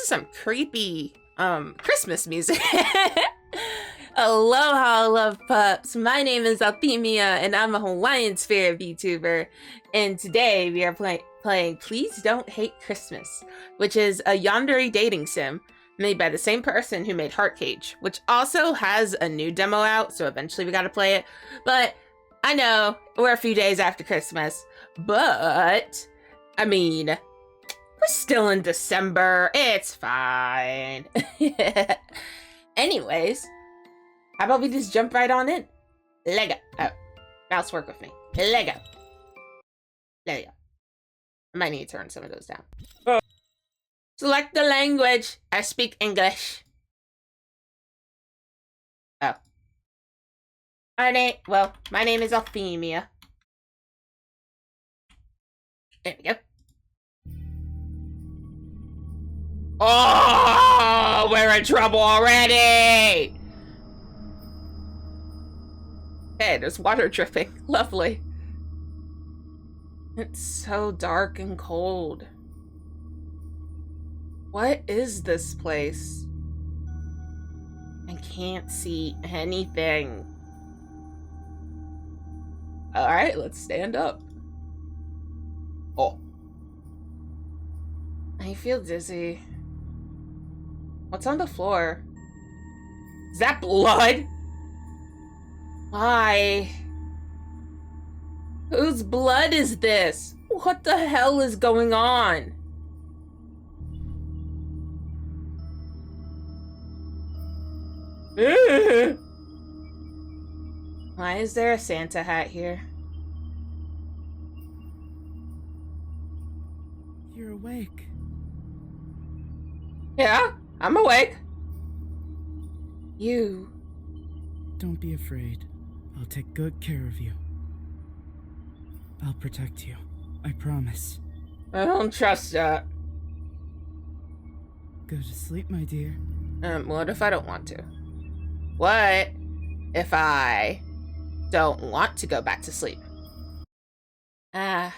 some creepy, Christmas music. Aloha, love pups. My name is Althemia, and I'm a Hawaiian spirit VTuber. And today we are playing Please Don't Hate Christmas, which is a Yandere dating sim made by the same person who made Heart Cage, which also has a new demo out, so eventually we gotta play it. But I know we're a few days after Christmas, but I mean, we're still in December. It's fine. Anyways, how about we just jump right on in? Lego. Oh, mouse work with me. Lego. There you go. I might need to turn some of those down. Oh. Select the language. I speak English. Oh. My name is Althemia. There we go. Oh, we're in trouble already! Hey, there's water dripping. Lovely. It's so dark and cold. What is this place? I can't see anything. Alright, let's stand up. Oh. I feel dizzy. What's on the floor? Is that blood? Why? Whose blood is this? What the hell is going on? Why is there a Santa hat here? You're awake. Yeah, I'm awake. You. Don't be afraid. I'll take good care of you. I'll protect you. I promise. I don't trust that. Go to sleep, my dear. What if I don't want to? What if I don't want to go back to sleep? That's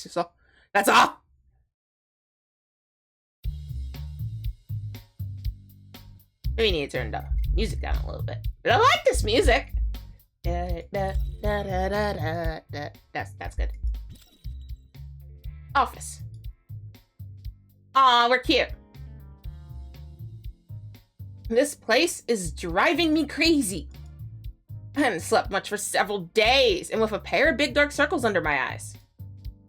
just all. That's all! We need to turn the music down a little bit. But I like this music! That's good. Office. Aw, we're cute. This place is driving me crazy. I haven't slept much for several days, and with a pair of big dark circles under my eyes.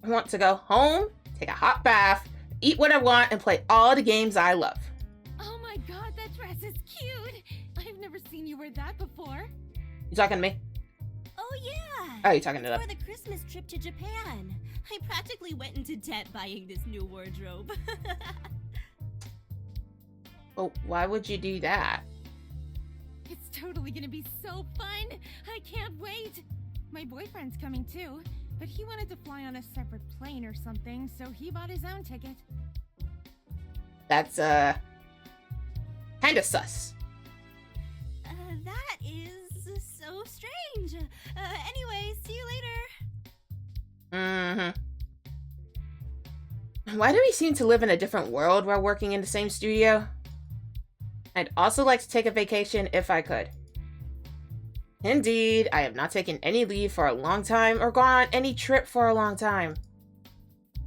I want to go home, take a hot bath, eat what I want, and play all the games I love. Oh my god, that dress is cute! I've never seen you wear that before. You talking to me? Oh yeah! Oh, you talking to them? For the Christmas trip to Japan. I practically went into debt buying this new wardrobe. Well, why would you do that? It's totally gonna be so fun! I can't wait! My boyfriend's coming too, but he wanted to fly on a separate plane or something, so he bought his own ticket. That's, kinda sus. That is so strange. Anyway, see you later. Why do we seem to live in a different world while working in the same studio? I'd also like to take a vacation if I could. Indeed, I have not taken any leave for a long time or gone on any trip for a long time.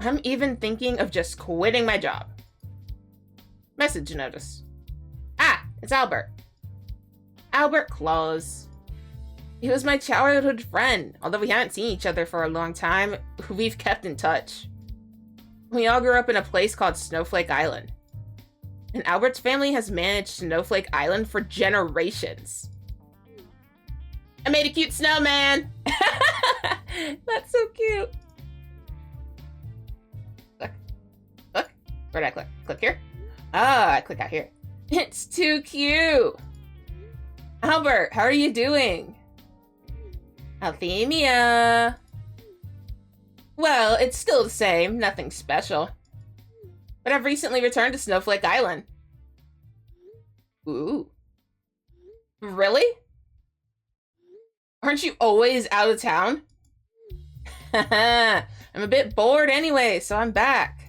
I'm even thinking of just quitting my job. Message notice. Ah, it's Albert. Albert Claus. He was my childhood friend. Although we haven't seen each other for a long time, we've kept in touch. We all grew up in a place called Snowflake Island. And Albert's family has managed Snowflake Island for generations. I made a cute snowman! That's so cute. Click. Click. Where did I click? Click here? Ah, I click out here. It's too cute! Albert, how are you doing? Althemia! Well, it's still the same, nothing special. But I've recently returned to Snowflake Island. Ooh. Really? Aren't you always out of town? I'm a bit bored anyway, so I'm back.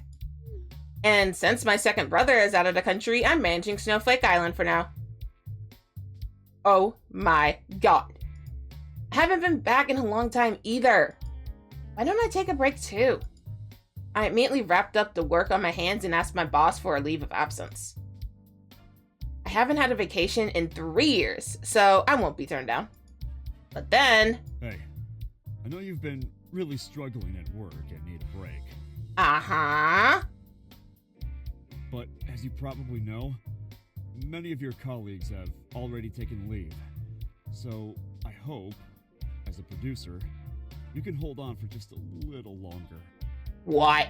And since my second brother is out of the country, I'm managing Snowflake Island for now. Oh my god. I haven't been back in a long time either. Why don't I take a break too? I immediately wrapped up the work on my hands and asked my boss for a leave of absence. I haven't had a vacation in 3 years, so I won't be turned down. But then... Hey, I know you've been really struggling at work and need a break. Uh-huh. But as you probably know, many of your colleagues have already taken leave. So I hope, as a producer, you can hold on for just a little longer. What?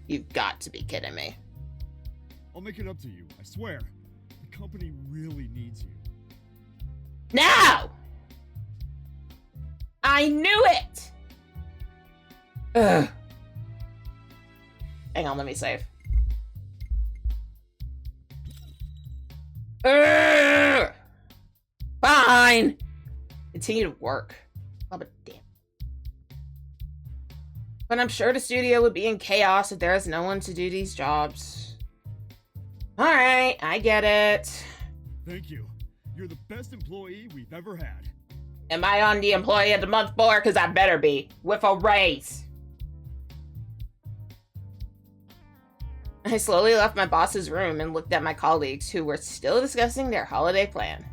You've got to be kidding me. I'll make it up to you, I swear. The company really needs you. No! I knew it! Ugh. Hang on, let me save. Ugh. Fine! Continue to work. Oh, but damn. But I'm sure the studio would be in chaos if there is no one to do these jobs. Alright, I get it. Thank you. You're the best employee we've ever had. Am I on the Employee of the Month board? Because I better be. With a raise. I slowly left my boss's room and looked at my colleagues who were still discussing their holiday plan.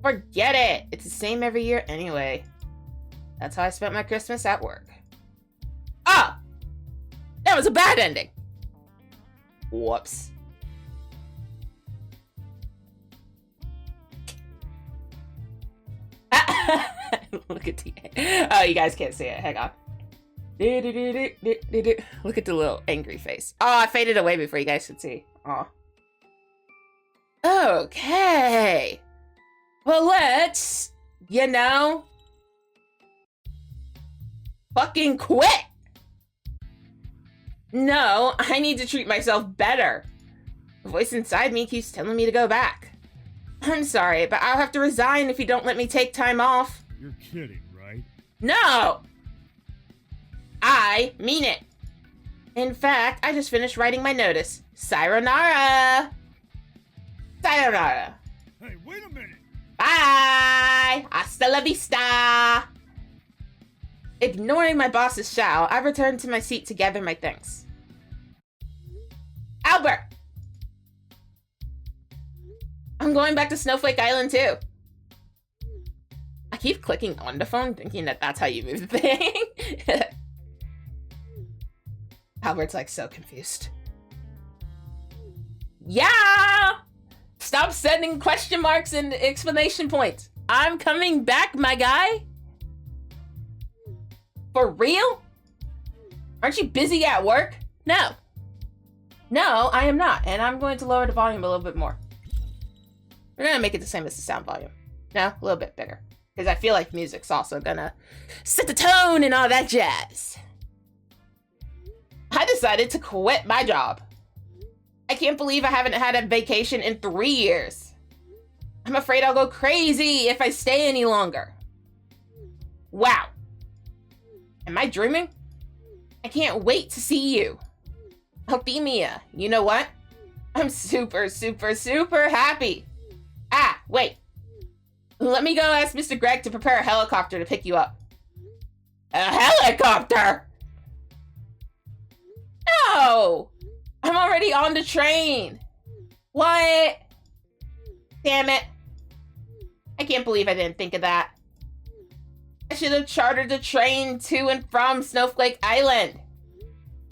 Forget it! It's the same every year anyway. That's how I spent my Christmas at work. Ah! That was a bad ending! Whoops. Look at the... Oh, you guys can't see it. Hang on. Look at the little angry face. Oh, I faded away before you guys could see. Aw. Okay. Well, let's, you know, fucking quit. No, I need to treat myself better. The voice inside me keeps telling me to go back. I'm sorry, but I'll have to resign if you don't let me take time off. You're kidding, right? No! I mean it. In fact, I just finished writing my notice. Sayonara! Sayonara. Hey, wait a minute! Bye! Hasta la vista! Ignoring my boss's shout, I returned to my seat to gather my things. Albert! I'm going back to Snowflake Island too. I keep clicking on the phone thinking that that's how you move the thing. Albert's like so confused. Yeah! Stop sending question marks and exclamation points. I'm coming back, my guy. For real? Aren't you busy at work? No. No, I am not. And I'm going to lower the volume a little bit more. We're going to make it the same as the sound volume. No, a little bit bigger. Because I feel like music's also going to set the tone and all that jazz. I decided to quit my job. I can't believe I haven't had a vacation in 3 years. I'm afraid I'll go crazy if I stay any longer. Wow. Am I dreaming? I can't wait to see you. Althemia, you know what? I'm super, super, super happy. Ah, wait. Let me go ask Mr. Greg to prepare a helicopter to pick you up. A helicopter? No! I'm already on the train. What? Damn it. I can't believe I didn't think of that. I should have chartered the train to and from Snowflake Island.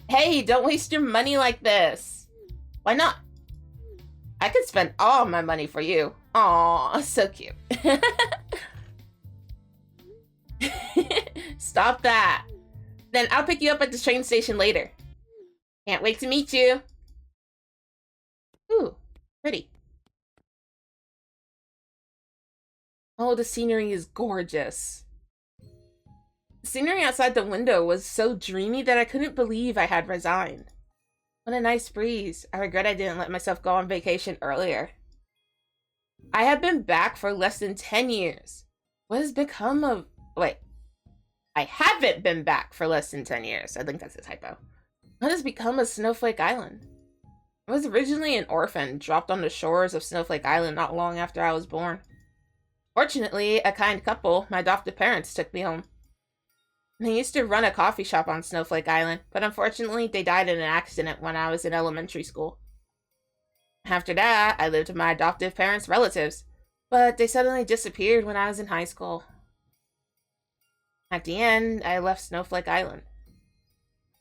Hey, don't waste your money like this. Why not? I could spend all my money for you. Aw, so cute. Stop that. Then I'll pick you up at the train station later. Can't wait to meet you. Ooh, pretty. Oh, the scenery is gorgeous. The scenery outside the window was so dreamy that I couldn't believe I had resigned. What a nice breeze. I regret I didn't let myself go on vacation earlier. I have been back for less than 10 years. What has become of... Wait. I haven't been back for less than 10 years. I think that's a typo. What has become of Snowflake Island? I was originally an orphan, dropped on the shores of Snowflake Island not long after I was born. Fortunately, a kind couple, my adoptive parents, took me home. They used to run a coffee shop on Snowflake Island, but unfortunately they died in an accident when I was in elementary school. After that, I lived with my adoptive parents' relatives, but they suddenly disappeared when I was in high school. At the end, I left Snowflake Island.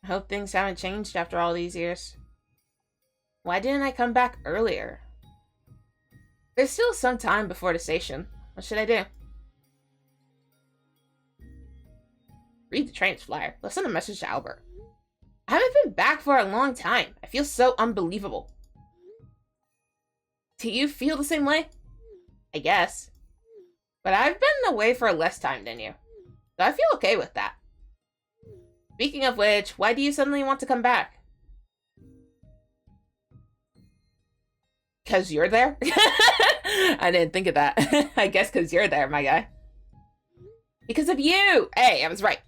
I hope things haven't changed after all these years. Why didn't I come back earlier? There's still some time before the station. What should I do? Read the train's flyer. Let's send a message to Albert. I haven't been back for a long time. I feel so unbelievable. Do you feel the same way? I guess. But I've been away for less time than you. So I feel okay with that. Speaking of which, why do you suddenly want to come back? Because you're there? I didn't think of that. I guess because you're there, my guy. Because of you! Hey, I was right.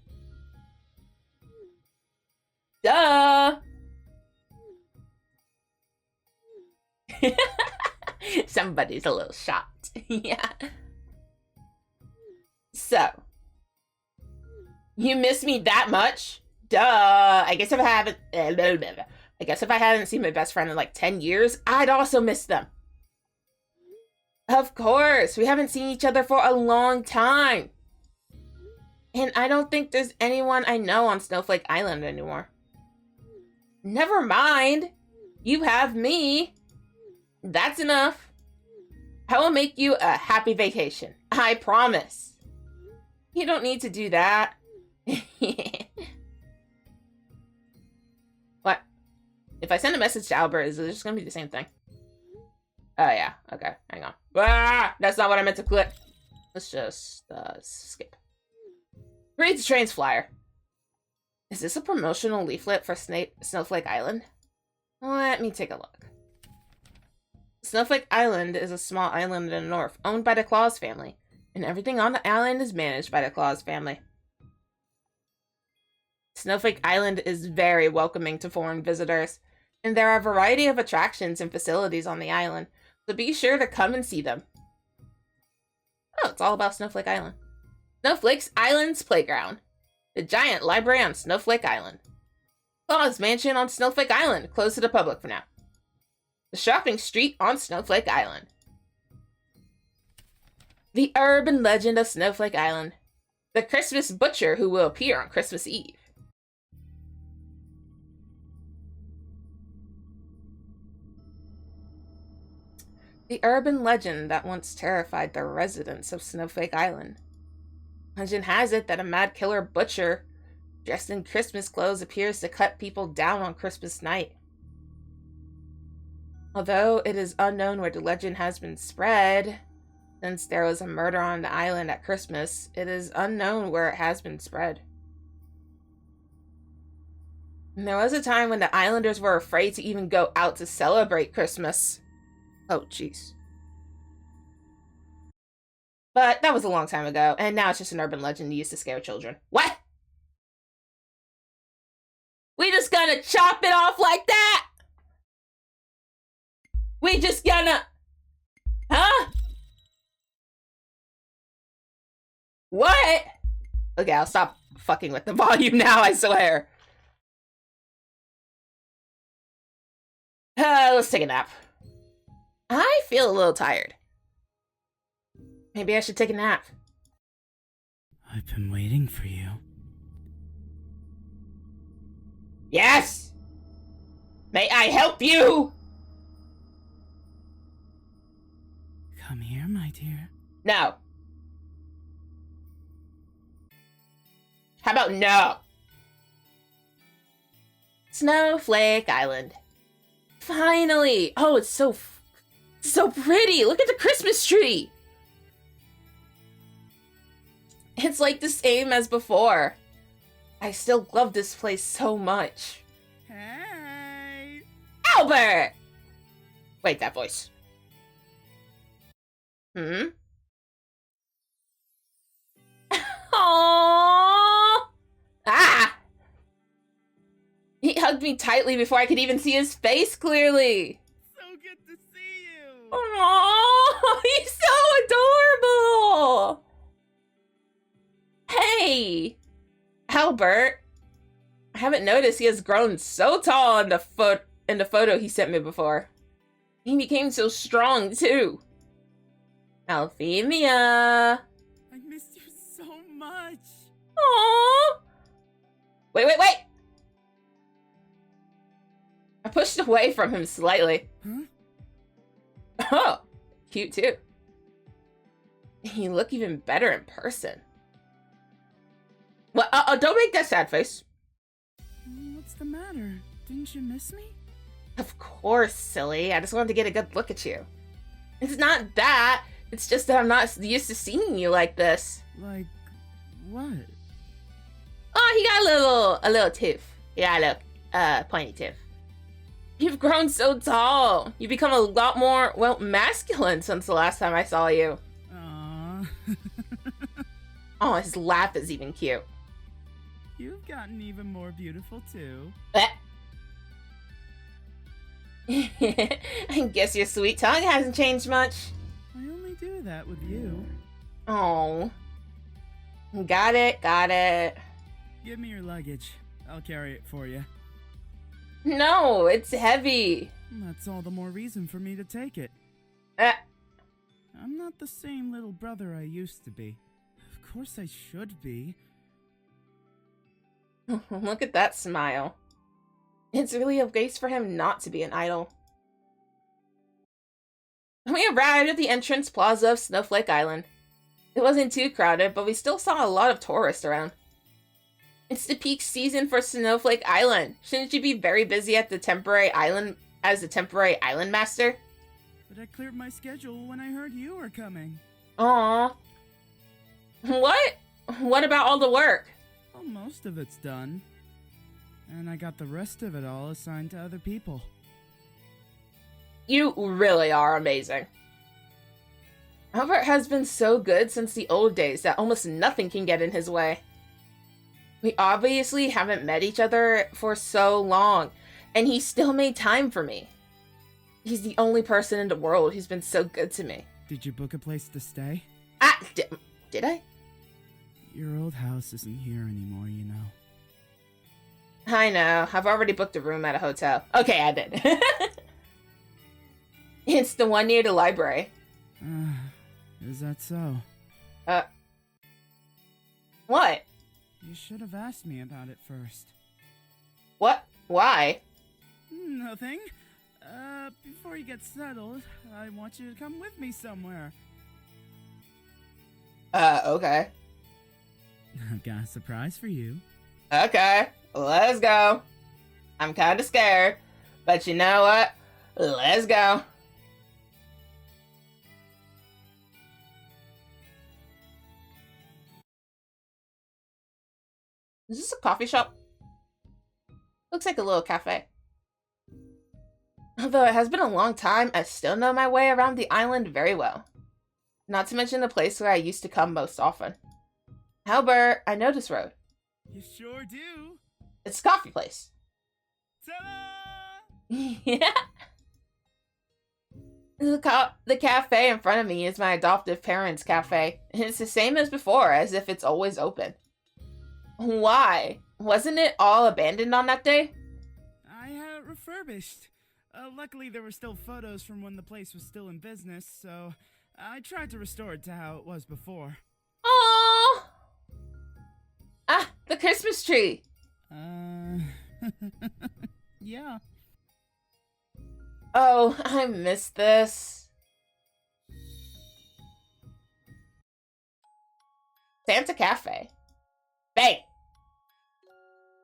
Duh! Somebody's a little shocked. Yeah. So. You miss me that much? Duh. I guess if I hadn't seen my best friend in like 10 years, I'd also miss them. Of course. We haven't seen each other for a long time. And I don't think there's anyone I know on Snowflake Island anymore. Never mind. You have me. That's enough. I will make you a happy vacation. I promise. You don't need to do that. What? If I send a message to Albert, is it just gonna be the same thing? Oh yeah, okay, hang on. Ah, that's not what I meant to click. Let's just skip. Read the train's flyer. Is this a promotional leaflet for Snowflake Island? Let me take a look. Snowflake Island is a small island in the north, owned by the Claus family, and everything on the island is managed by the Claus family. Snowflake Island is very welcoming to foreign visitors, and there are a variety of attractions and facilities on the island, so be sure to come and see them. Oh, it's all about Snowflake Island. Snowflake Island's playground. The giant library on Snowflake Island. Claus Mansion on Snowflake Island, closed to the public for now. The shopping street on Snowflake Island. The urban legend of Snowflake Island. The Christmas butcher who will appear on Christmas Eve. The urban legend that once terrified the residents of Snowflake Island. Legend has it that a mad killer butcher dressed in Christmas clothes appears to cut people down on Christmas night. Although it is unknown where the legend has been spread, since there was a murder on the island at Christmas, it is unknown where it has been spread. And there was a time when the islanders were afraid to even go out to celebrate Christmas. Oh, jeez. But that was a long time ago, and now it's just an urban legend used to scare children. What? We just gonna chop it off like that? We just gonna... Huh? What? Okay, I'll stop fucking with the volume now, I swear. Let's take a nap. I feel a little tired. Maybe I should take a nap. I've been waiting for you. Yes! May I help you? Come here, my dear. No. How about no? Snowflake Island. Finally! Oh, it's so pretty! Look at the Christmas tree! It's like the same as before. I still love this place so much. Hey! Albert! Wait, that voice. Hmm? Aww! hugged me tightly before I could even see his face clearly. So good to see you! Aww, he's so adorable! Hey! Albert! I haven't noticed he has grown so tall in the photo he sent me before. He became so strong, too. Althemia! I missed you so much! Aww! Wait! I pushed away from him slightly. Huh? Oh, cute too. You look even better in person. What? Don't make that sad face. What's the matter? Didn't you miss me? Of course, silly. I just wanted to get a good look at you. It's not that. It's just that I'm not used to seeing you like this. Like, what? Oh, he got a little tooth. Yeah, look, pointy tooth. You've grown so tall. You've become a lot more, well, masculine since the last time I saw you. Aww. Oh, his laugh is even cute. You've gotten even more beautiful, too. I guess your sweet tongue hasn't changed much. I only do that with you. Oh. Got it. Give me your luggage. I'll carry it for you. No, it's heavy. That's all the more reason for me to take it. I'm not the same little brother I used to be. Of course I should be. Look at that smile. It's really a waste for him not to be an idol. We arrived at the entrance plaza of Snowflake Island. It wasn't too crowded, but we still saw a lot of tourists around. It's the peak season for Snowflake Island. Shouldn't you be very busy at the temporary island as the temporary island master? But I cleared my schedule when I heard you were coming. Aww. What? What about all the work? Well, most of it's done. And I got the rest of it all assigned to other people. You really are amazing. Albert has been so good since the old days that almost nothing can get in his way. We obviously haven't met each other for so long, and he still made time for me. He's the only person in the world who's been so good to me. Did you book a place to stay? Did I? Your old house isn't here anymore, you know. I know. I've already booked a room at a hotel. Okay, I did. It's the one near the library. Is that so? What? You should have asked me about it first. What? Why? Nothing. Before you get settled, I want you to come with me somewhere. Okay. I've got a surprise for you. Okay, let's go. I'm kinda scared, but you know what? Let's go. Is this a coffee shop? Looks like a little cafe. Although it has been a long time, I still know my way around the island very well. Not to mention the place where I used to come most often. Albert, I know this road. You sure do. It's a coffee place. Ta-da! Yeah. The cafe in front of me is my adoptive parents' cafe. It's the same as before, as if it's always open. Why? Wasn't it all abandoned on that day? I had it refurbished. Luckily, there were still photos from when the place was still in business, so I tried to restore it to how it was before. Aww! Ah, the Christmas tree! Yeah. Oh, I miss this. Santa Cafe. Bang!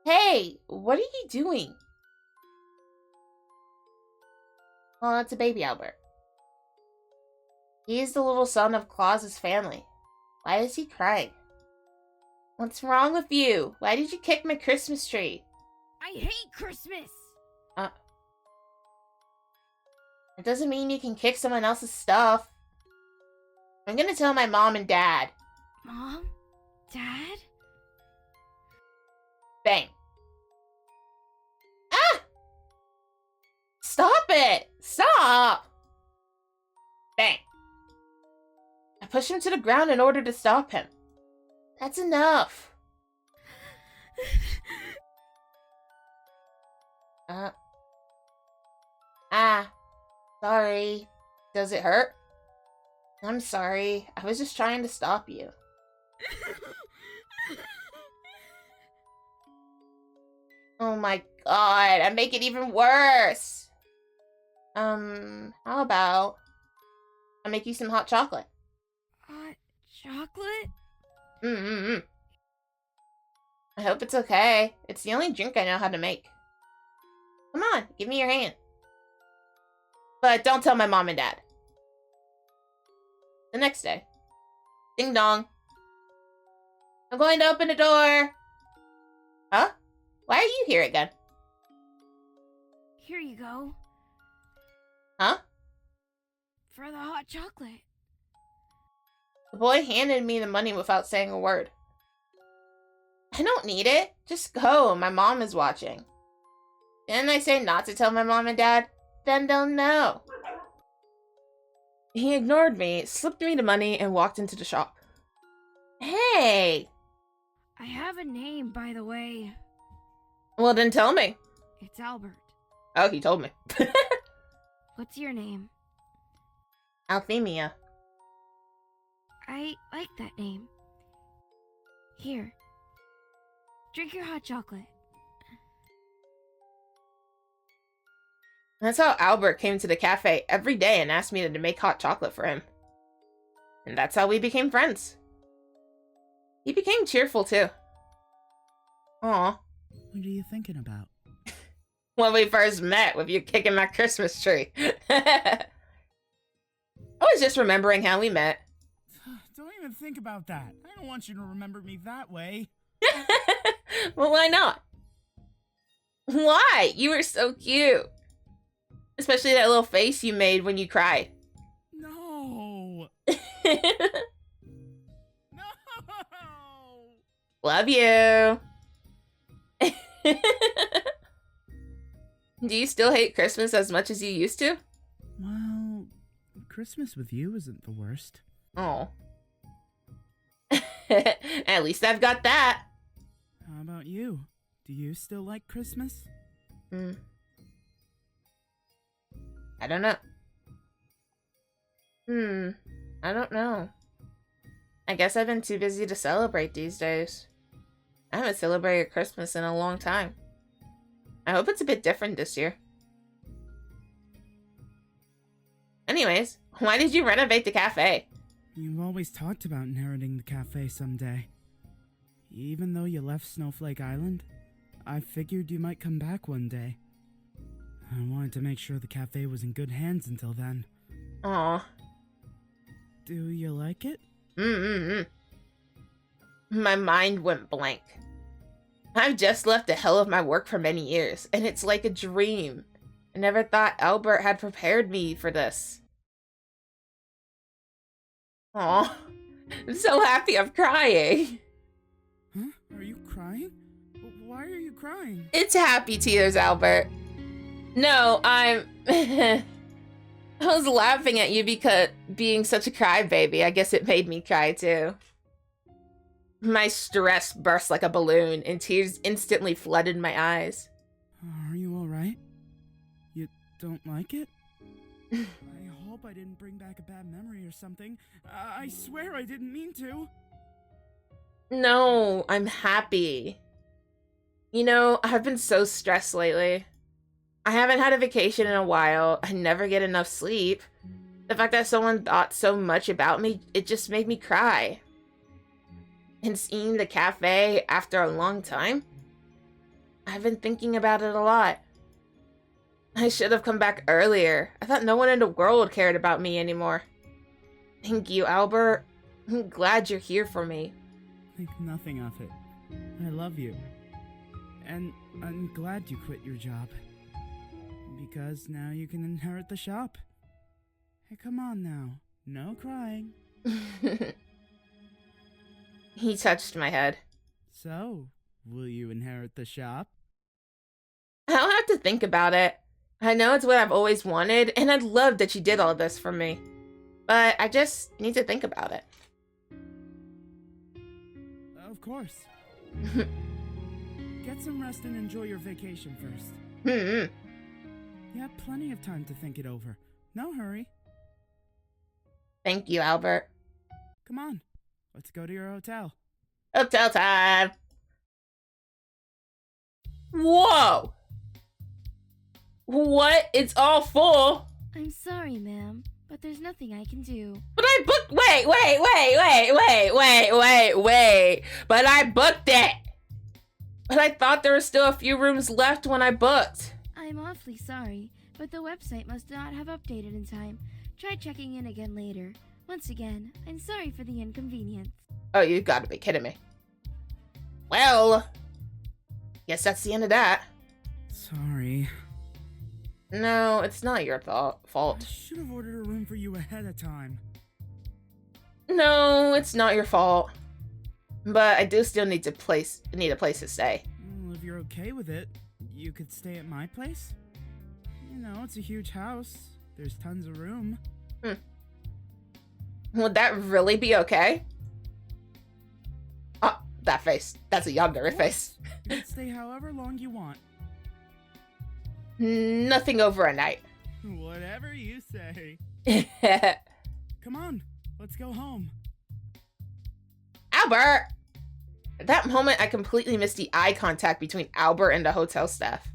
Hey, what are you doing? Oh, that's a baby Albert. He is the little son of Claus's family. Why is he crying? What's wrong with you? Why did you kick my Christmas tree? I hate Christmas! It doesn't mean you can kick someone else's stuff. I'm gonna tell my mom and dad. Mom? Dad? Bang. Ah! it! Stop! Bang. I pushed him to the ground in order to stop him. That's enough. Sorry. Does it hurt? I'm sorry. I was just trying to stop you. Oh my god, I make it even worse. How about I make you some hot chocolate? Hot chocolate? I hope it's okay. It's the only drink I know how to make. Come on, give me your hand. But don't tell my mom and dad. The next day. Ding dong. I'm going to open the door. Huh? Why are you here again? Here you go. Huh? For the hot chocolate. The boy handed me the money without saying a word. I don't need it. Just go. My mom is watching. Didn't I say not to tell my mom and dad? Then they'll know. He ignored me, slipped me the money, and walked into the shop. Hey! I have a name, by the way. Well, then tell me. It's Albert. Oh, he told me. What's your name? Althemia. I like that name. Here. Drink your hot chocolate. That's how Albert came to the cafe every day and asked me to make hot chocolate for him. And that's how we became friends. He became cheerful too. Aw. What are you thinking about? When we first met with you kicking my Christmas tree. I was just remembering how we met. Don't even think about that. I don't want you to remember me that way. Well, why not? Why? You were so cute. Especially that little face you made when you cried. No. No. Love you. Do you still hate Christmas as much as you used to? Well, Christmas with you isn't the worst. Oh. At least I've got that. How about you? Do you still like Christmas? I don't know. I don't know. I guess I've been too busy to celebrate these days. I haven't celebrated Christmas in a long time. I hope it's a bit different this year. Anyways, why did you renovate the cafe? You've always talked about inheriting the cafe someday. Even though you left Snowflake Island, I figured you might come back one day. I wanted to make sure the cafe was in good hands until then. Aw. Do you like it? My mind went blank. I've just left the hell of my work for many years, and it's like a dream. I never thought Albert had prepared me for this. Aw. I'm so happy I'm crying. Huh? Are you crying? Why are you crying? It's happy tears, Albert. No, I'm... I was laughing at you because being such a crybaby. I guess it made me cry too. My stress burst like a balloon and tears instantly flooded my eyes. Are you alright? You don't like it? I hope I didn't bring back a bad memory or something. I swear I didn't mean to. No, I'm happy. You know, I've been so stressed lately. I haven't had a vacation in a while. I never get enough sleep. The fact that someone thought so much about me, it just made me cry. And seeing the cafe after a long time, I've been thinking about it a lot. I should have come back earlier. I thought no one in the world cared about me anymore. Thank you, Albert. I'm glad you're here for me. Think nothing of it. I love you. And I'm glad you quit your job. Because now you can inherit the shop. Hey, come on now. No crying. He touched my head. So, will you inherit the shop? I'll have to think about it. I know it's what I've always wanted, and I'd love that you did all this for me. But I just need to think about it. Of course. Get some rest and enjoy your vacation first. You have plenty of time to think it over. No hurry. Thank you, Albert. Come on, let's go to your hotel. Hotel time! Whoa! What? It's all full? I'm sorry, ma'am, but there's nothing I can do. But I booked- Wait! But I booked it! But I thought there were still a few rooms left when I booked. I'm awfully sorry, but the website must not have updated in time. Try checking in again later. Once again, I'm sorry for the inconvenience. Oh, you gotta be kidding me. Well, guess that's the end of that. Sorry. No, it's not your I fault. should have ordered a room for you ahead of time. No, it's not your fault. But I do still need a place to stay. Well, if you're okay with it, you could stay at my place. You know, it's a huge house. There's tons of room. Would that really be okay? Oh, that face. That's a Yandere face. You can stay however long you want. Nothing over a night. Whatever you say. Come on, let's go home. Albert! At that moment, I completely missed the eye contact between Albert and the hotel staff.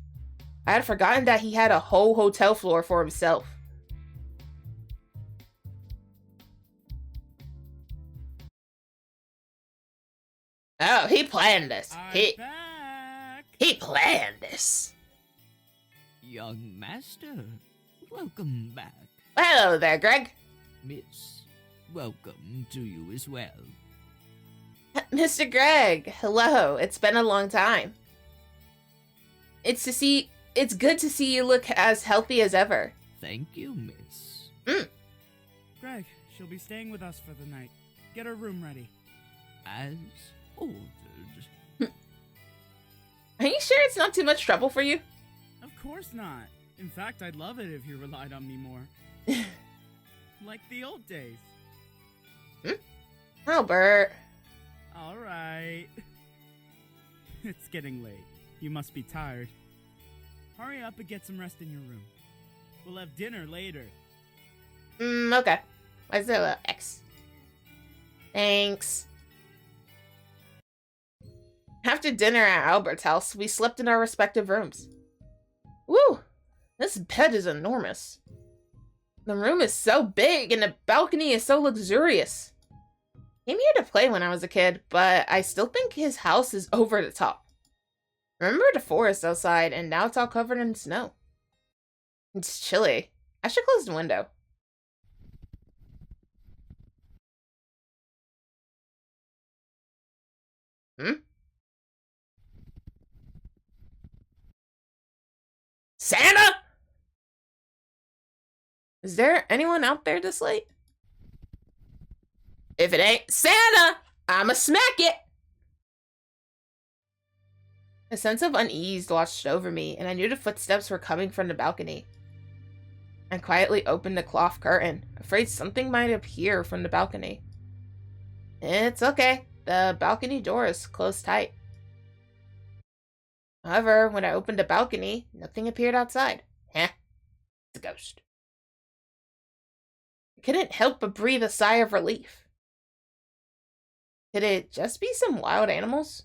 I had forgotten that he had a whole hotel floor for himself. Oh, he planned this. I'm back. He planned this. Young master, welcome back. Hello there, Greg. Miss, welcome to you as well. Mr. Greg, hello. It's been a long time. It's good to see you look as healthy as ever. Thank you, miss. Greg, she'll be staying with us for the night. Get her room ready. As ordered. Are you sure it's not too much trouble for you? Of course not. In fact, I'd love it if you relied on me more. Like the old days. Albert. All right. It's getting late. You must be tired. Hurry up and get some rest in your room. We'll have dinner later. Okay. What's the X? Thanks. After dinner at Albert's house, we slept in our respective rooms. Woo! This bed is enormous. The room is so big and the balcony is so luxurious. Came here to play when I was a kid, but I still think his house is over the top. Remember the forest outside, and now it's all covered in snow. It's chilly. I should close the window. Santa? Is there anyone out there this late? If it ain't Santa, I'ma smack it! A sense of unease washed over me, and I knew the footsteps were coming from the balcony. I quietly opened the cloth curtain, afraid something might appear from the balcony. It's okay. The balcony door is closed tight. However, when I opened the balcony, nothing appeared outside. It's a ghost. I couldn't help but breathe a sigh of relief. Could it just be some wild animals?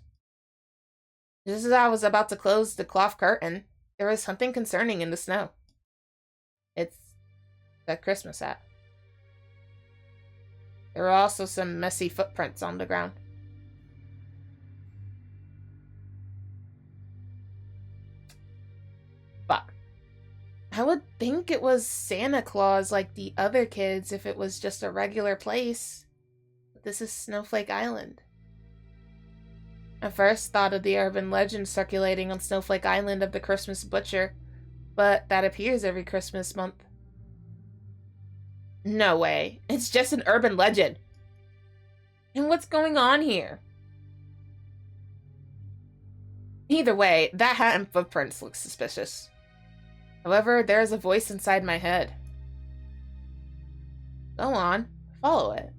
Just as I was about to close the cloth curtain, there was something concerning in the snow. It's the Christmas hat. There were also some messy footprints on the ground. Fuck. I would think it was Santa Claus like the other kids if it was just a regular place. But this is Snowflake Island. I first thought of the urban legend circulating on Snowflake Island of the Christmas Butcher, but that appears every Christmas month. No way. It's just an urban legend. And what's going on here? Either way, that hat and footprints look suspicious. However, there is a voice inside my head. Go on, follow it.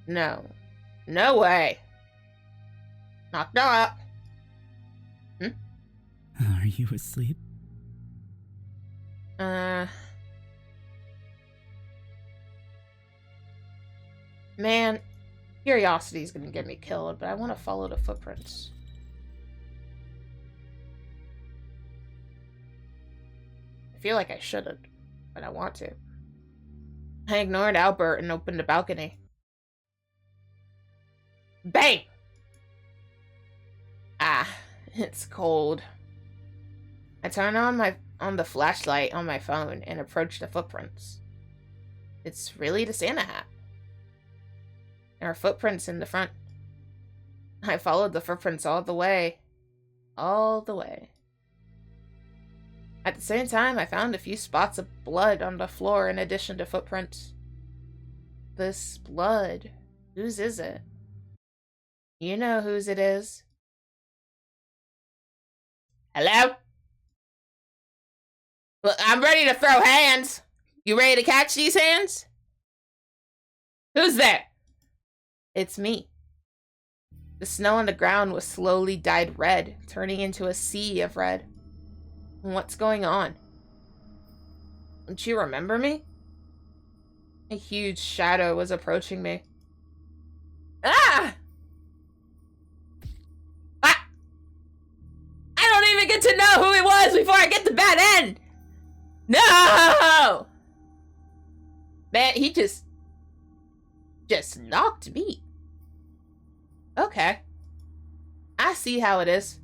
No. No way. Knock, knock. Are you asleep? Man, curiosity is gonna get me killed, but I want to follow the footprints. I feel like I shouldn't, but I want to. I ignored Albert and opened the balcony. Bang! Ah, it's cold. I turned on the flashlight on my phone and approached the footprints. It's really the Santa hat. There are footprints in the front. I followed the footprints all the way. All the way. At the same time, I found a few spots of blood on the floor in addition to footprints. This blood, whose is it? You know whose it is. Hello? Well, I'm ready to throw hands. You ready to catch these hands? Who's there? It's me. The snow on the ground was slowly dyed red, turning into a sea of red. What's going on? Don't you remember me? A huge shadow was approaching me. Ah! I don't even get to know who it was before I get the bad end! No! Man, he just knocked me. Okay. I see how it is.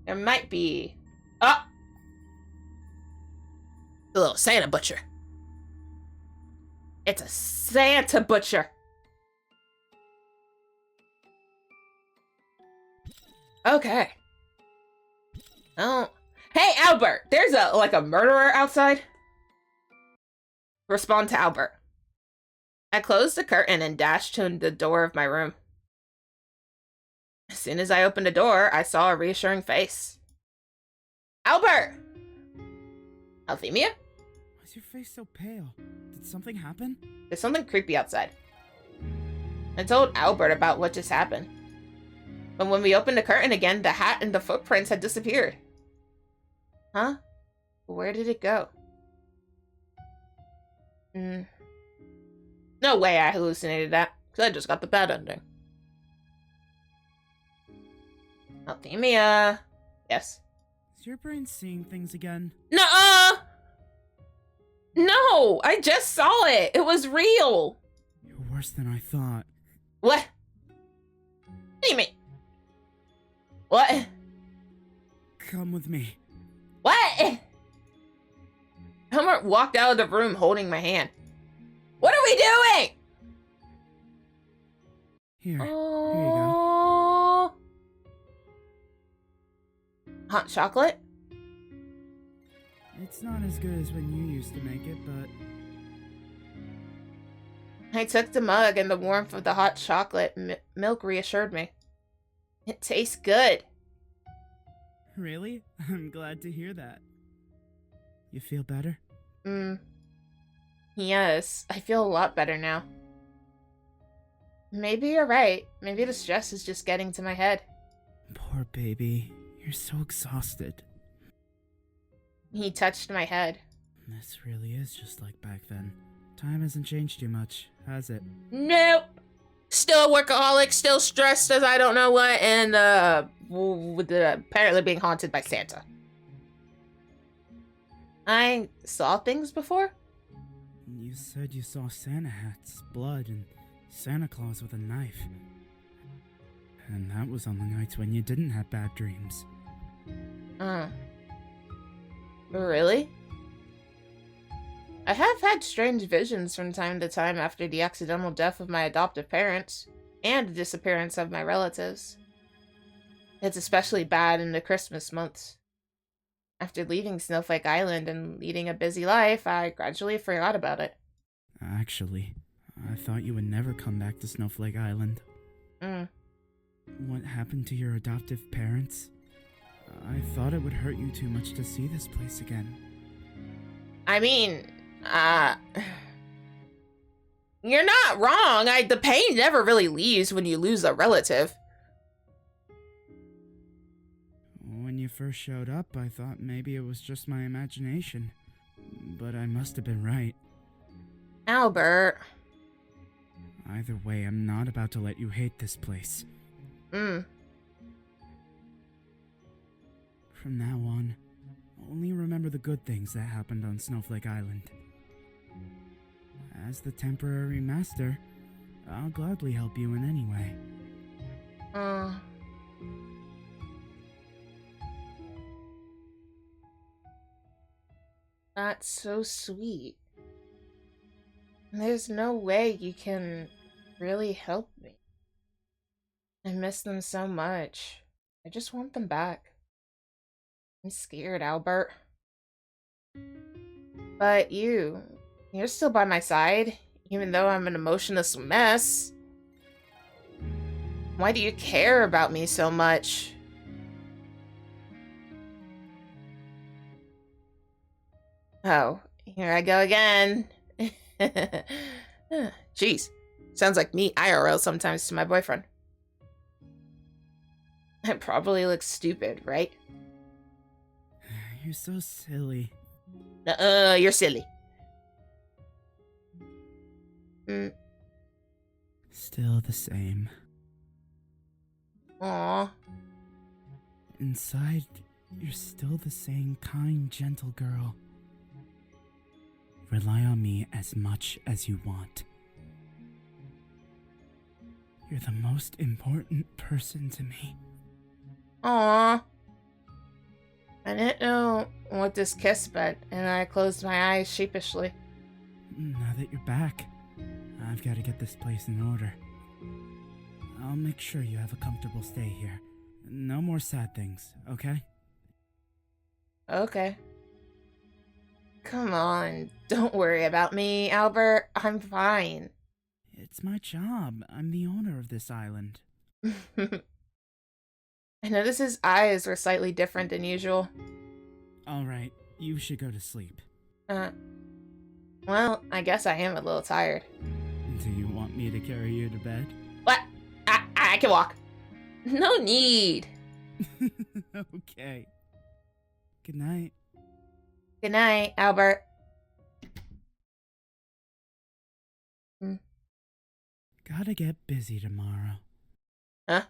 There might be... Oh! The little Santa butcher. It's a Santa butcher. Okay. Oh. Hey, Albert! There's a murderer outside. Respond to Albert. I closed the curtain and dashed to the door of my room. As soon as I opened the door, I saw a reassuring face. Albert! Althemia? Why is your face so pale? Did something happen? There's something creepy outside. I told Albert about what just happened. But when we opened the curtain again, the hat and the footprints had disappeared. Huh? Where did it go? No way I hallucinated that, because I just got the bad ending. Althemia. Yes? Is your brain seeing things again? Nuh-uh! No! I just saw it! It was real! You're worse than I thought. What? What do you mean? What? Come with me. What? Albert walked out of the room holding my hand. What are we doing? Here you go. Oh. Hot chocolate? It's not as good as when you used to make it, but... I took the mug and the warmth of the hot chocolate milk reassured me. It tastes good. Really? I'm glad to hear that. You feel better? Yes, I feel a lot better now. Maybe you're right. Maybe the stress is just getting to my head. Poor baby. You're so exhausted. He touched my head. This really is just like back then. Time hasn't changed too much, has it? Nope. Still a workaholic, still stressed as I don't know what, and apparently being haunted by Santa. I saw things before? You said you saw Santa hats, blood, and Santa Claus with a knife. And that was on the nights when you didn't have bad dreams. Really? I have had strange visions from time to time after the accidental death of my adoptive parents, and the disappearance of my relatives. It's especially bad in the Christmas months. After leaving Snowflake Island and leading a busy life, I gradually forgot about it. Actually, I thought you would never come back to Snowflake Island. What happened to your adoptive parents? I thought it would hurt you too much to see this place again. I mean, you're not wrong. The pain never really leaves when you lose a relative. When you first showed up, I thought maybe it was just my imagination. But I must have been right. Albert. Either way, I'm not about to let you hate this place. Mm. From now on, only remember the good things that happened on Snowflake Island. As the temporary master, I'll gladly help you in any way. That's so sweet. There's no way you can really help me. I miss them so much. I just want them back. I'm scared, Albert. But you're still by my side, even though I'm an emotionless mess. Why do you care about me so much? Oh, here I go again. Jeez, sounds like me IRL sometimes to my boyfriend. I probably look stupid, right? You're so silly. You're silly. Still the same. Aw. Inside, you're still the same kind, gentle girl. Rely on me as much as you want. You're the most important person to me. Aw. I didn't know what this kiss meant, and I closed my eyes sheepishly. Now that you're back, I've got to get this place in order. I'll make sure you have a comfortable stay here. No more sad things, okay? Okay. Come on, don't worry about me, Albert. I'm fine. It's my job. I'm the owner of this island. I noticed his eyes were slightly different than usual. Alright, you should go to sleep. Well, I guess I am a little tired. Do you want me to carry you to bed? What? I can walk. No need. Okay. Good night. Good night, Albert. Gotta get busy tomorrow. Huh?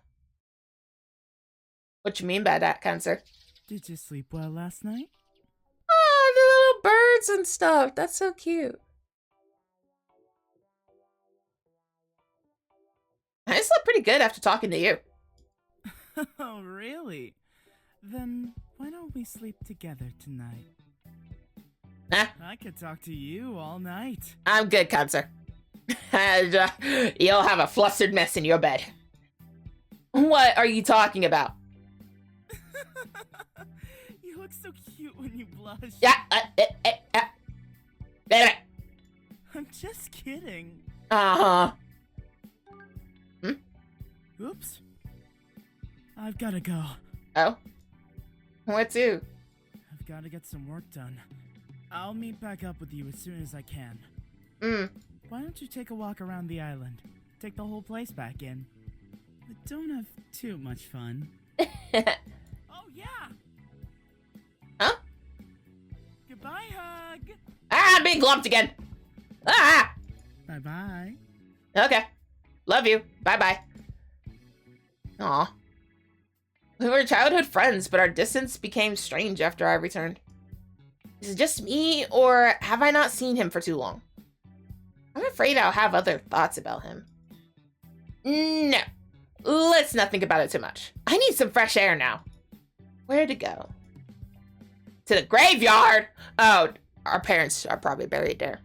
What you mean by that, Cancer? Did you sleep well last night? Oh, the little birds and stuff. That's so cute. I slept pretty good after talking to you. Oh, really? Then why don't we sleep together tonight? Huh? I could talk to you all night. I'm good, Cancer. And you'll have a flustered mess in your bed. What are you talking about? You look so cute when you blush. Yeah. I'm just kidding. Uh-huh. Oops. I've gotta go. Oh? What to? I've gotta get some work done. I'll meet back up with you as soon as I can. Why don't you take a walk around the island? Take the whole place back in. But don't have too much fun. Oh, yeah! Huh? Goodbye, hug! Ah, I'm being glumped again. Ah! Bye-bye. Okay. Love you. Bye-bye. Aw. We were childhood friends, but our distance became strange after I returned. Is it just me, or have I not seen him for too long? I'm afraid I'll have other thoughts about him. No. Let's not think about it too much. I need some fresh air now. Where to go? To the graveyard! Oh, our parents are probably buried there.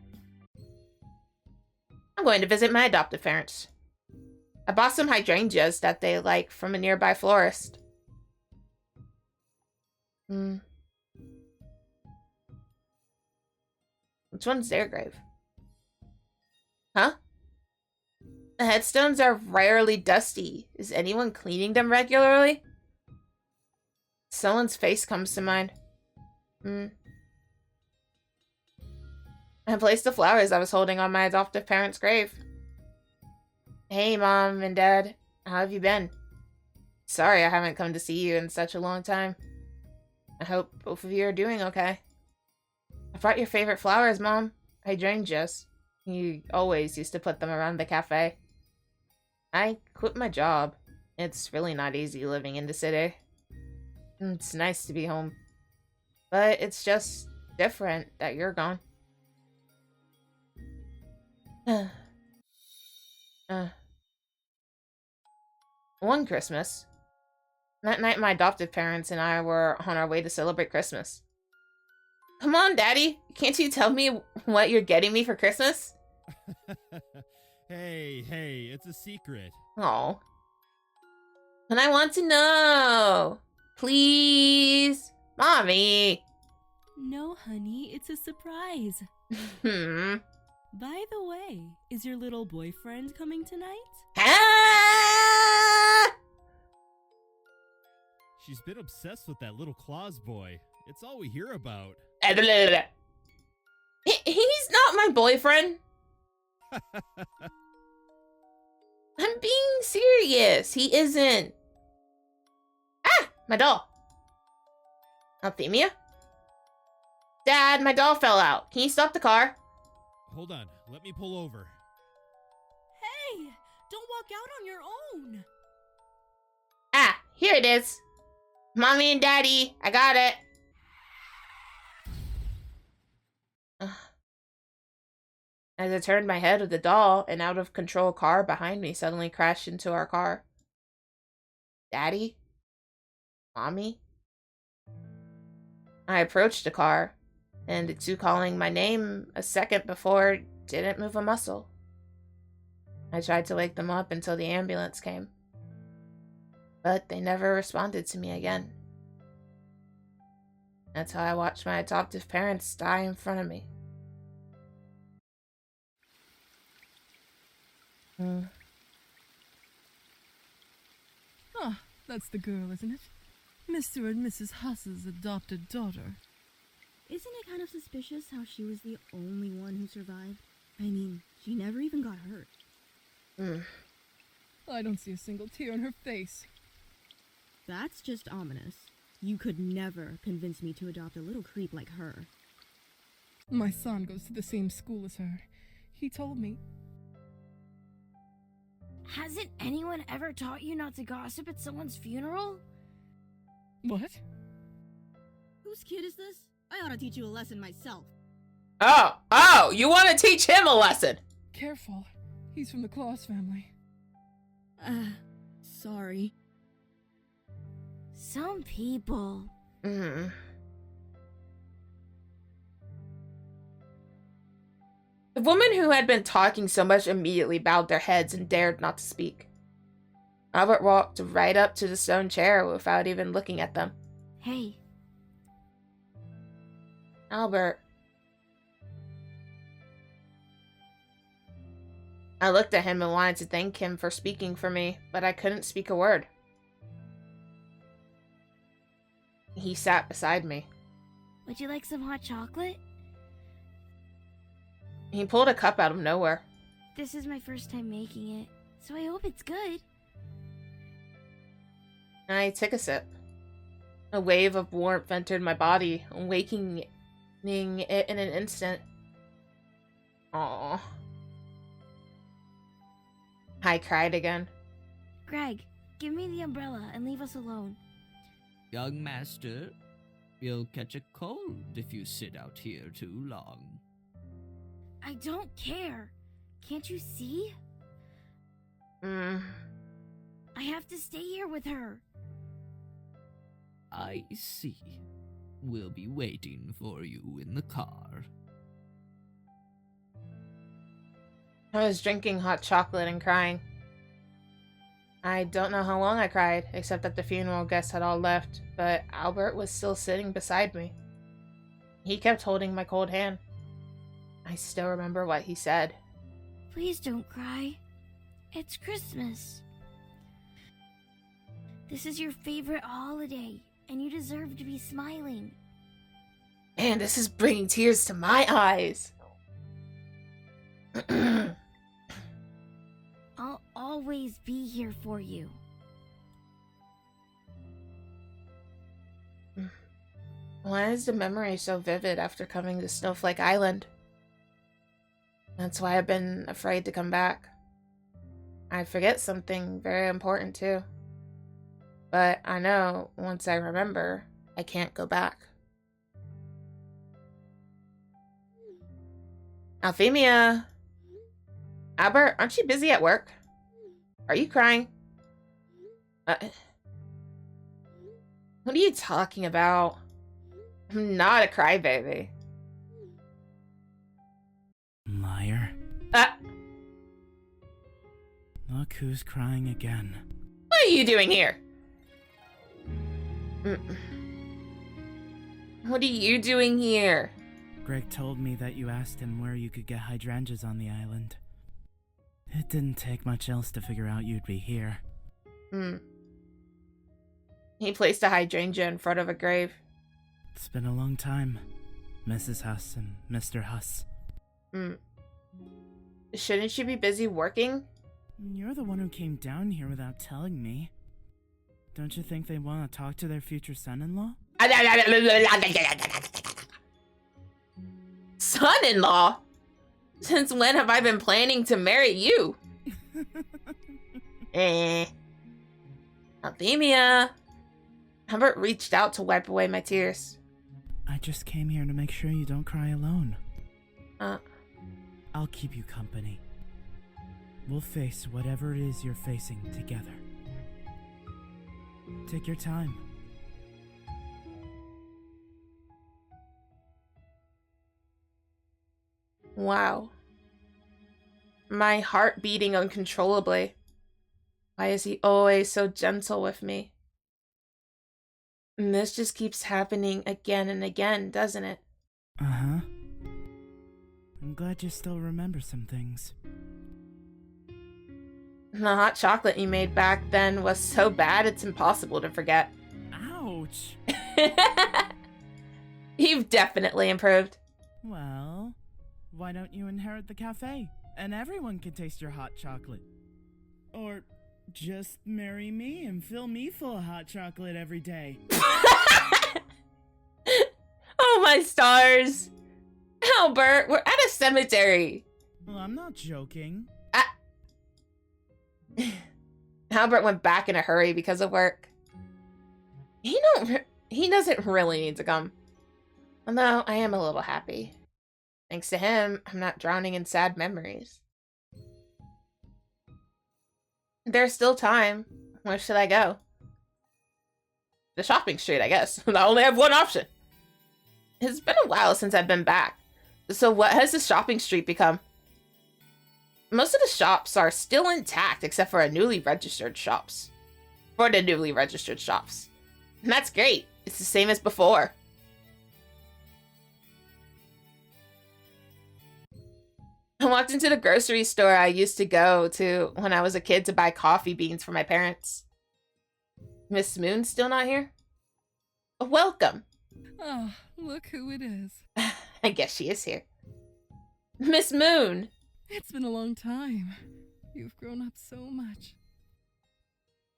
I'm going to visit my adoptive parents. I bought some hydrangeas that they like from a nearby florist. Which one's their grave? Huh? The headstones are rarely dusty. Is anyone cleaning them regularly? Someone's face comes to mind. I placed the flowers I was holding on my adoptive parents' grave. Hey, Mom and Dad. How have you been? Sorry I haven't come to see you in such a long time. I hope both of you are doing okay. I brought your favorite flowers, Mom. Hydrangeas. You always used to put them around the cafe. I quit my job. It's really not easy living in the city. It's nice to be home. But it's just different that you're gone. One Christmas. That night my adoptive parents and I were on our way to celebrate Christmas. Come on, Daddy. Can't you tell me what you're getting me for Christmas? Hey, it's a secret. Oh. And I want to know. Please. Mommy. No, honey, it's a surprise. By the way, is your little boyfriend coming tonight? Ah! She's been obsessed with that little Claus boy. It's all we hear about. He's not my boyfriend. I'm being serious. He isn't. Ah! My doll. Althemia? Dad, my doll fell out. Can you stop the car? Hold on, let me pull over. Hey, don't walk out on your own. Ah, here it is. Mommy and Daddy, I got it. As I turned my head with the doll, an out-of-control car behind me suddenly crashed into our car. Daddy? Mommy? I approached the car, and the two calling my name a second before didn't move a muscle. I tried to wake them up until the ambulance came, but they never responded to me again. That's how I watched my adoptive parents die in front of me. Ah, that's the girl, isn't it? Mr. and Mrs. Huss's adopted daughter. Isn't it kind of suspicious how she was the only one who survived? I mean, she never even got hurt. I don't see a single tear on her face. That's just ominous. You could never convince me to adopt a little creep like her. My son goes to the same school as her. He told me. Hasn't anyone ever taught you not to gossip at someone's funeral? What? Whose kid is this? I ought to teach you a lesson myself. Oh, you want to teach him a lesson? Careful. He's from the Claus family. Sorry. Some people. The woman who had been talking so much immediately bowed their heads and dared not to speak. Albert walked right up to the stone chair without even looking at them. Hey. Albert. I looked at him and wanted to thank him for speaking for me, but I couldn't speak a word. He sat beside me. Would you like some hot chocolate? He pulled a cup out of nowhere. This is my first time making it, so I hope it's good. I took a sip. A wave of warmth entered my body, awakening it in an instant. Aww. I cried again. Greg, give me the umbrella and leave us alone. Young master, you'll catch a cold if you sit out here too long. I don't care. Can't you see? I have to stay here with her. I see. We'll be waiting for you in the car. I was drinking hot chocolate and crying. I don't know how long I cried, except that the funeral guests had all left, but Albert was still sitting beside me. He kept holding my cold hand. I still remember what he said. Please don't cry. It's Christmas. This is your favorite holiday, and you deserve to be smiling. Man, this is bringing tears to my eyes. I'll always be here for you. Why is the memory so vivid after coming to Snowflake Island? That's why I've been afraid to come back. I forget something very important too. But I know once I remember, I can't go back. Althemia! Albert, aren't you busy at work? Are you crying? What are you talking about? I'm not a crybaby. Liar. Look who's crying again. What are you doing here? What are you doing here? Greg told me that you asked him where you could get hydrangeas on the island. It didn't take much else to figure out you'd be here. He placed a hydrangea in front of a grave. It's been a long time, Mrs. Huss and Mr. Huss. Shouldn't you be busy working? You're the one who came down here without telling me. Don't you think they want to talk to their future son-in-law? Son-in-law? Since when have I been planning to marry you? Althemia. Albert reached out to wipe away my tears. I just came here to make sure you don't cry alone. I'll keep you company. We'll face whatever it is you're facing together. Take your time. Wow. My heart beating uncontrollably. Why is he always so gentle with me? And this just keeps happening again and again, doesn't it? Uh-huh. I'm glad you still remember some things. The hot chocolate you made back then was so bad it's impossible to forget. Ouch! You've definitely improved. Well, why don't you inherit the cafe? And everyone can taste your hot chocolate. Or just marry me and fill me full of hot chocolate every day. Oh my stars! Albert, we're at a cemetery. Well, I'm not joking. Albert went back in a hurry because of work. He doesn't really need to come. Although I am a little happy. Thanks to him, I'm not drowning in sad memories. There's still time. Where should I go? The shopping street, I guess. I only have one option. It's been a while since I've been back. So what has the shopping street become? Most of the shops are still intact except for the newly registered shops. And that's great. It's the same as before. I walked into the grocery store I used to go to when I was a kid to buy coffee beans for my parents. Miss Moon's still not here? Welcome. Ah, look who it is. I guess she is here. Miss Moon! It's been a long time. You've grown up so much.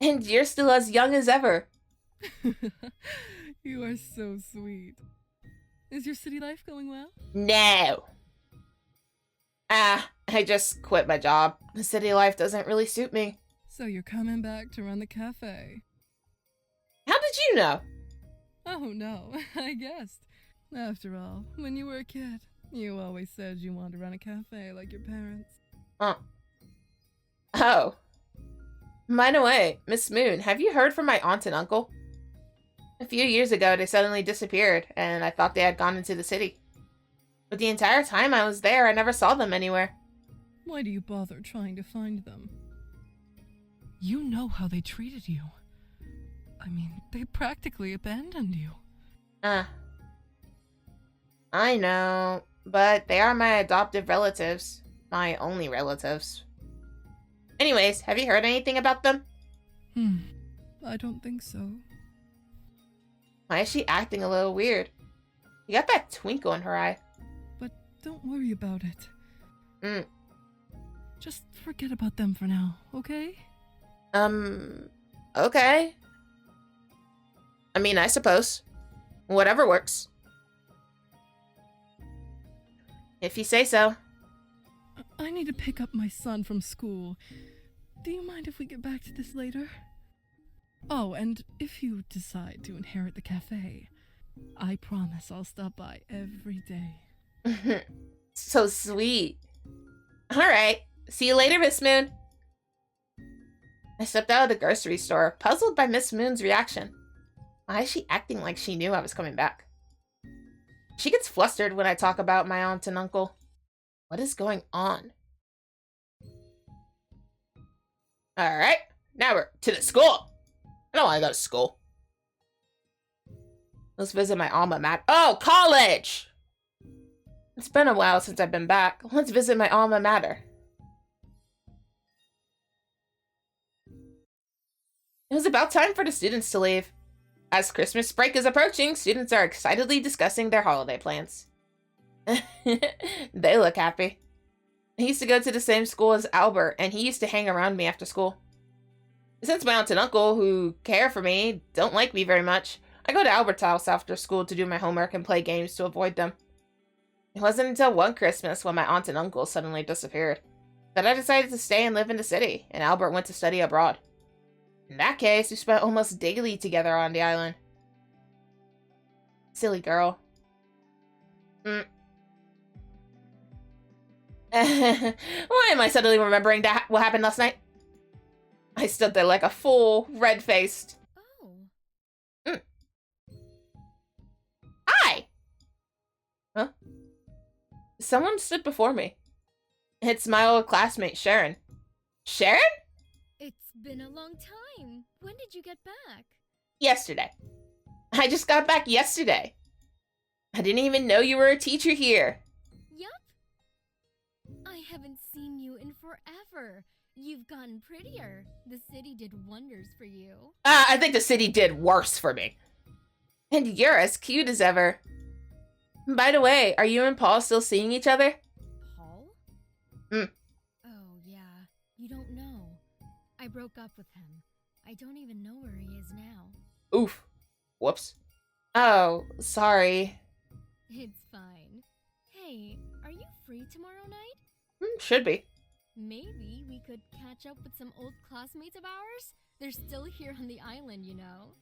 And you're still as young as ever. You are so sweet. Is your city life going well? No. I just quit my job. The city life doesn't really suit me. So you're coming back to run the cafe. How did you know? Oh no, I guessed. After all, when you were a kid, you always said you wanted to run a cafe like your parents. Oh. By the way, Miss Moon, have you heard from my aunt and uncle? A few years ago, they suddenly disappeared, and I thought they had gone into the city. But the entire time I was there, I never saw them anywhere. Why do you bother trying to find them? You know how they treated you. I mean, they practically abandoned you. I know, but they are my adoptive relatives. My only relatives. Anyways, have you heard anything about them? I don't think so. Why is she acting a little weird? You got that twinkle in her eye. But don't worry about it. Mm. Just forget about them for now, okay? Okay. I mean, I suppose. Whatever works. If you say so. I need to pick up my son from school. Do you mind if we get back to this later? Oh, and if you decide to inherit the cafe, I promise I'll stop by every day. So sweet. Alright. See you later, Miss Moon. I stepped out of the grocery store, puzzled by Miss Moon's reaction. Why is she acting like she knew I was coming back? She gets flustered when I talk about my aunt and uncle. What is going on? Alright, now we're to the school. I don't want to go to school. Let's visit my alma mater. Oh, college! It's been a while since I've been back. Let's visit my alma mater. It was about time for the students to leave. As Christmas break is approaching, students are excitedly discussing their holiday plans. They look happy. I used to go to the same school as Albert, and he used to hang around me after school. Since my aunt and uncle, who care for me, don't like me very much, I go to Albert's house after school to do my homework and play games to avoid them. It wasn't until one Christmas when my aunt and uncle suddenly disappeared that I decided to stay and live in the city, and Albert went to study abroad. In that case, we spent almost daily together on the island. Silly girl. Why am I suddenly remembering that what happened last night? I stood there like a fool, red-faced. Oh. Hi! Huh? Someone stood before me. It's my old classmate, Sharon. Sharon? It's been a long time. When did you get back? Yesterday. I just got back yesterday. I didn't even know you were a teacher here. Yup. I haven't seen you in forever. You've gotten prettier. The city did wonders for you. I think the city did worse for me. And you're as cute as ever. By the way, are you and Paul still seeing each other? Paul? Oh, yeah. You don't know. I broke up with him. I don't even know where he is now. Oof. Whoops. Oh, sorry. It's fine. Hey, are you free tomorrow night? Should be. Maybe we could catch up with some old classmates of ours? They're still here on the island, you know.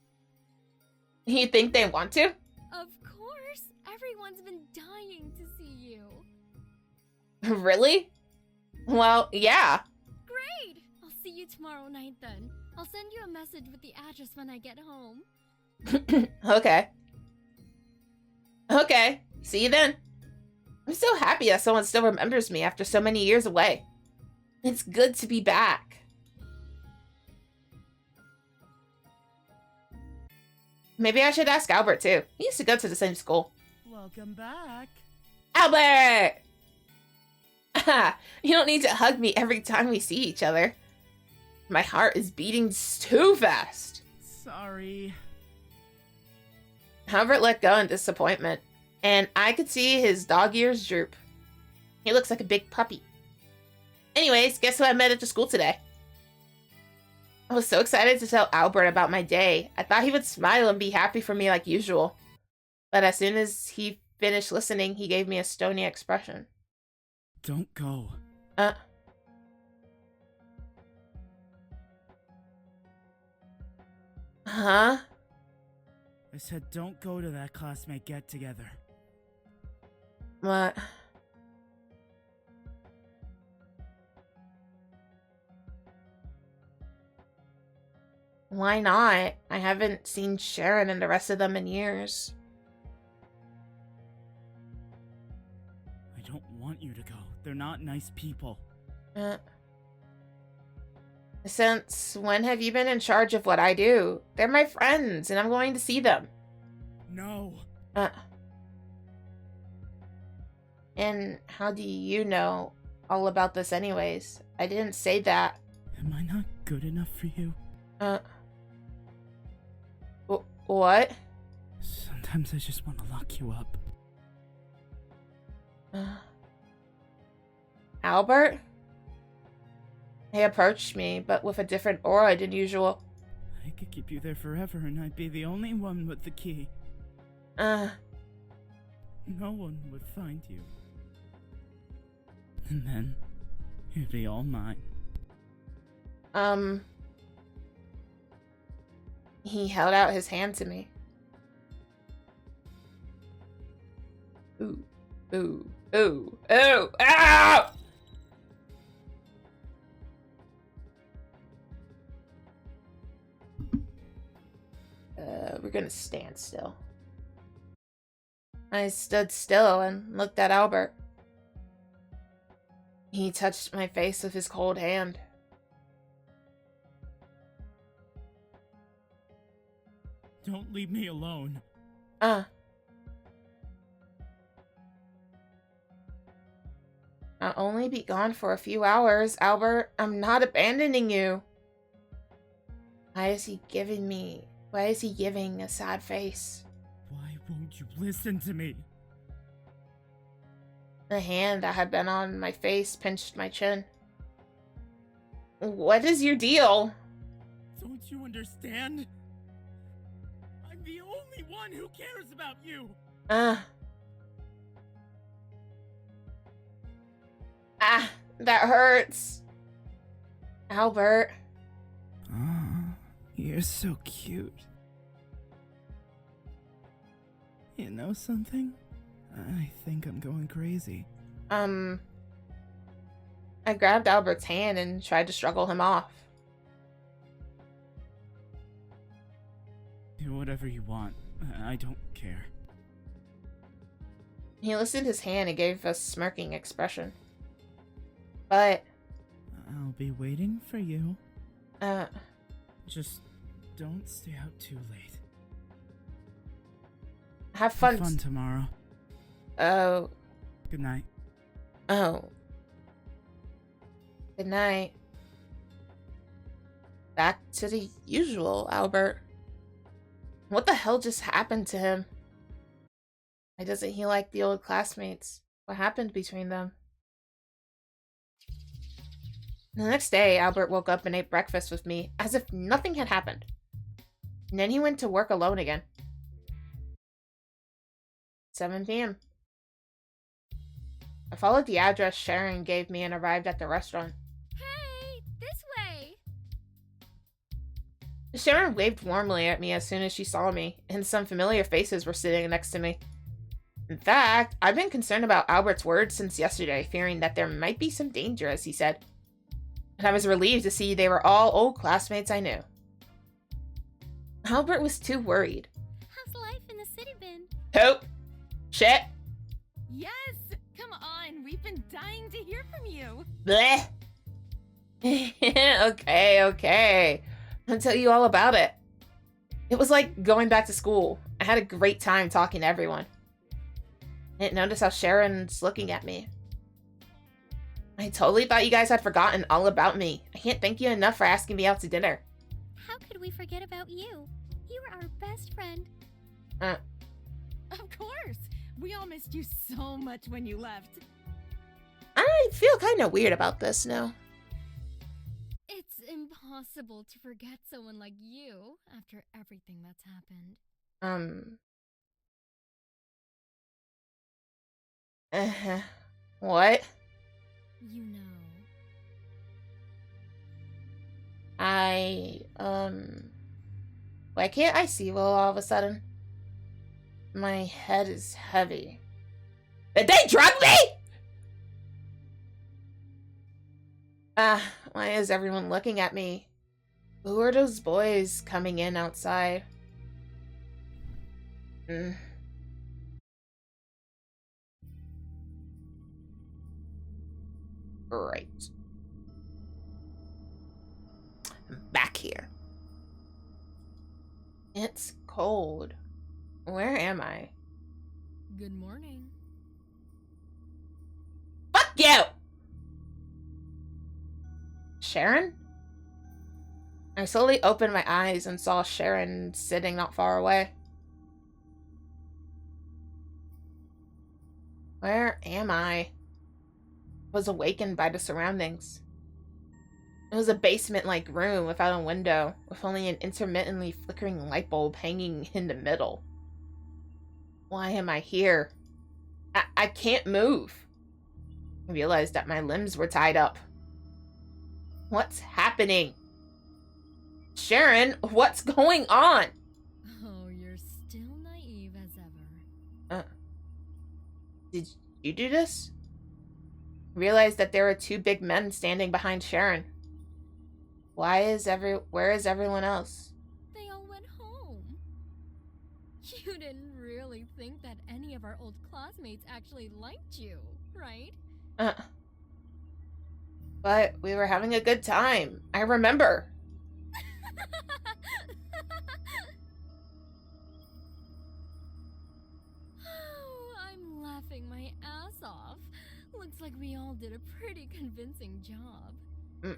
You think they want to? Of course! Everyone's been dying to see you. Really? Well, yeah. Great! I'll see you tomorrow night then. I'll send you a message with the address when I get home. Okay. Okay. See you then. I'm so happy that someone still remembers me after so many years away. It's good to be back. Maybe I should ask Albert too. He used to go to the same school. Welcome back. Albert! You don't need to hug me every time we see each other. My heart is beating too fast. Sorry. Albert let go in disappointment, and I could see his dog ears droop. He looks like a big puppy. Anyways, guess who I met at the school today? I was so excited to tell Albert about my day. I thought he would smile and be happy for me like usual. But as soon as he finished listening, he gave me a stony expression. Don't go. Huh? I said don't go to that classmate get-together. What? Why not? I haven't seen Sharon and the rest of them in years. I don't want you to go. They're not nice people. Since when have you been in charge of what I do? They're my friends, and I'm going to see them. No. And how do you know all about this anyways? I didn't say that. Am I not good enough for you? What? Sometimes I just want to lock you up. Albert? He approached me, but with a different aura than usual. I could keep you there forever and I'd be the only one with the key. No one would find you. And then, you'd be all mine. He held out his hand to me. Ooh, ooh, ooh, ooh, ow! We're gonna stand still. I stood still and looked at Albert. He touched my face with his cold hand. Don't leave me alone. I'll only be gone for a few hours, Albert. I'm not abandoning you. Why is he giving a sad face? Why won't you listen to me? The hand that had been on my face pinched my chin. What is your deal? Don't you understand? I'm the only one who cares about you. That hurts. Albert. You're so cute. You know something? I think I'm going crazy. I grabbed Albert's hand and tried to struggle him off. Do whatever you want. I don't care. He loosened his hand and gave a smirking expression. But I'll be waiting for you. Uh, Just don't stay out too late. Have fun. Have fun tomorrow. Oh. Good night. Oh. Good night. Back to the usual, Albert. What the hell just happened to him? Why doesn't he like the old classmates? What happened between them? The next day, Albert woke up and ate breakfast with me as if nothing had happened. And then he went to work alone again. 7 p.m. I followed the address Sharon gave me and arrived at the restaurant. Hey, this way! Sharon waved warmly at me as soon as she saw me, and some familiar faces were sitting next to me. In fact, I've been concerned about Albert's words since yesterday, fearing that there might be some danger, as he said. And I was relieved to see they were all old classmates I knew. Albert was too worried. How's life in the city been? Hope! Shit! Yes! Come on, we've been dying to hear from you. Bleh! Okay. I'll tell you all about it. It was like going back to school. I had a great time talking to everyone. I didn't notice how Sharon's looking at me. I totally thought you guys had forgotten all about me. I can't thank you enough for asking me out to dinner. How could we forget about you? You were our best friend. Of course! We all missed you so much when you left. I feel kind of weird about this now. It's impossible to forget someone like you after everything that's happened. What? You know. Why can't I see well all of a sudden? My head is heavy. Did they drug me? Why is everyone looking at me? Who are those boys coming in outside? Right. I'm back here. It's cold. Where am I? Good morning. Fuck you! Sharon? I slowly opened my eyes and saw Sharon sitting not far away. Where am I? Was awakened by the surroundings. It was a basement-like room without a window, with only an intermittently flickering light bulb hanging in the middle. Why am I here? I can't move. I realized that my limbs were tied up. What's happening? Sharon, what's going on? Oh, you're still naive as ever. Did you do this? I realized that there were two big men standing behind Sharon. Where is everyone else? They all went home. You didn't really think that any of our old classmates actually liked you, right? But we were having a good time. I remember. Oh, I'm laughing my ass off. Looks like we all did a pretty convincing job. Of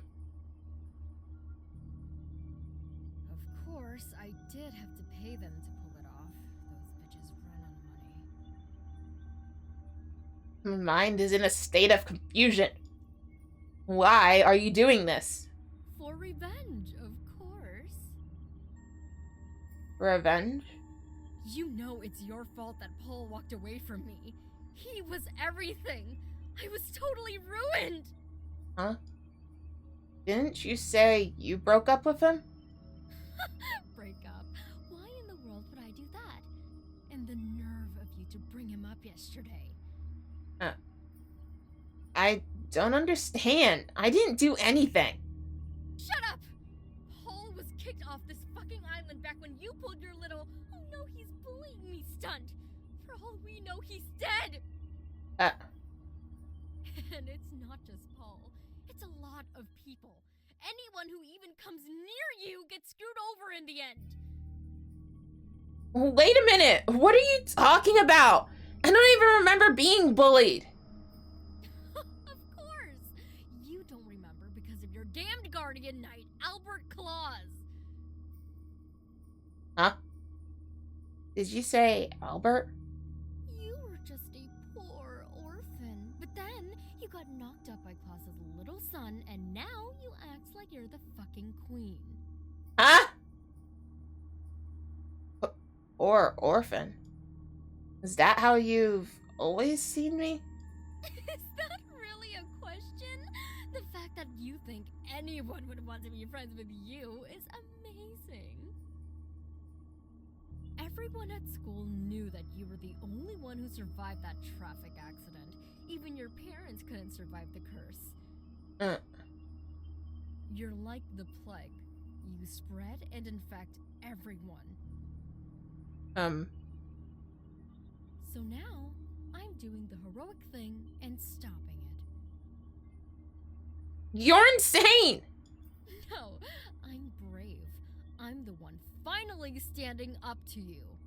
course, I did have to pay them to pull it off. Those bitches run on money. My mind is in a state of confusion. Why are you doing this? For revenge, of course. Revenge? You know it's your fault that Paul walked away from me. He was everything. I was totally ruined. Huh? Didn't you say you broke up with him? Break up? Why in the world would I do that? And the nerve of you to bring him up yesterday. I don't understand. I didn't do anything. Shut up! Paul was kicked off this fucking island back when you pulled your little, oh no, he's bullying me stunt. For all we know, he's dead! And it's not just Paul. It's a lot of people. Anyone who even comes near you gets screwed over in the end. Wait a minute. What are you talking about? I don't even remember being bullied. Of course. You don't remember because of your damned guardian knight, Albert Claus. Huh? Did you say Albert? You were just a poor orphan. But then you got knocked up by Claus's little son, and now you act like you're the fucking queen. Huh? Or orphan? Is that how you've always seen me? Is that really a question? The fact that you think anyone would want to be friends with you is amazing. Everyone at school knew that you were the only one who survived that traffic accident. Even your parents couldn't survive the curse. You're like the plague. You spread and infect everyone. So now, I'm doing the heroic thing and stopping it. You're insane! No, I'm brave. I'm the one finally standing up to you.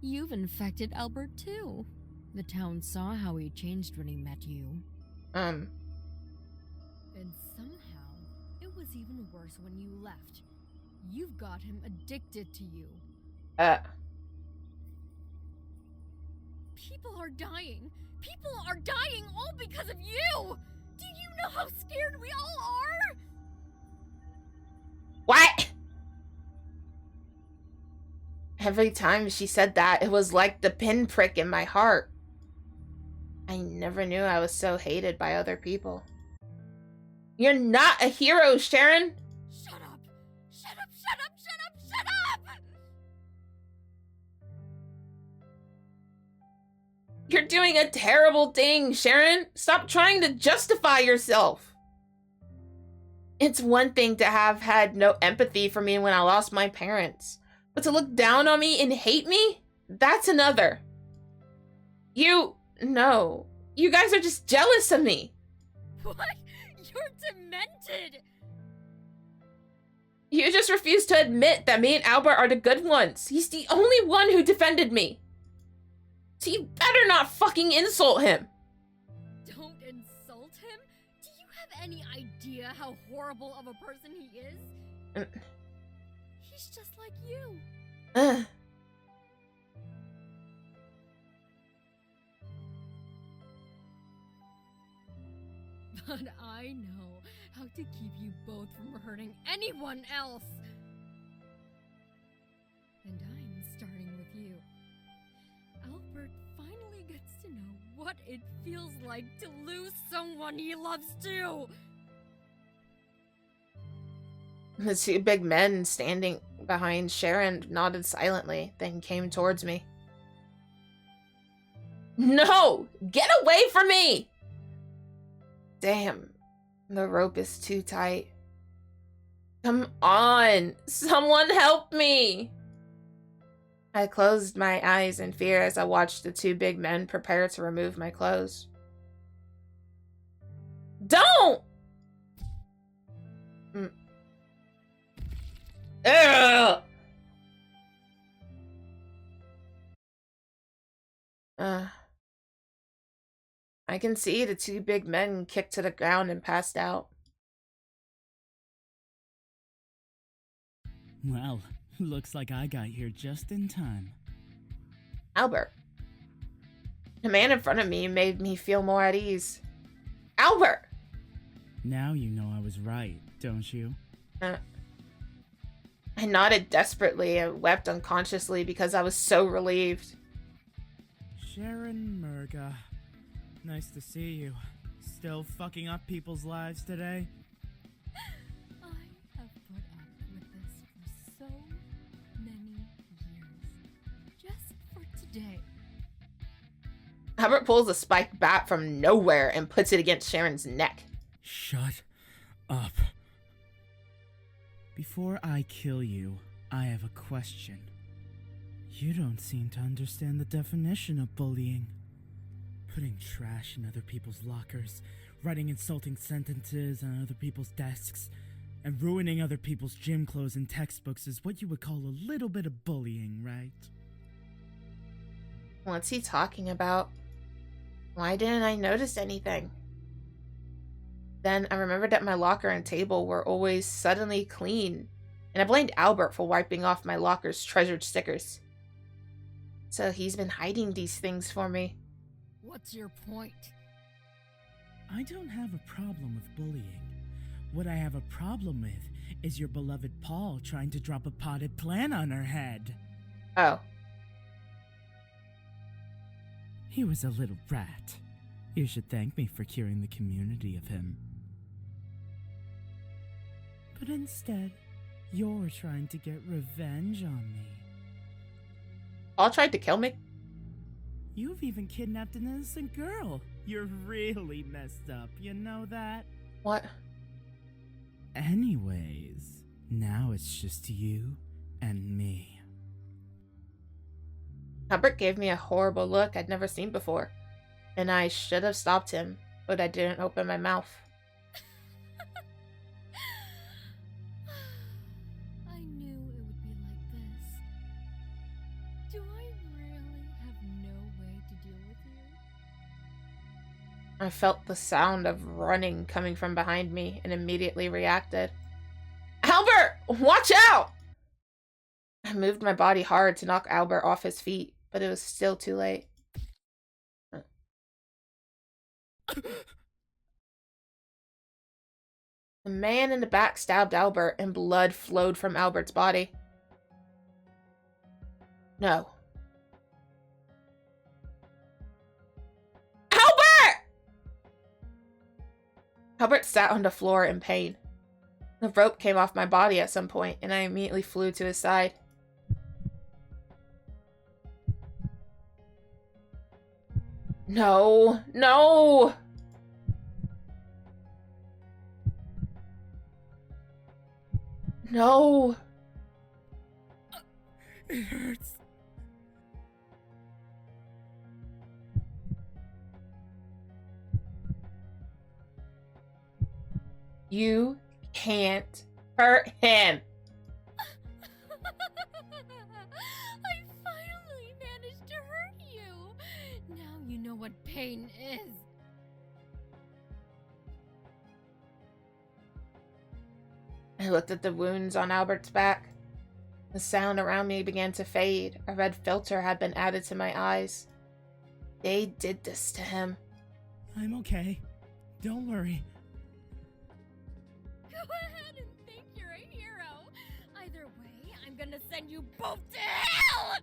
You've infected Albert too. The town saw how he changed when he met you. And somehow, it was even worse when you left. You've got him addicted to you. People are dying. People are dying all because of you! Do you know how scared we all are? What? Every time she said that, it was like the pinprick in my heart. I never knew I was so hated by other people. You're not a hero, Sharon! Shut up! Shut up, shut up, shut up, shut up! You're doing a terrible thing, Sharon! Stop trying to justify yourself! It's one thing to have had no empathy for me when I lost my parents, but to look down on me and hate me? That's another. No. You guys are just jealous of me. What? You're demented! You just refuse to admit that me and Albert are the good ones. He's the only one who defended me. So you better not fucking insult him. Don't insult him? Do you have any idea how horrible of a person he is? He's just like you. But I know how to keep you both from hurting anyone else. And I'm starting with you. Albert finally gets to know what it feels like to lose someone he loves too. The two big men standing behind Sharon nodded silently, then came towards me. No! Get away from me! Damn, the rope is too tight. Come on! Someone help me! I closed my eyes in fear as I watched the two big men prepare to remove my clothes. Don't! Ugh! I can see the two big men kicked to the ground and passed out. Well, looks like I got here just in time. Albert. The man in front of me made me feel more at ease. Albert! Now you know I was right, don't you? I nodded desperately and wept unconsciously because I was so relieved. Sharon Murga. Nice to see you. Still fucking up people's lives today? I have put up with this for so many years. Just for today. Albert pulls a spiked bat from nowhere and puts it against Sharon's neck. Shut up. Before I kill you, I have a question. You don't seem to understand the definition of bullying. Putting trash in other people's lockers, writing insulting sentences on other people's desks, and ruining other people's gym clothes and textbooks is what you would call a little bit of bullying, right? What's he talking about? Why didn't I notice anything? Then I remembered that my locker and table were always suddenly clean, and I blamed Albert for wiping off my locker's treasured stickers. So he's been hiding these things for me. What's your point? I don't have a problem with bullying. What I have a problem with is your beloved Paul trying to drop a potted plant on her head. Oh. He was a little rat. You should thank me for curing the community of him. But instead, you're trying to get revenge on me. Paul tried to kill me? You've even kidnapped an innocent girl. You're really messed up, you know that? What? Anyways, now it's just you and me. Albert gave me a horrible look I'd never seen before, and I should have stopped him, but I didn't open my mouth. I knew it would be like this. Do I really have no way to deal with you? I felt the sound of running coming from behind me and immediately reacted. Albert! Watch out! I moved my body hard to knock Albert off his feet, but it was still too late. The man in the back stabbed Albert and blood flowed from Albert's body. No. Albert! Albert sat on the floor in pain. The rope came off my body at some point, and I immediately flew to his side. No, no! No! It hurts. You can't hurt him. I finally managed to hurt you. Now you know what pain is. I looked at the wounds on Albert's back. The sound around me began to fade. A red filter had been added to my eyes. They did this to him. I'm okay. Don't worry. I'm gonna send you both to hell!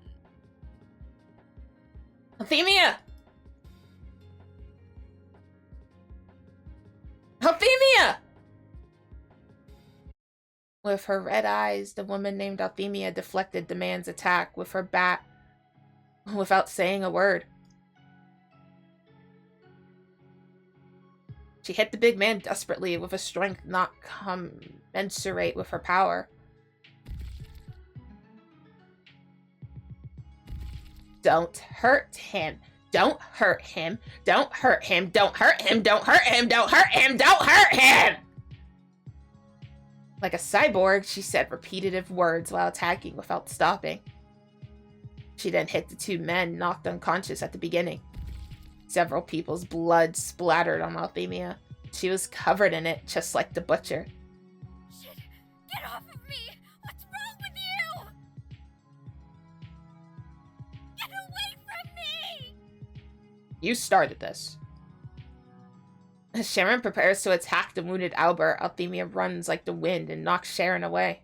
Althemia! Althemia! With her red eyes, the woman named Althemia deflected the man's attack with her bat without saying a word. She hit the big man desperately with a strength not commensurate with her power. Don't hurt him. Don't hurt him. Don't hurt him. Don't hurt him. Don't hurt him. Don't hurt him. Don't hurt him! Like a cyborg, she said repetitive words while attacking without stopping. She then hit the two men knocked unconscious at the beginning. Several people's blood splattered on Althemia. She was covered in it, just like the butcher. Shit! Get off of me! What's wrong with you? Get away from me! You started this. As Sharon prepares to attack the wounded Albert, Althemia runs like the wind and knocks Sharon away.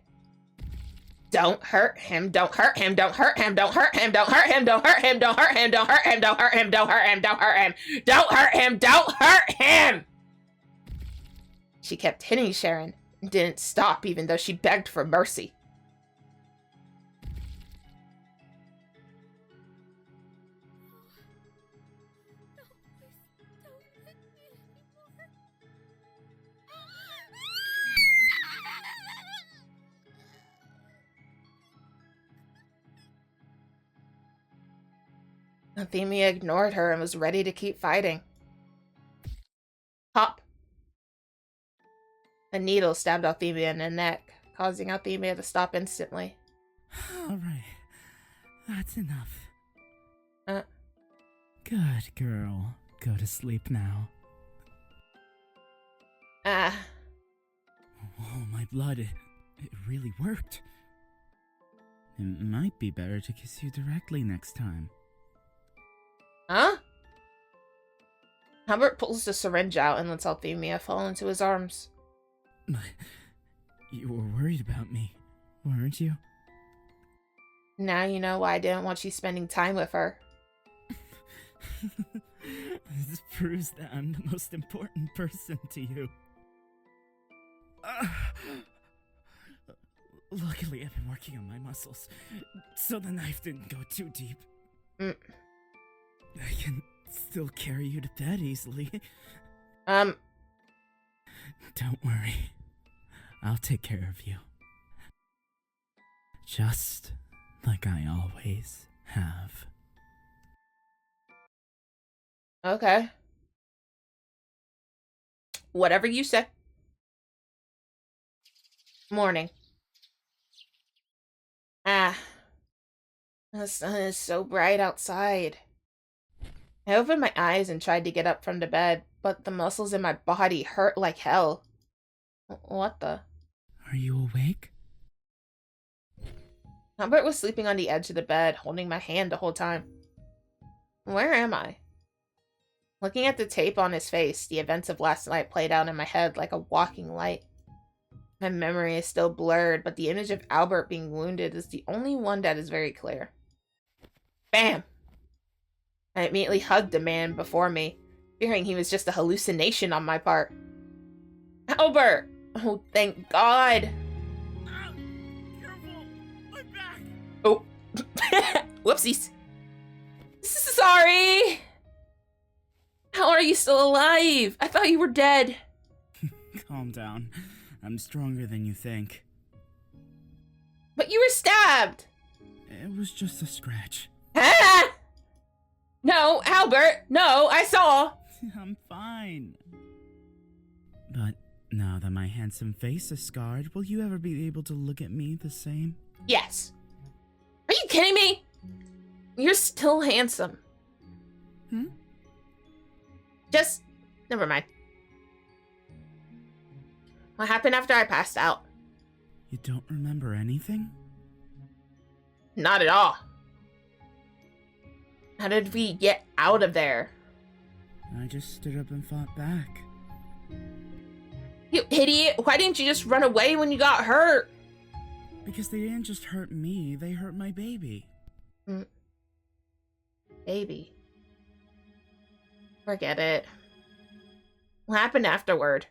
Don't hurt him, don't hurt him, don't hurt him, don't hurt him, don't hurt him, don't hurt him, don't hurt him, don't hurt him, don't hurt him, don't hurt him, don't hurt him, don't hurt him, don't hurt him! She kept hitting Sharon and didn't stop even though she begged for mercy. Althemia ignored her and was ready to keep fighting. Pop. A needle stabbed Althemia in the neck, causing Althemia to stop instantly. Alright. That's enough. Good girl. Go to sleep now. Oh, my blood. It really worked. It might be better to kiss you directly next time. Huh? Albert pulls the syringe out and lets Althemia fall into his arms. You were worried about me, weren't you? Now you know why I didn't want you spending time with her. This proves that I'm the most important person to you. Luckily, I've been working on my muscles, so the knife didn't go too deep. I can still carry you to bed easily. Don't worry. I'll take care of you. Just like I always have. Okay. Whatever you say. Morning. The sun is so bright outside. I opened my eyes and tried to get up from the bed, but the muscles in my body hurt like hell. What the? Are you awake? Albert was sleeping on the edge of the bed, holding my hand the whole time. Where am I? Looking at the tape on his face, the events of last night played out in my head like a walking light. My memory is still blurred, but the image of Albert being wounded is the only one that is very clear. Bam! I immediately hugged the man before me, fearing he was just a hallucination on my part. Albert! Oh, thank God! Careful! My back! Oh. Whoopsies. Sorry! How are you still alive? I thought you were dead. Calm down. I'm stronger than you think. But you were stabbed! It was just a scratch. Ah! No, Albert! No, I saw! I'm fine. But now that my handsome face is scarred, will you ever be able to look at me the same? Yes. Are you kidding me? You're still handsome. Just... never mind. What happened after I passed out? You don't remember anything? Not at all. How did we get out of there? I just stood up and fought back. You idiot! Why didn't you just run away when you got hurt? Because they didn't just hurt me, they hurt my baby. Baby. Forget it. What happened afterward?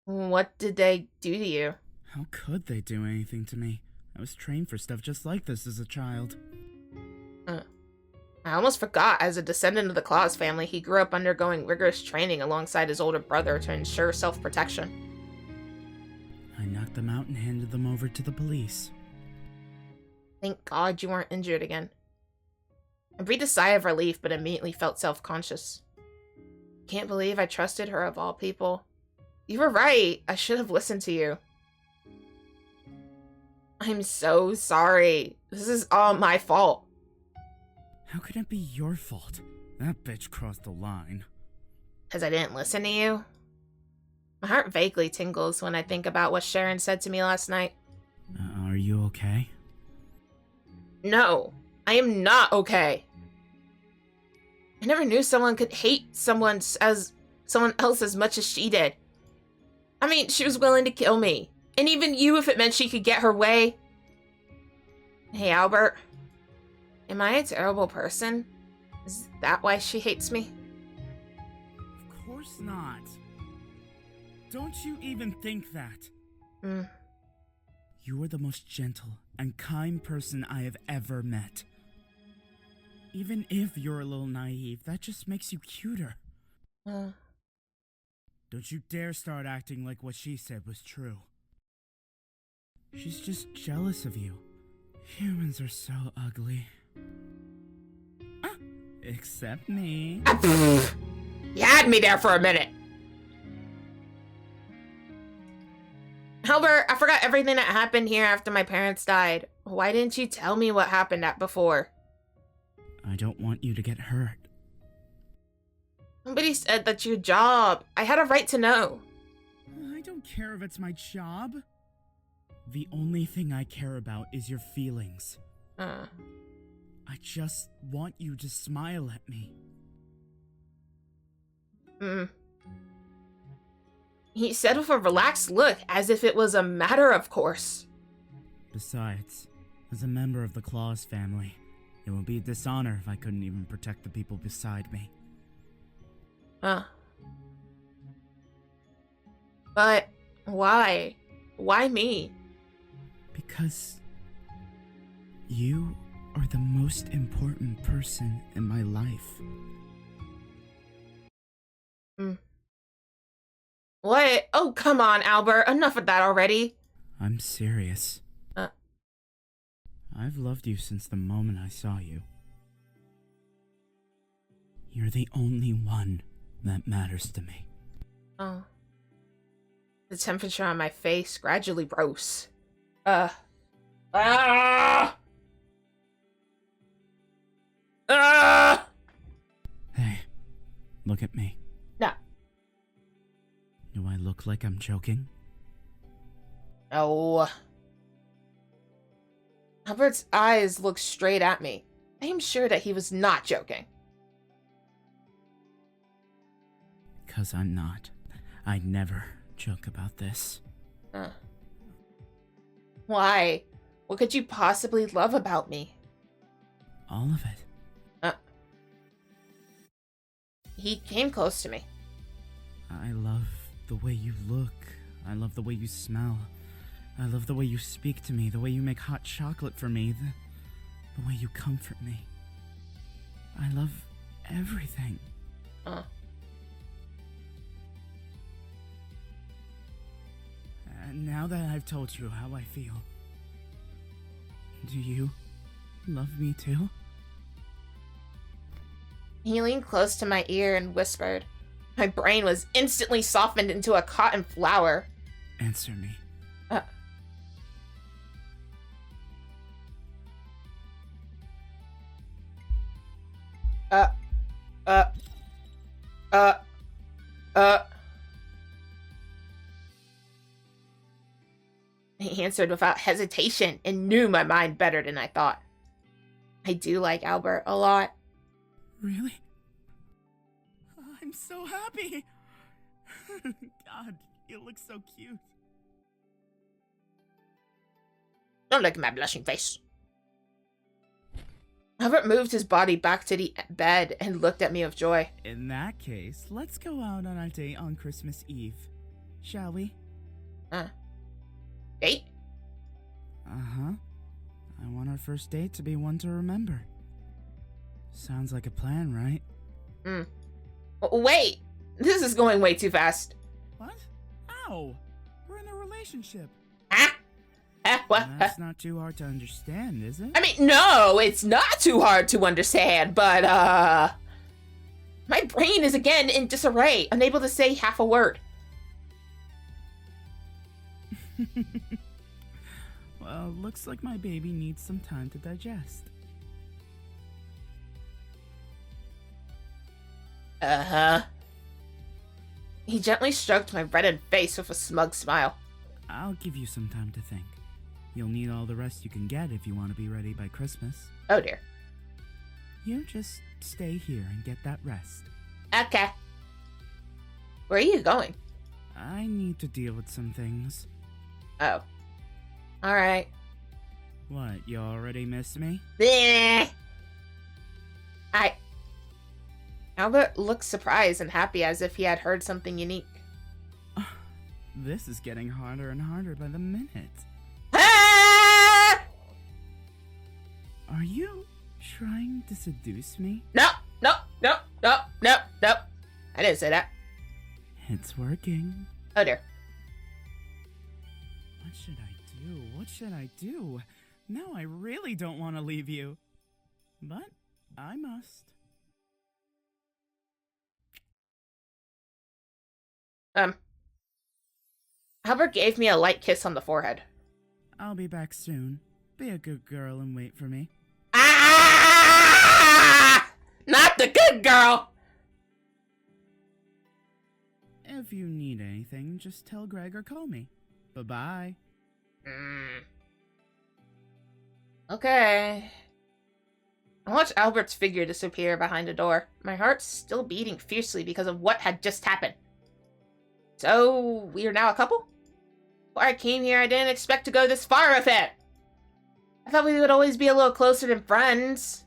What did they do to you? How could they do anything to me? I was trained for stuff just like this as a child. I almost forgot, as a descendant of the Claus family, he grew up undergoing rigorous training alongside his older brother to ensure self-protection. I knocked them out and handed them over to the police. Thank God you weren't injured again. I breathed a sigh of relief, but immediately felt self-conscious. Can't believe I trusted her of all people. You were right. I should have listened to you. I'm so sorry. This is all my fault. How could it be your fault? That bitch crossed the line. 'Cause I didn't listen to you? My heart vaguely tingles when I think about what Sharon said to me last night. Are you okay? No, I am not okay. I never knew someone could hate someone else as much as she did. I mean, she was willing to kill me. And even you if it meant she could get her way. Hey, Albert. Am I a terrible person? Is that why she hates me? Of course not. Don't you even think that. You are the most gentle and kind person I have ever met. Even if you're a little naive, that just makes you cuter. Don't you dare start acting like what she said was true. She's just jealous of you. Humans are so ugly. Except me. You had me there for a minute. Albert, I forgot everything that happened here after my parents died. Why didn't you tell me what happened before? I don't want you to get hurt. Somebody said that's your job. I had a right to know. I don't care if it's my job. The only thing I care about is your feelings. I just want you to smile at me. He said with a relaxed look, as if it was a matter of course. Besides, as a member of the Claus family, it would be a dishonor if I couldn't even protect the people beside me. But why? Why me? Because you are the most important person in my life. What? Oh, come on, Albert. Enough of that already. I'm serious. I've loved you since the moment I saw you. You're the only one that matters to me. The temperature on my face gradually rose. Hey, look at me. No. Do I look like I'm joking? No. Albert's eyes looked straight at me. I am sure that he was not joking. Because I'm not. I never joke about this. Why? What could you possibly love about me? All of it. He came close to me. I love the way you look. I love the way you smell. I love the way you speak to me, the way you make hot chocolate for me, the way you comfort me. I love everything. And now that I've told you how I feel, do you love me too? He leaned close to my ear and whispered. My brain was instantly softened into a cotton flower. Answer me. He answered without hesitation and knew my mind better than I thought. I do like Albert a lot. Really? I'm so happy! God, you look so cute. Don't look at my blushing face. Albert moved his body back to the bed and looked at me with joy. In that case, let's go out on our date on Christmas Eve. Shall we? Date? Uh-huh. I want our first date to be one to remember. Sounds like a plan, right? Wait! This is going way too fast. What? Ow! We're in a relationship. What? That's not too hard to understand, is it? I mean, no, it's not too hard to understand, but, my brain is again in disarray, unable to say half a word. Well, looks like my baby needs some time to digest. Uh-huh. He gently stroked my reddened face with a smug smile. I'll give you some time to think. You'll need all the rest you can get if you want to be ready by Christmas. Oh dear. You just stay here and get that rest. Okay. Where are you going? I need to deal with some things. Oh. Alright. What, you already miss me? Albert looked surprised and happy as if he had heard something unique. This is getting harder and harder by the minute. Are you trying to seduce me? No. I didn't say that. It's working. Oh dear. What should I do? What should I do? Now I really don't want to leave you. But I must. Albert gave me a light kiss on the forehead. I'll be back soon. Be a good girl and wait for me. Not the good girl! If you need anything, just tell Greg or call me. Bye-bye. Okay. I watched Albert's figure disappear behind a door, my heart still beating fiercely because of what had just happened. So, we are now a couple? Before I came here, I didn't expect to go this far with it. I thought we would always be a little closer than friends.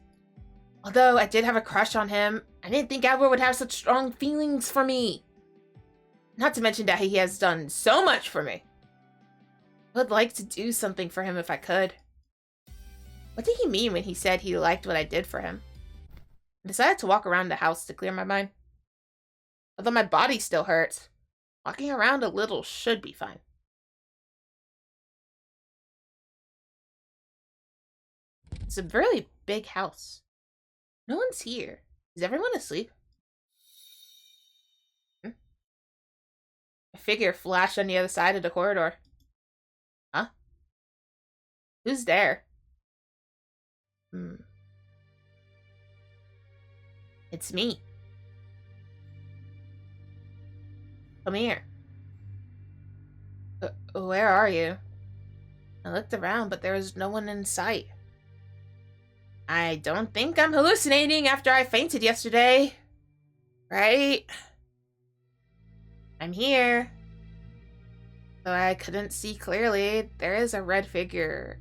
Although I did have a crush on him, I didn't think Albert would have such strong feelings for me. Not to mention that he has done so much for me. I would like to do something for him if I could. What did he mean when he said he liked what I did for him? I decided to walk around the house to clear my mind. Although my body still hurts, walking around a little should be fine. It's a really big house. No one's here. Is everyone asleep? A figure flashed on the other side of the corridor. Huh? Who's there? It's me. Come here. Where are you? I looked around, but there was no one in sight. I don't think I'm hallucinating after I fainted yesterday. Right? I'm here. Though I couldn't see clearly, there is a red figure.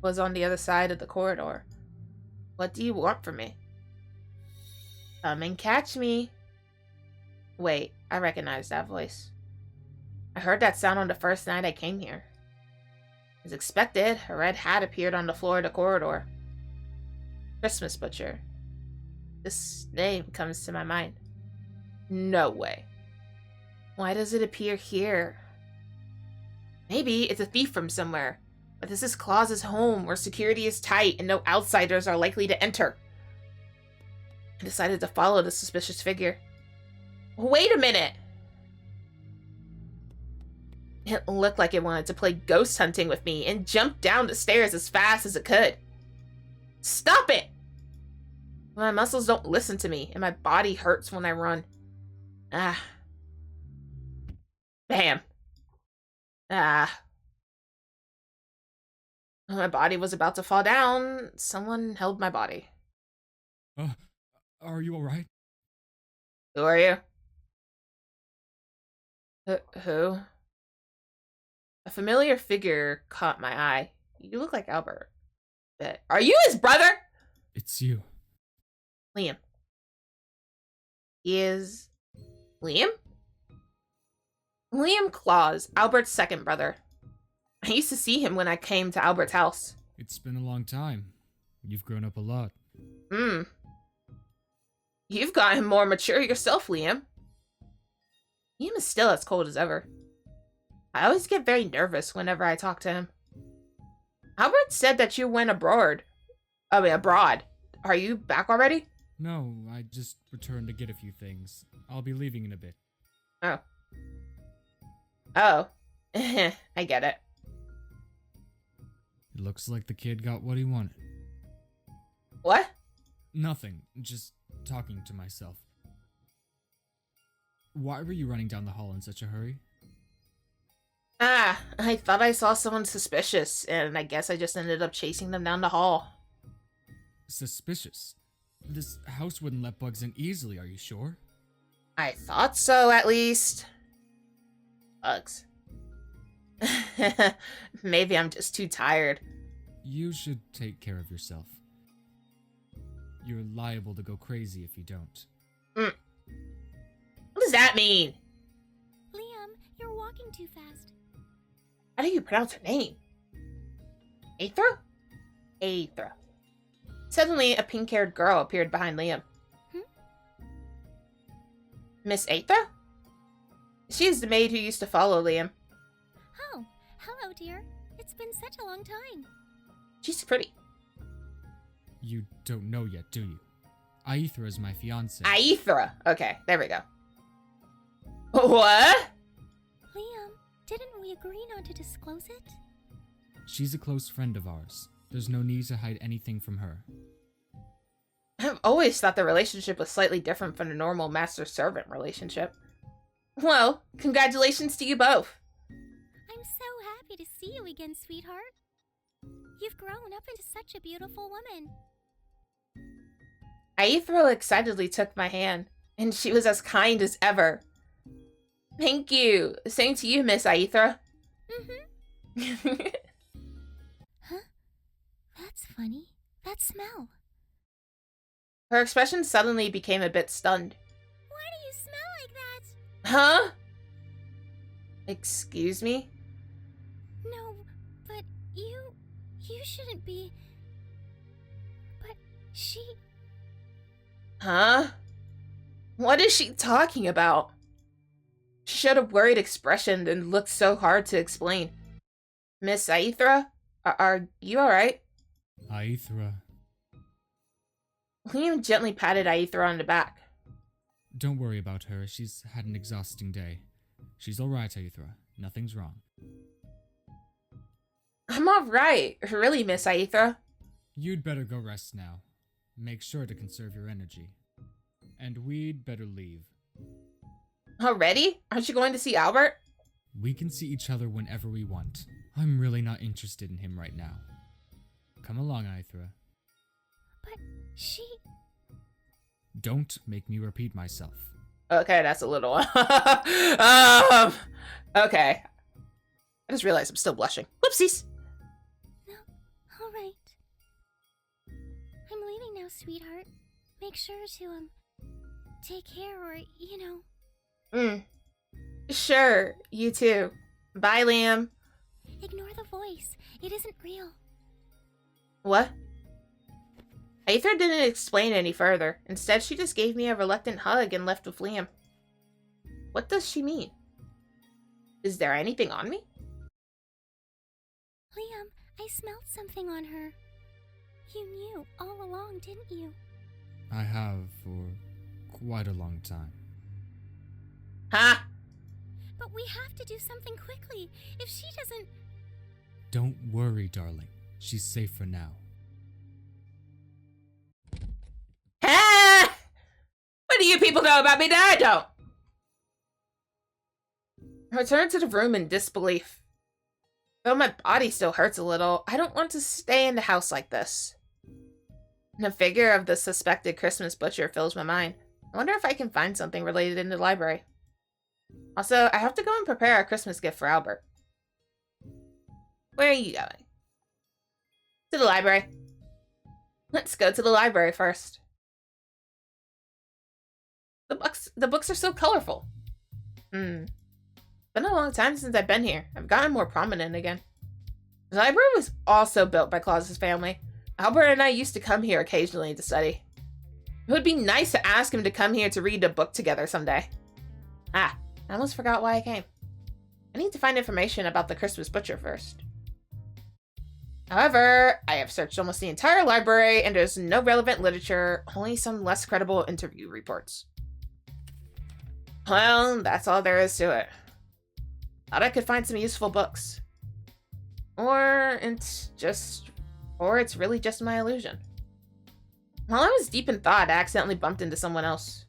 Was on the other side of the corridor. What do you want from me? Come and catch me. Wait, I recognize that voice. I heard that sound on the first night I came here. As expected, a red hat appeared on the floor of the corridor. Christmas Butcher. This name comes to my mind. No way. Why does it appear here? Maybe it's a thief from somewhere, but this is Claus's home where security is tight and no outsiders are likely to enter. I decided to follow the suspicious figure. Wait a minute! It looked like it wanted to play ghost hunting with me and jumped down the stairs as fast as it could. Stop it! My muscles don't listen to me, and my body hurts when I run. Bam. When my body was about to fall down, someone held my body. Are you alright? Who are you? Who? A familiar figure caught my eye. You look like Albert. But are you his brother? It's you. Liam. Is Liam? Liam Claus, Albert's second brother. I used to see him when I came to Albert's house. It's been a long time. You've grown up a lot. You've gotten more mature yourself, Liam. Liam is still as cold as ever. I always get very nervous whenever I talk to him. Albert said that you went abroad. Abroad. Are you back already? No, I just returned to get a few things. I'll be leaving in a bit. Oh. Oh. I get it. It looks like the kid got what he wanted. What? Nothing. Just talking to myself. Why were you running down the hall in such a hurry? I thought I saw someone suspicious, and I guess I just ended up chasing them down the hall. Suspicious? This house wouldn't let bugs in easily, are you sure? I thought so, at least. Bugs. Maybe I'm just too tired. You should take care of yourself. You're liable to go crazy if you don't. What does that mean? Liam, you're walking too fast. How do you pronounce her name? Aethra? Aethra. Suddenly, a pink-haired girl appeared behind Liam. Miss Aethra? She is the maid who used to follow Liam. Oh, hello, dear. It's been such a long time. She's pretty. You don't know yet, do you? Aethra is my fiancée. Aethra! Okay, there we go. What? Liam, didn't we agree not to disclose it? She's a close friend of ours. There's no need to hide anything from her. I've always thought the relationship was slightly different from the normal master-servant relationship. Well, congratulations to you both. I'm so happy to see you again, sweetheart. You've grown up into such a beautiful woman. Aethra excitedly took my hand, and she was as kind as ever. Thank you. Same to you, Miss Aethra. Huh? That's funny. That smell. Her expression suddenly became a bit stunned. Why do you smell like that? Huh? Excuse me? No, but you shouldn't be. But she... Huh? What is she talking about? She showed a worried expression and looked so hard to explain. Miss Aethra? Are you alright? Aethra. Liam gently patted Aethra on the back. Don't worry about her. She's had an exhausting day. She's alright, Aethra. Nothing's wrong. I'm alright. Really, Miss Aethra. You'd better go rest now. Make sure to conserve your energy. And we'd better leave. Already? Aren't you going to see Albert? We can see each other whenever we want. I'm really not interested in him right now. Come along, Aethra. But she... Don't make me repeat myself. Okay, that's a little... Okay. I just realized I'm still blushing. Whoopsies! No, alright. I'm leaving now, sweetheart. Make sure to, take care or, you know... Sure, you too. Bye, Liam. Ignore the voice. It isn't real. What? Aethra didn't explain any further. Instead, she just gave me a reluctant hug and left with Liam. What does she mean? Is there anything on me? Liam, I smelled something on her. You knew all along, didn't you? I have for quite a long time. Huh? But we have to do something quickly. If she doesn't... Don't worry, darling. She's safe for now. Ah! What do you people know about me that I don't? I returned to the room in disbelief. Though my body still hurts a little, I don't want to stay in the house like this. The figure of the suspected Christmas butcher fills my mind. I wonder if I can find something related in the library. Also, I have to go and prepare a Christmas gift for Albert. Where are you going? To the library. Let's go to the library first. The books are so colorful. Been a long time since I've been here. I've gotten more prominent again. The library was also built by Claus's family. Albert and I used to come here occasionally to study. It would be nice to ask him to come here to read a book together someday. I almost forgot why I came. I need to find information about the Christmas butcher first. However, I have searched almost the entire library and there's no relevant literature, only some less credible interview reports. Well, that's all there is to it. Thought I could find some useful books. Or it's really just my illusion. While I was deep in thought, I accidentally bumped into someone else.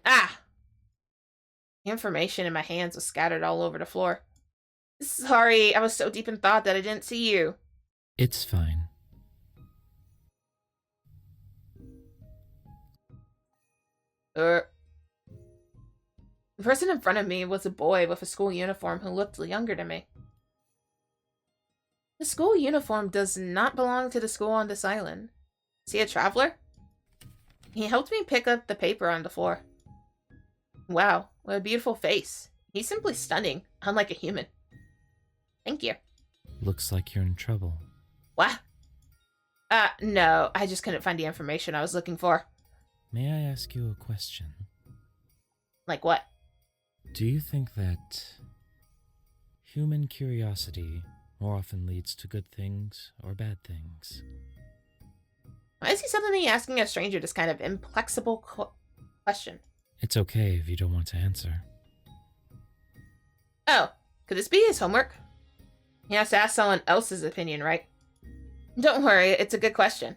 The information in my hands was scattered all over the floor. Sorry, I was so deep in thought that I didn't see you. It's fine. The person in front of me was a boy with a school uniform who looked younger than me. The school uniform does not belong to the school on this island. Is he a traveler? He helped me pick up the paper on the floor. Wow, what a beautiful face. He's simply stunning, unlike a human. Thank you. Looks like you're in trouble. What? No, I just couldn't find the information I was looking for. May I ask you a question? Like what? Do you think that human curiosity more often leads to good things or bad things? Why is he suddenly asking a stranger this kind of inflexible question? It's okay if you don't want to answer. Oh, could this be his homework? He has to ask someone else's opinion, right? Don't worry, it's a good question.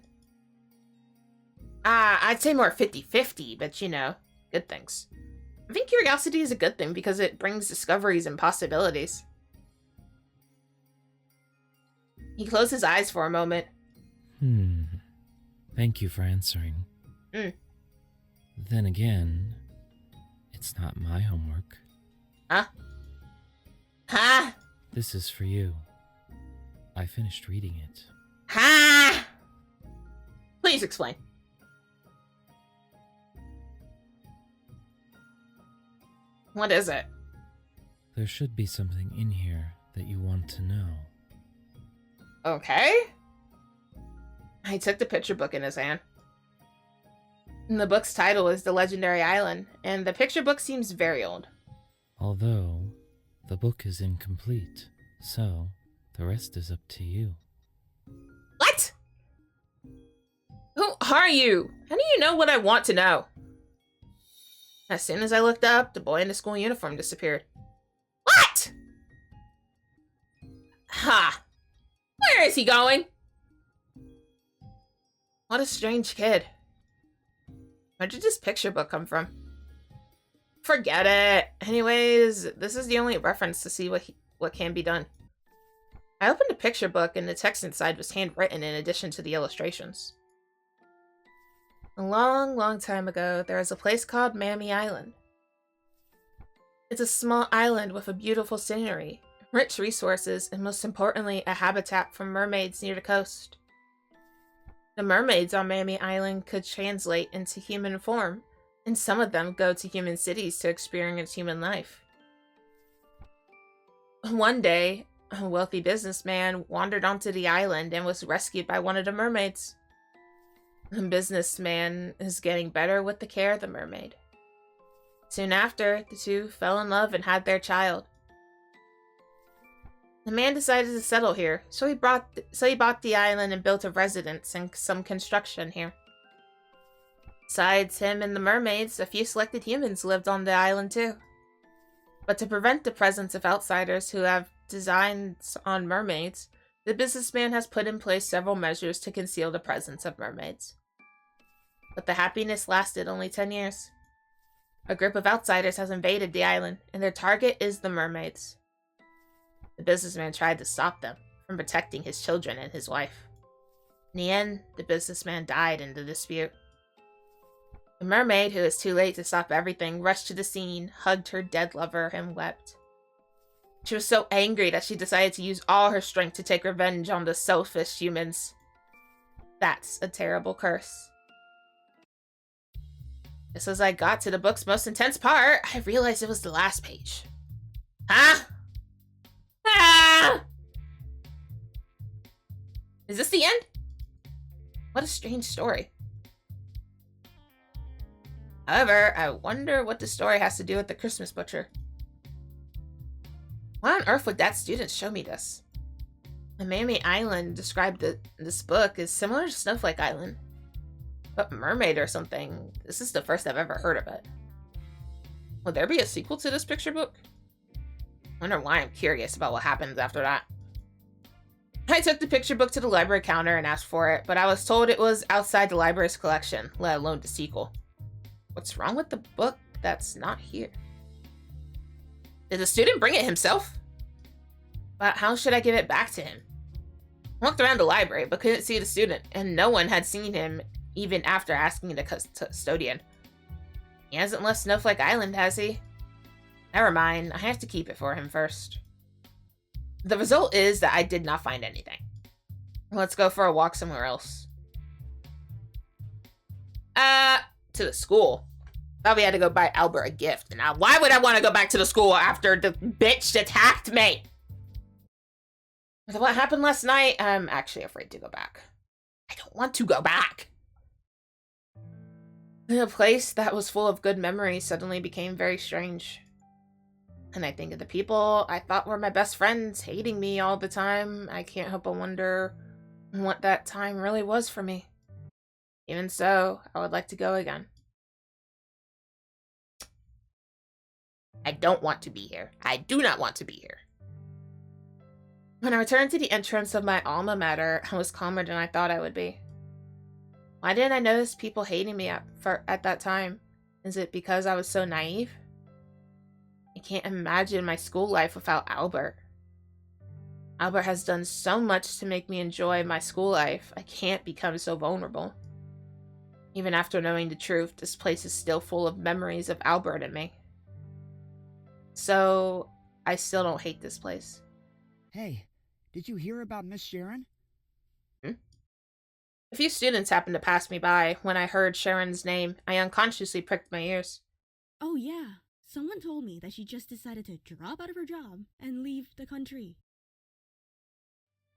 I'd say more 50-50, but you know, good things. I think curiosity is a good thing because it brings discoveries and possibilities. He closed his eyes for a moment. Thank you for answering. Then again, it's not my homework. Huh? This is for you. I finished reading it. Please explain. What is it? There should be something in here that you want to know. Okay. He took the picture book in his hand. And the book's title is The Legendary Island, and the picture book seems very old. Although, the book is incomplete, so the rest is up to you. What? Who are you? How do you know what I want to know? As soon as I looked up, the boy in the school uniform disappeared. What? Where is he going? What a strange kid. Where did this picture book come from? Forget it. Anyways, this is the only reference to see what can be done. I opened the picture book and the text inside was handwritten in addition to the illustrations. A long, long time ago, there was a place called Mammy Island. It's a small island with a beautiful scenery, rich resources, and most importantly, a habitat for mermaids near the coast. The mermaids on Mammy Island could translate into human form, and some of them go to human cities to experience human life. One day, a wealthy businessman wandered onto the island and was rescued by one of the mermaids. The businessman is getting better with the care of the mermaid. Soon after, the two fell in love and had their child. The man decided to settle here, so he bought the island and built a residence and some construction here. Besides him and the mermaids, a few selected humans lived on the island too. But to prevent the presence of outsiders who have designs on mermaids, the businessman has put in place several measures to conceal the presence of mermaids. But the happiness lasted only 10 years. A group of outsiders has invaded the island, and their target is the mermaids. The businessman tried to stop them from protecting his children and his wife. In the end, the businessman died in the dispute. The mermaid, who was too late to stop everything, rushed to the scene, hugged her dead lover, and wept. She was so angry that she decided to use all her strength to take revenge on the selfish humans. That's a terrible curse. Just as I got to the book's most intense part, I realized it was the last page. Huh? Ah! Is this the end? What a strange story. However, I wonder what the story has to do with the Christmas butcher. Why on earth would that student show me this? Althemia Island described this book as similar to Snowflake Island, but mermaid or something. This is the first I've ever heard of it. Will there be a sequel to this picture book? Wonder why I'm curious about what happens after that. I took the picture book to the library counter and asked for it, but I was told it was outside the library's collection, let alone the sequel. What's wrong with the book that's not here? Did the student bring it himself? But how should I give it back to him? I walked around the library but couldn't see the student, and no one had seen him even after asking the custodian. He hasn't left Snowflake Island, has he? Never mind, I have to keep it for him first. The result is that I did not find anything. Let's go for a walk somewhere else. To the school. Thought we had to go buy Albert a gift. Now, why would I want to go back to the school after the bitch attacked me? With what happened last night, I'm actually afraid to go back. I don't want to go back. A place that was full of good memories suddenly became very strange. And I think of the people I thought were my best friends hating me all the time. I can't help but wonder what that time really was for me. Even so, I would like to go again. I don't want to be here. I do not want to be here. When I returned to the entrance of my alma mater, I was calmer than I thought I would be. Why didn't I notice people hating me at that time? Is it because I was so naive? I can't imagine my school life without Albert. Albert has done so much to make me enjoy my school life. I can't become so vulnerable. Even after knowing the truth, this place is still full of memories of Albert and me. So, I still don't hate this place. Hey, did you hear about Miss Sharon? A few students happened to pass me by. When I heard Sharon's name, I unconsciously pricked my ears. Oh yeah, someone told me that she just decided to drop out of her job and leave the country.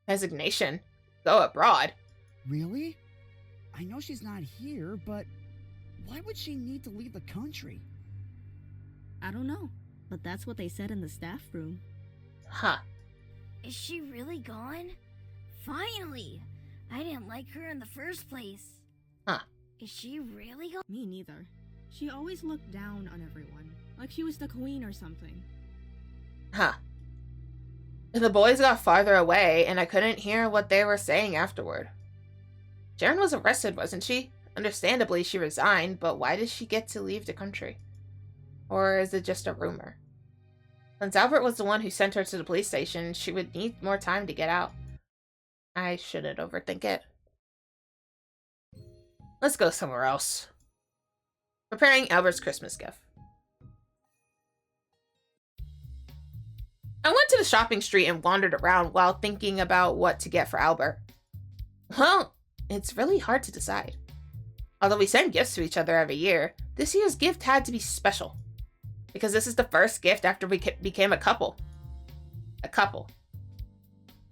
Resignation? Go abroad? Really? I know she's not here, but why would she need to leave the country? I don't know, but that's what they said in the staff room. Huh. Is she really gone? Finally! I didn't like her in the first place. Huh. Is she really gone? Me neither. She always looked down on everyone, like she was the queen or something. Huh. The boys got farther away, and I couldn't hear what they were saying afterward. Sharon was arrested, wasn't she? Understandably, she resigned, but why did she get to leave the country? Or is it just a rumor? Since Albert was the one who sent her to the police station, she would need more time to get out. I shouldn't overthink it. Let's go somewhere else. Preparing Albert's Christmas gift. I went to the shopping street and wandered around while thinking about what to get for Albert. Well, it's really hard to decide. Although we send gifts to each other every year, this year's gift had to be special. Because this is the first gift after we became a couple. A couple.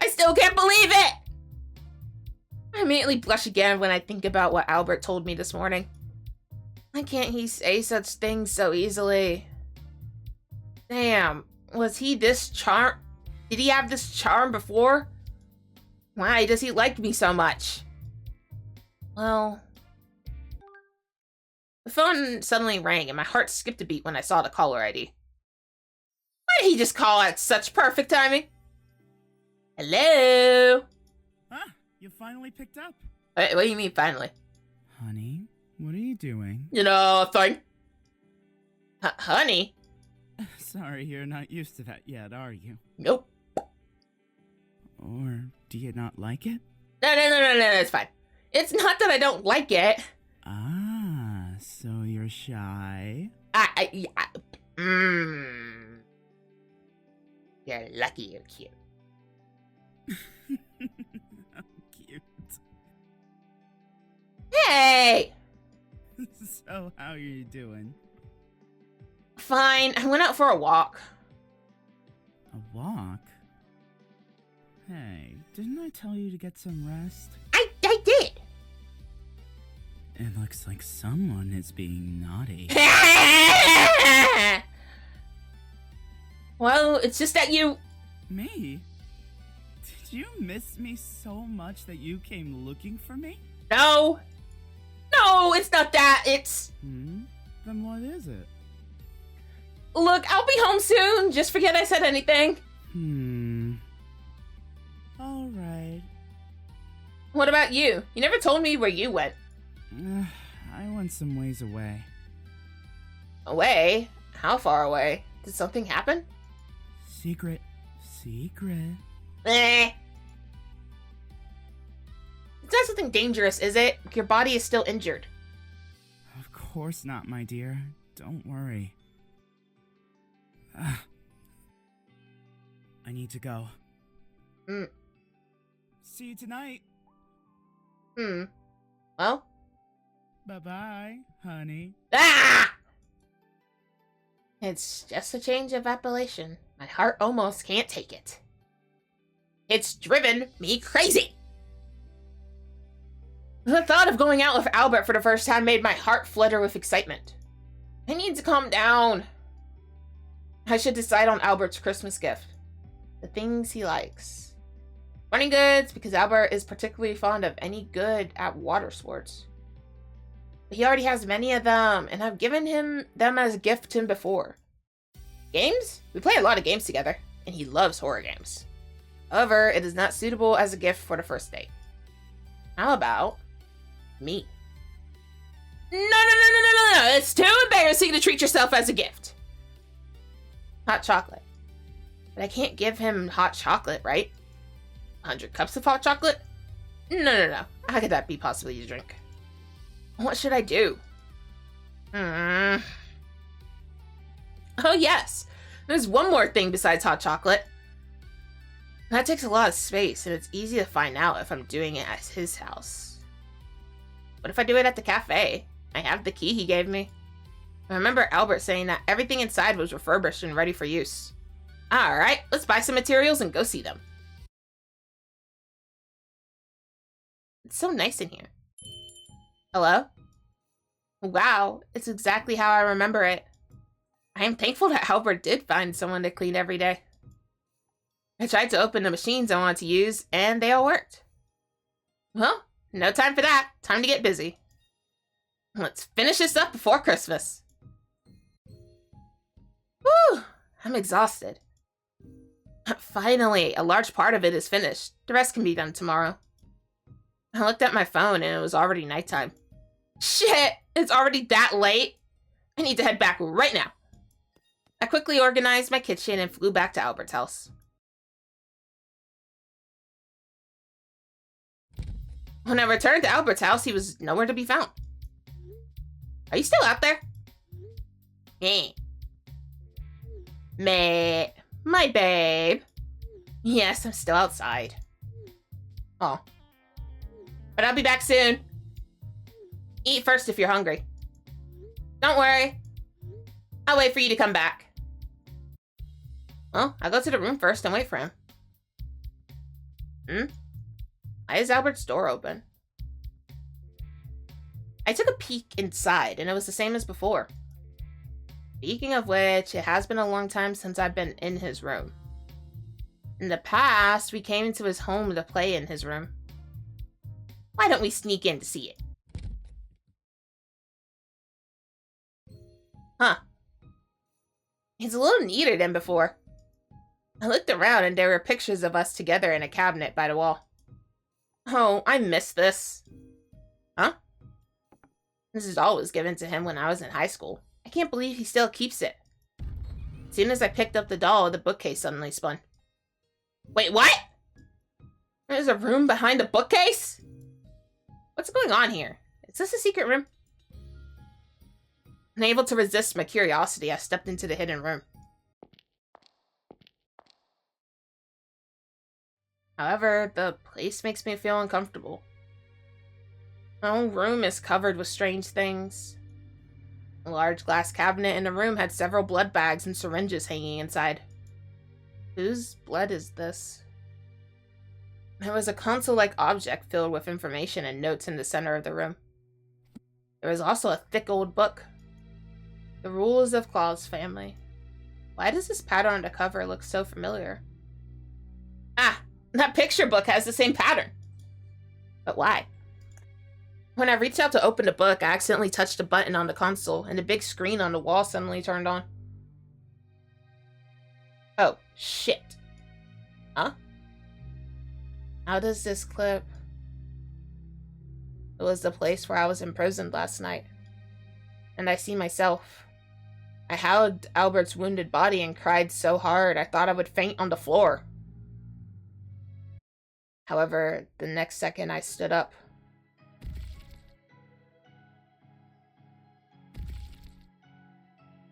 I still can't believe it! I immediately blush again when I think about what Albert told me this morning. Why can't he say such things so easily? Damn, was he this charm? Did he have this charm before? Why does he like me so much? Well... The phone suddenly rang and my heart skipped a beat when I saw the caller ID. Why did he just call at such perfect timing? Hello? Ah, you finally picked up. What do you mean, finally? Honey, what are you doing? You know, thing. Honey? Sorry, you're not used to that yet, are you? Nope. Or do you not like it? No, it's fine. It's not that I don't like it. Ah, so you're shy? You're lucky you're cute. Cute. Hey! So, how are you doing? Fine. I went out for a walk. A walk? Hey, didn't I tell you to get some rest? I did! It looks like someone is being naughty. Well, it's just that you... Me? Did you miss me so much that you came looking for me? No! No, it's not that. It's... Then what is it? Look, I'll be home soon. Just forget I said anything. Alright. What about you? You never told me where you went. I went some ways away. Away? How far away? Did something happen? Secret. Eh. It's not something dangerous, is it? Your body is still injured. Of course not, my dear. Don't worry. I need to go. See you tonight. Well? Bye-bye, honey. Ah! It's just a change of appellation. My heart almost can't take it. It's driven me crazy. The thought of going out with Albert for the first time made my heart flutter with excitement. I need to calm down. I should decide on Albert's Christmas gift. The things he likes. Running goods, because Albert is particularly fond of any good at water sports. But he already has many of them, and I've given him them as a gift to him before. Games? We play a lot of games together, and he loves horror games. However, it is not suitable as a gift for the first date. How about me? No. It's too embarrassing to treat yourself as a gift. Hot chocolate. But I can't give him hot chocolate, right? 100 cups of hot chocolate? No. How could that be possibly to drink? What should I do? Oh yes, there's one more thing besides hot chocolate. That takes a lot of space, and it's easy to find out if I'm doing it at his house. What if I do it at the cafe? I have the key he gave me. I remember Albert saying that everything inside was refurbished and ready for use. Alright, let's buy some materials and go see them. It's so nice in here. Hello? Wow, it's exactly how I remember it. I am thankful that Albert did find someone to clean every day. I tried to open the machines I wanted to use, and they all worked. Well, no time for that. Time to get busy. Let's finish this up before Christmas. Whew, I'm exhausted. Finally, a large part of it is finished. The rest can be done tomorrow. I looked at my phone and it was already nighttime. Shit, it's already that late. I need to head back right now. I quickly organized my kitchen and flew back to Albert's house. When I returned to Albert's house, he was nowhere to be found. Are you still out there? Hey. Meh. My babe. Yes, I'm still outside. Oh. But I'll be back soon. Eat first if you're hungry. Don't worry. I'll wait for you to come back. Well, I'll go to the room first and wait for him. Why is Albert's door open? I took a peek inside, and it was the same as before. Speaking of which, it has been a long time since I've been in his room. In the past, we came into his home to play in his room. Why don't we sneak in to see it? Huh. It's a little neater than before. I looked around and there were pictures of us together in a cabinet by the wall. Oh, I miss this. Huh? This is always given to him when I was in high school. I can't believe he still keeps it. As soon as I picked up the doll, the bookcase suddenly spun. Wait, what? There's a room behind the bookcase? What's going on here? Is this a secret room? Unable to resist my curiosity, I stepped into the hidden room. However, the place makes me feel uncomfortable. My whole room is covered with strange things. A large glass cabinet in the room had several blood bags and syringes hanging inside. Whose blood is this? There was a console-like object filled with information and notes in the center of the room. There was also a thick old book. The Rules of Claw's Family. Why does this pattern on the cover look so familiar? Ah, that picture book has the same pattern. But why? When I reached out to open the book, I accidentally touched a button on the console, and the big screen on the wall suddenly turned on. Oh, shit. Huh? How does this clip... It was the place where I was imprisoned last night. And I see myself. I held Albert's wounded body and cried so hard I thought I would faint on the floor. However, the next second I stood up.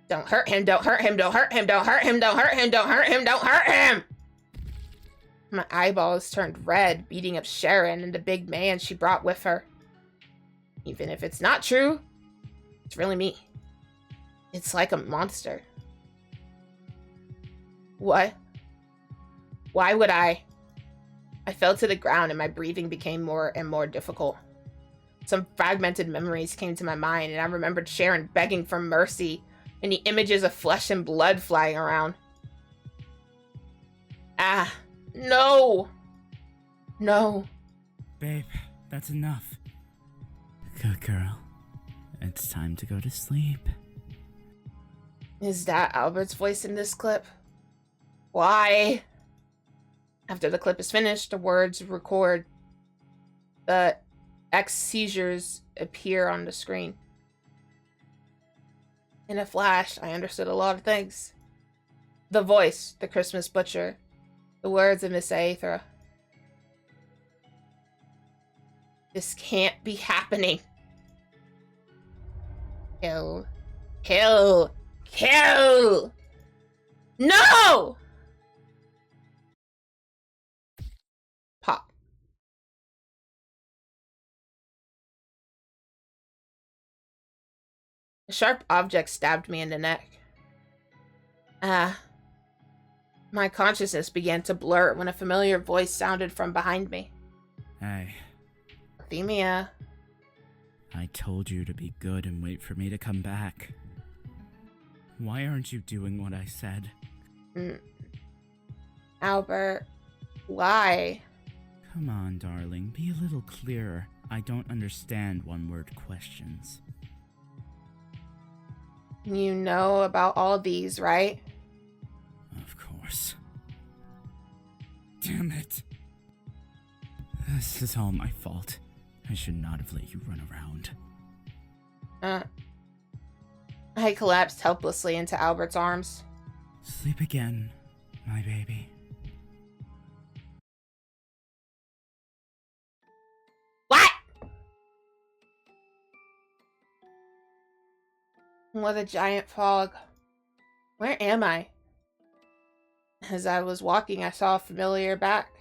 Don't hurt him, don't hurt him, don't hurt him, don't hurt him, don't hurt him, don't hurt him, don't hurt him! My eyeballs turned red, beating up Sharon and the big man she brought with her. Even if it's not true, it's really me. It's like a monster. What? Why would I? I fell to the ground and my breathing became more and more difficult. Some fragmented memories came to my mind and I remembered Sharon begging for mercy and the images of flesh and blood flying around. Ah, no! No. Babe, that's enough. Good girl. It's time to go to sleep. Is that Albert's voice in this clip? Why? After the clip is finished, the words record. The X seizures appear on the screen. In a flash, I understood a lot of things. The voice, the Christmas butcher. The words of Miss Aethra. This can't be happening. Kill. Kill. Kill! No! Pop. A sharp object stabbed me in the neck. My consciousness began to blur when a familiar voice sounded from behind me. Hey. Althemia. I told you to be good and wait for me to come back. Why aren't you doing what I said? Albert, why? Come on, darling, be a little clearer. I don't understand one-word questions. You know about all these, right? Of course. Damn it. This is all my fault. I should not have let you run around. I collapsed helplessly into Albert's arms. Sleep again, my baby. What? What a giant fog. Where am I? As I was walking, I saw a familiar back.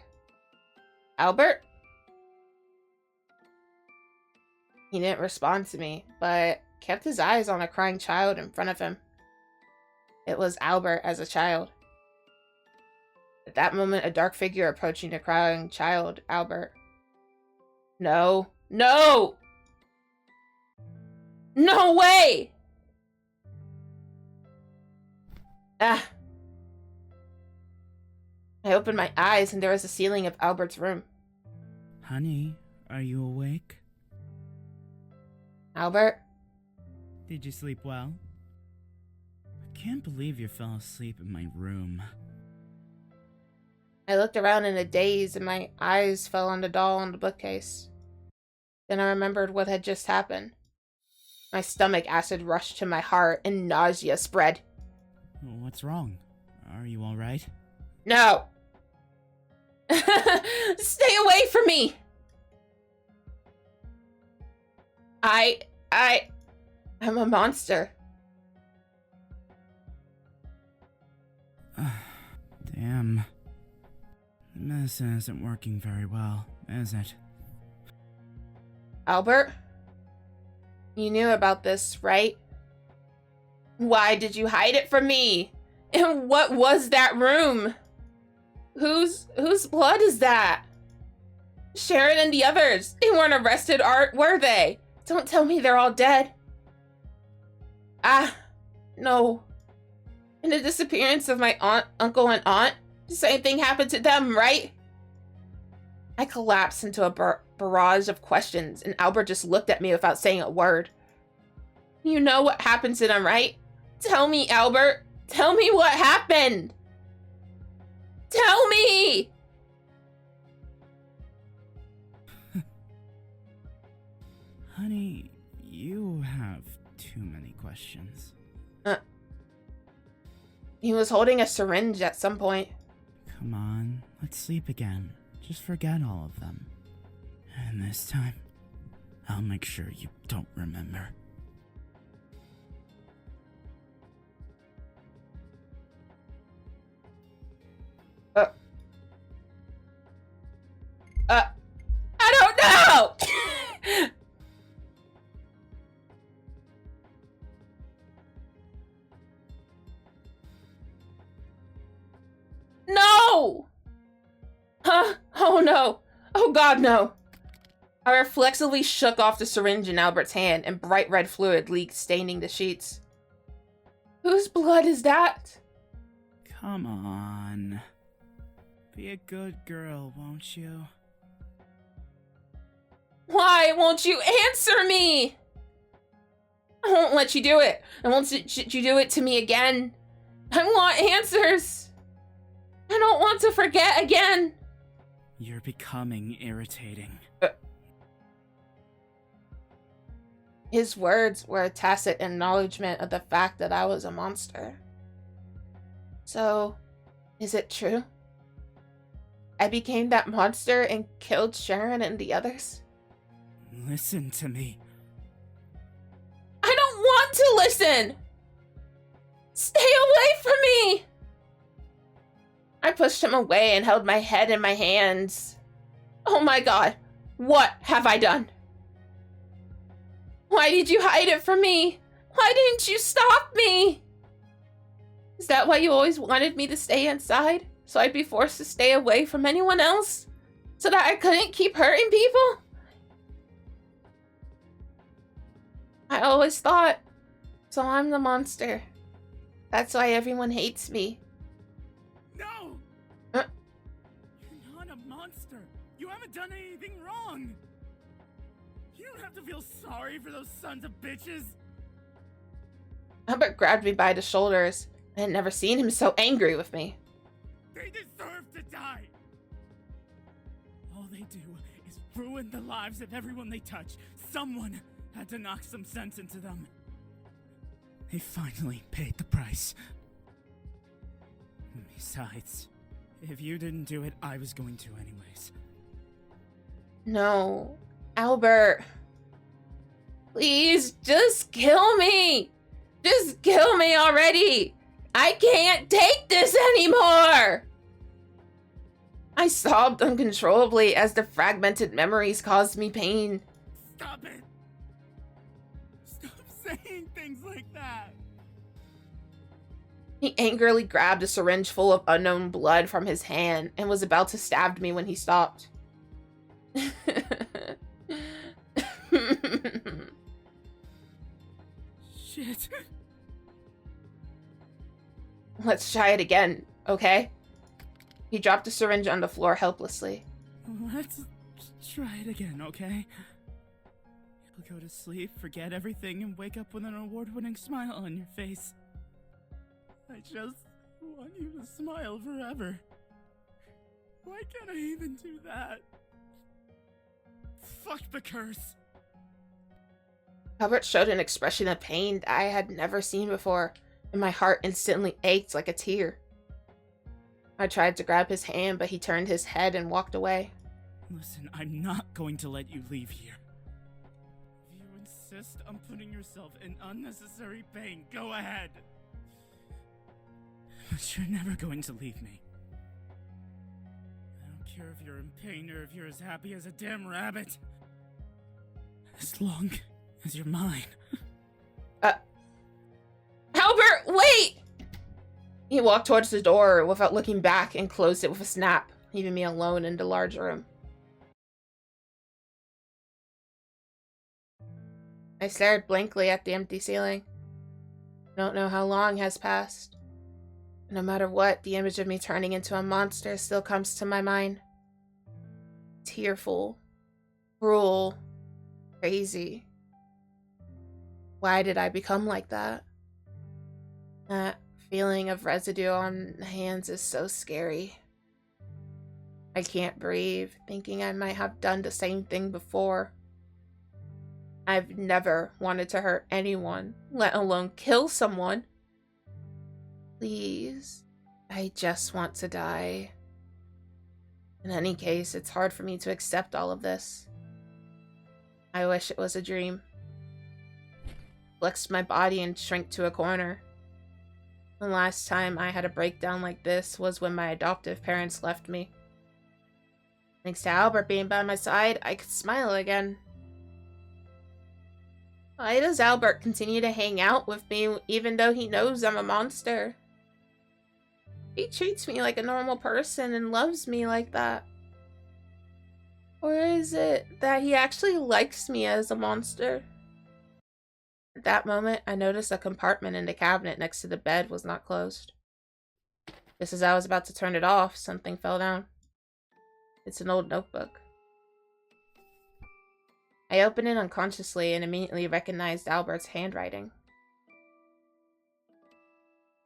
Albert? He didn't respond to me, but kept his eyes on a crying child in front of him. It was Albert as a child. At that moment, a dark figure approaching the crying child, Albert. No. No! No way! I opened my eyes and there was the ceiling of Albert's room. Honey, are you awake? Albert? Did you sleep well? I can't believe you fell asleep in my room. I looked around in a daze and my eyes fell on the doll on the bookcase. Then I remembered what had just happened. My stomach acid rushed to my heart and nausea spread. What's wrong? Are you alright? No! Stay away from me! I'm a monster. Damn. The medicine isn't working very well, is it? Albert? You knew about this, right? Why did you hide it from me? And what was that room? Whose blood is that? Sharon and the others, they weren't arrested, were they? Don't tell me they're all dead. Ah, no. And the disappearance of my uncle and aunt, the same thing happened to them, right? I collapsed into a barrage of questions, and Albert just looked at me without saying a word. You know what happened to them, right? Tell me, Albert. Tell me what happened. Tell me! Honey, you have too many questions. He was holding a syringe at some point. Come on, let's sleep again. Just forget all of them. And this time, I'll make sure you don't remember. I don't know! No! Huh? Oh no. Oh god, no. I reflexively shook off the syringe in Albert's hand, and bright red fluid leaked, staining the sheets. Whose blood is that? Come on. Be a good girl, won't you? Why won't you answer me? I won't let you do it. I won't let you do it to me again. I want answers. I don't want to forget again. You're becoming irritating. His words were a tacit acknowledgement of the fact that I was a monster. So, is it true? I became that monster and killed Sharon and the others? Listen to me. I don't want to listen! Stay away from me! I pushed him away and held my head in my hands. Oh my god, what have I done? Why did you hide it from me? Why didn't you stop me? Is that why you always wanted me to stay inside? So I'd be forced to stay away from anyone else? So that I couldn't keep hurting people? I always thought, so I'm the monster. That's why everyone hates me. No! You're not a monster. You haven't done anything wrong. You don't have to feel sorry for those sons of bitches. Albert grabbed me by the shoulders. I had never seen him so angry with me. They deserve to die. All they do is ruin the lives of everyone they touch. Someone had to knock some sense into them. They finally paid the price. Besides, if you didn't do it, I was going to anyways. No, Albert. Please, just kill me. Just kill me already. I can't take this anymore. I sobbed uncontrollably as the fragmented memories caused me pain. Stop it. Stop saying things like that. He angrily grabbed a syringe full of unknown blood from his hand and was about to stab me when he stopped. Shit. Let's try it again, okay? He dropped the syringe on the floor helplessly. Let's try it again, okay? You'll go to sleep, forget everything, and wake up with an award-winning smile on your face. I just want you to smile forever. Why can't I even do that? Fuck the curse. Albert showed an expression of pain that I had never seen before, and my heart instantly ached like a tear. I tried to grab his hand, but he turned his head and walked away. Listen, I'm not going to let you leave here. If you insist on putting yourself in unnecessary pain, go ahead. But you're never going to leave me. I don't care if you're in pain or if you're as happy as a damn rabbit. As long as you're mine. Albert, wait! He walked towards the door without looking back and closed it with a snap, leaving me alone in the large room. I stared blankly at the empty ceiling. I don't know how long has passed. No matter what, the image of me turning into a monster still comes to my mind. Tearful, cruel, crazy. Why did I become like that? That feeling of residue on the hands is so scary. I can't breathe, thinking I might have done the same thing before. I've never wanted to hurt anyone, let alone kill someone. Please, I just want to die. In any case, it's hard for me to accept all of this. I wish it was a dream. Flexed my body and shrank to a corner. The last time I had a breakdown like this was when my adoptive parents left me. Thanks to Albert being by my side, I could smile again. Why does Albert continue to hang out with me even though he knows I'm a monster? He treats me like a normal person and loves me like that. Or is it that he actually likes me as a monster? At that moment, I noticed a compartment in the cabinet next to the bed was not closed. Just as I was about to turn it off, something fell down. It's an old notebook. I opened it unconsciously and immediately recognized Albert's handwriting.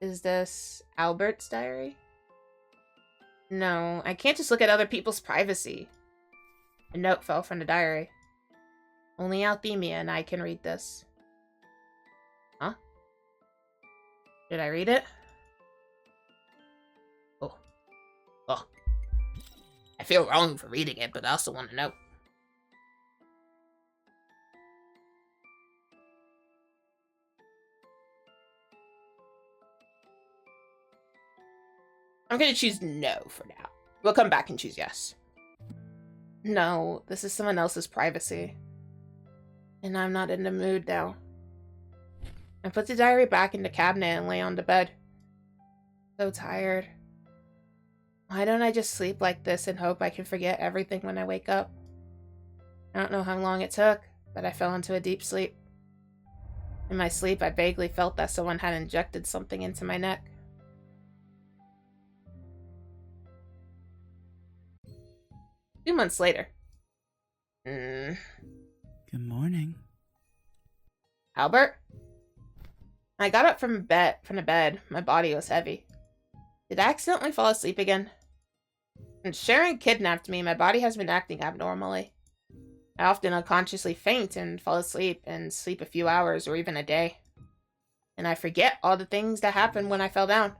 Is this Albert's diary? No, I can't just look at other people's privacy. A note fell from the diary. Only Althemia and I can read this. Huh? Did I read it? Oh. I feel wrong for reading it, but I also want to know. I'm gonna choose no for now. We'll come back and choose yes. No, this is someone else's privacy. And I'm not in the mood now. I put the diary back in the cabinet and lay on the bed. So tired. Why don't I just sleep like this and hope I can forget everything when I wake up? I don't know how long it took, but I fell into a deep sleep. In my sleep, I vaguely felt that someone had injected something into my neck. A few months later. Good morning. Albert? I got up from the bed. My body was heavy. Did I accidentally fall asleep again? Since Sharon kidnapped me, my body has been acting abnormally. I often unconsciously faint and fall asleep and sleep a few hours or even a day. And I forget all the things that happened when I fell down.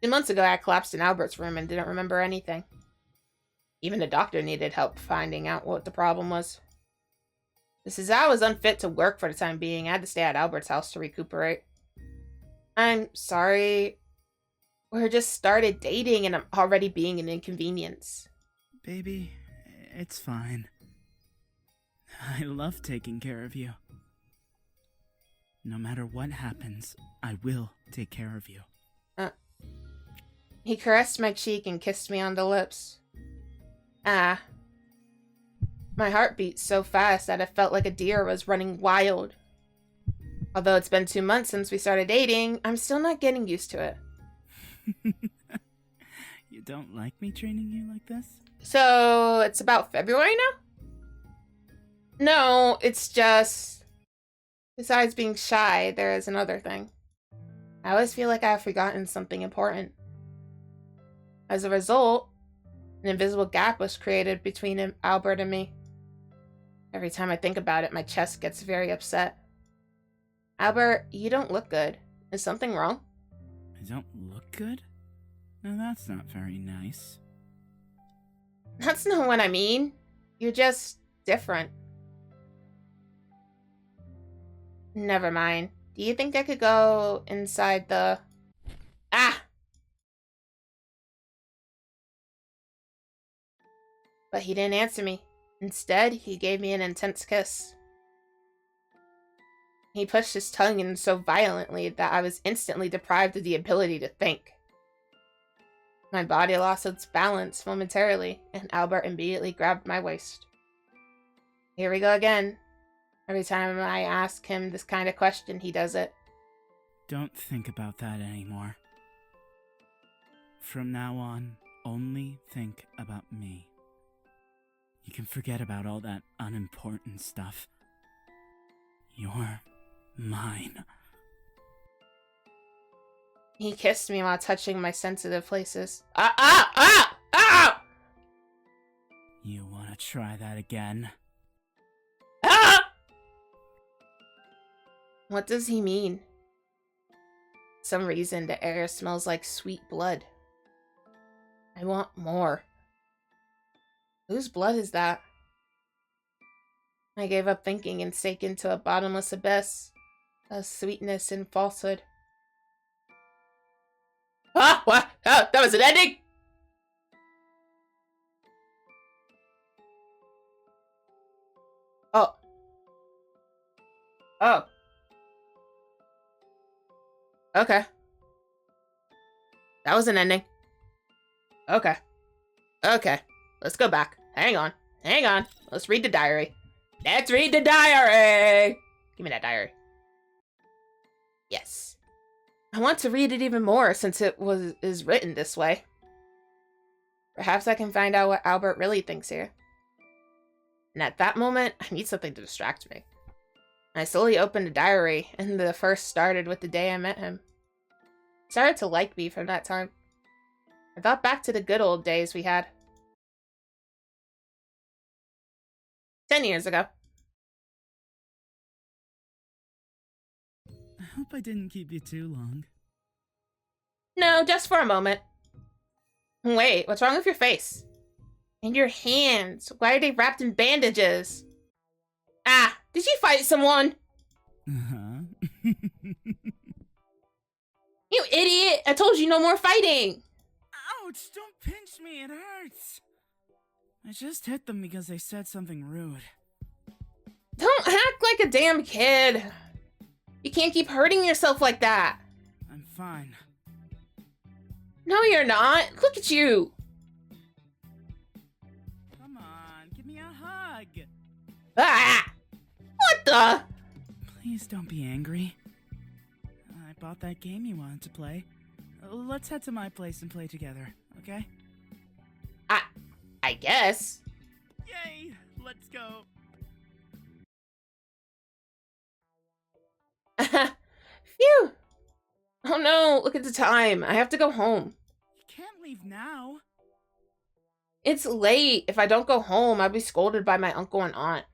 2 months ago, I collapsed in Albert's room and didn't remember anything. Even the doctor needed help finding out what the problem was. This is how I was unfit to work for the time being. I had to stay at Albert's house to recuperate. I'm sorry. We just started dating and I'm already being an inconvenience. Baby, it's fine. I love taking care of you. No matter what happens, I will take care of you. He caressed my cheek and kissed me on the lips. My heart beat so fast that it felt like a deer was running wild. Although it's been 2 months since we started dating, I'm still not getting used to it. You don't like me treating you like this? So, it's about February now? No, it's just... Besides being shy, there is another thing. I always feel like I have forgotten something important. As a result, an invisible gap was created between Albert and me. Every time I think about it, my chest gets very upset. Albert, you don't look good. Is something wrong? I don't look good? No, that's not very nice. That's not what I mean. You're just different. Never mind. Do you think I could go inside the... But he didn't answer me. Instead, he gave me an intense kiss. He pushed his tongue in so violently that I was instantly deprived of the ability to think. My body lost its balance momentarily, and Albert immediately grabbed my waist. Here we go again. Every time I ask him this kind of question, he does it. Don't think about that anymore. From now on, only think about me. You can forget about all that unimportant stuff. You're mine. He kissed me while touching my sensitive places. Ah! You want to try that again? Ah! What does he mean? For some reason, the air smells like sweet blood. I want more. Whose blood is that? I gave up thinking and sank into a bottomless abyss of sweetness and falsehood. Ah! What? Oh, that was an ending? Oh. Oh. Okay. That was an ending. Okay. Okay. Let's go back. Hang on. Hang on. Let's read the diary. Let's read the diary! Give me that diary. Yes. I want to read it even more since it is written this way. Perhaps I can find out what Albert really thinks here. And at that moment, I need something to distract me. I slowly opened the diary, and the first started with the day I met him. He started to like me from that time. I thought back to the good old days we had. 10 years ago. I hope I didn't keep you too long. No, just for a moment. Wait, what's wrong with your face? And your hands? Why are they wrapped in bandages? Ah, did you fight someone? Uh-huh. You idiot! I told you no more fighting! Ouch! Don't pinch me, it hurts! I just hit them because they said something rude. Don't act like a damn kid! You can't keep hurting yourself like that! I'm fine. No, you're not! Look at you! Come on, give me a hug! Ah! What the? Please don't be angry. I bought that game you wanted to play. Let's head to my place and play together, okay? I guess. Yay! Let's go! Phew! Oh no, look at the time. I have to go home. You can't leave now. It's late. If I don't go home, I'll be scolded by my uncle and aunt.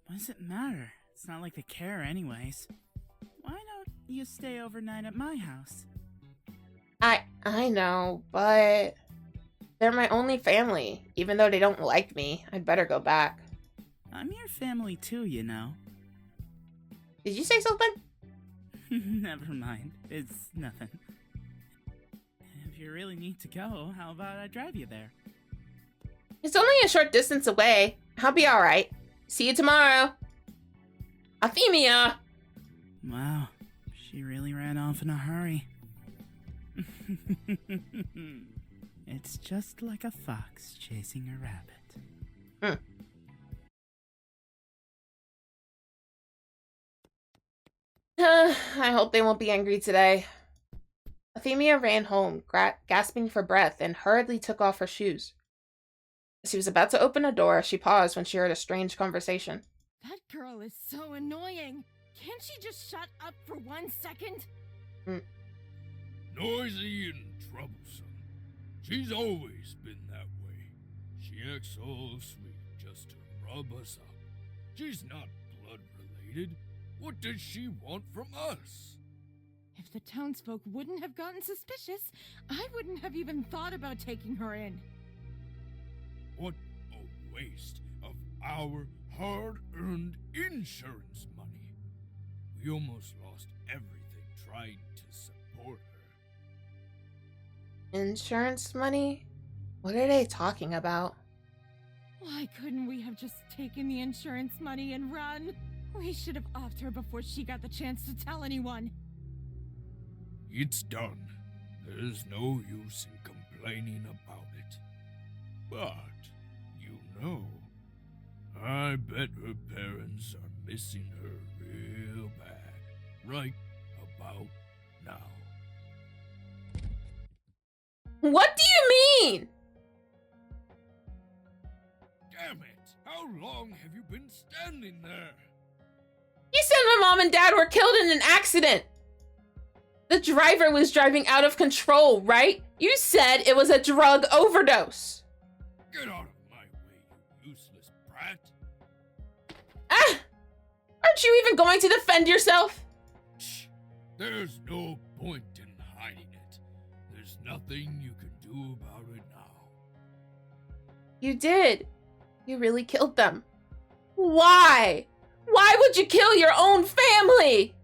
What does it matter? It's not like they care anyways. Why don't you stay overnight at my house? I know, but they're my only family. Even though they don't like me, I'd better go back. I'm your family too, you know. Did you say something? Never mind. It's nothing. If you really need to go, how about I drive you there? It's only a short distance away. I'll be alright. See you tomorrow. Althemia! Wow, she really ran off in a hurry. It's just like a fox chasing a rabbit. I hope they won't be angry today. Althemia ran home, gasping for breath, and hurriedly took off her shoes. As she was about to open a door, she paused when she heard a strange conversation. That girl is so annoying. Can't she just shut up for 1 second? Noisy and troublesome. She's always been that way. She acts so sweet just to rub us up. She's not blood related. What does she want from us? If the townsfolk wouldn't have gotten suspicious, I wouldn't have even thought about taking her in. What a waste of our hard-earned insurance money. We almost lost everything trying to support her. Insurance money? What are they talking about? Why couldn't we have just taken the insurance money and run? We should have offed her before she got the chance to tell anyone. It's done. There's no use in complaining about it. But, you know, I bet her parents are missing her real bad. Right about now. What do you mean? Damn it! How long have you been standing there? You said my mom and dad were killed in an accident. The driver was driving out of control, right? You said it was a drug overdose. Get out of my way, you useless brat. Ah! Aren't you even going to defend yourself? Shh. There's no point in hiding it. There's nothing you can do about it now. You did. You really killed them. Why? Why would you kill your own family?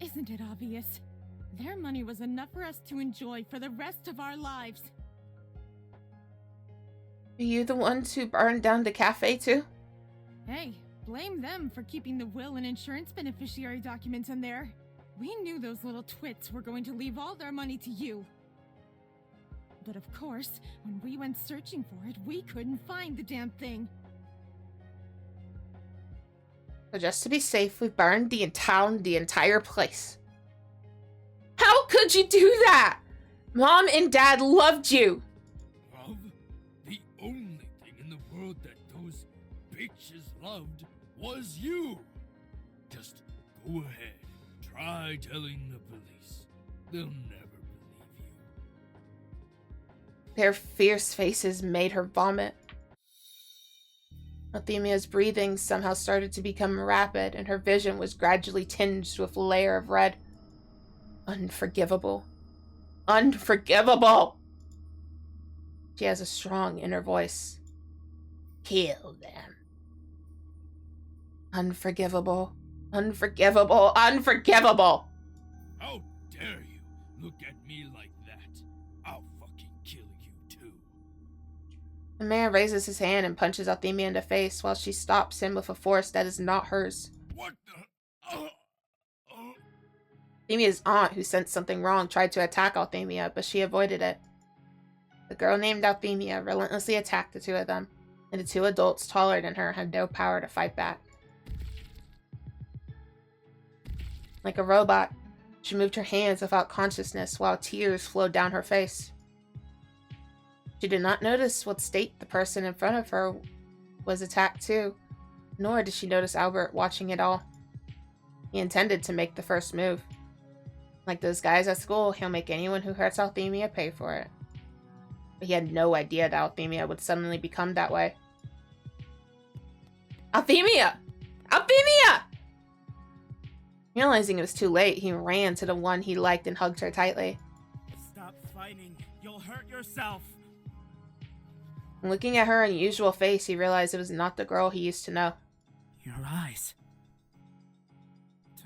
Isn't it obvious? Their money was enough for us to enjoy for the rest of our lives. Are you the ones who burned down the cafe too? Hey, blame them for keeping the will and insurance beneficiary documents in there. We knew those little twits were going to leave all their money to you. But of course, when we went searching for it, we couldn't find the damn thing. So just to be safe, we burned the entire place. How could you do that? Mom and Dad loved you. Love? The only thing in the world that those bitches loved was you. Just go ahead. Try telling the police. They'll never believe you. Their fierce faces made her vomit. Althemia's breathing somehow started to become rapid, and her vision was gradually tinged with a layer of red. Unforgivable. Unforgivable! She has a strong inner voice. Kill them. Unforgivable. Unforgivable. Unforgivable! How dare you look at me like that? I'll fucking kill you too. The man raises his hand and punches Althemia in the face while she stops him with a force that is not hers. What the? Althemia's aunt, who sensed something wrong, tried to attack Althemia, but she avoided it. The girl named Althemia relentlessly attacked the two of them, and the two adults taller than her had no power to fight back. Like a robot, she moved her hands without consciousness while tears flowed down her face. She did not notice what state the person in front of her was attacked to, nor did she notice Albert watching it all. He intended to make the first move. Like those guys at school, he'll make anyone who hurts Althemia pay for it. But he had no idea that Althemia would suddenly become that way. Althemia! Althemia! Realizing it was too late, he ran to the one he liked and hugged her tightly. Stop fighting. You'll hurt yourself. Looking at her unusual face, he realized it was not the girl he used to know. Your eyes.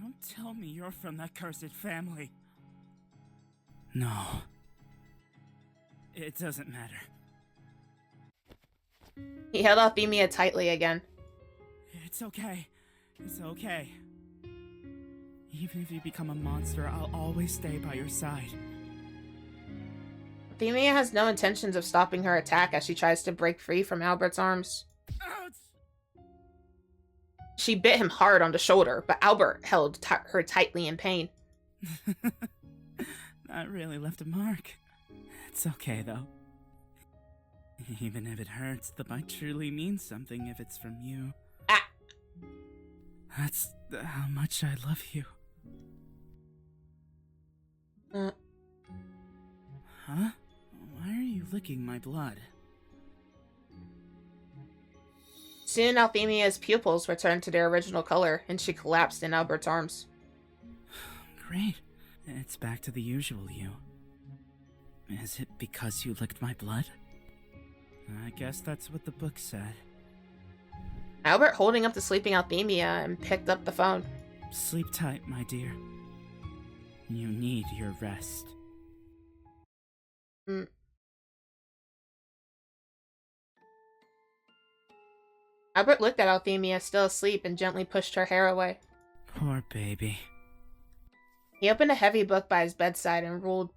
Don't tell me you're from that cursed family. No. It doesn't matter. He held Althemia tightly again. It's okay. It's okay. Even if you become a monster, I'll always stay by your side. Althemia has no intentions of stopping her attack as she tries to break free from Albert's arms. Ouch! She bit him hard on the shoulder, but Albert held her tightly in pain. That really left a mark. It's okay, though. Even if it hurts, the bite truly means something if it's from you. Ah! That's how much I love you. Huh? Why are you licking my blood? Soon, Althemia's pupils returned to their original color, and she collapsed in Albert's arms. Great. It's back to the usual you. Is it because you licked my blood? I guess that's what the book said. Albert holding up the sleeping Althemia and picked up the phone. Sleep tight, my dear. You need your rest. " 」 . 」 . 」 . 」 . 」 . 」 . 」 . 」 . 」 . 」 . 」 . 」 . 」 . 」 . 」 . 」 . 」 . 」 . 」 . 」 . 」 . 」 . 」 . 」 . 」 . 」 . 」 . 」 . Albert looked at Althemia, still asleep, and gently pushed her hair away. Poor baby. He opened a heavy book by his bedside and ruled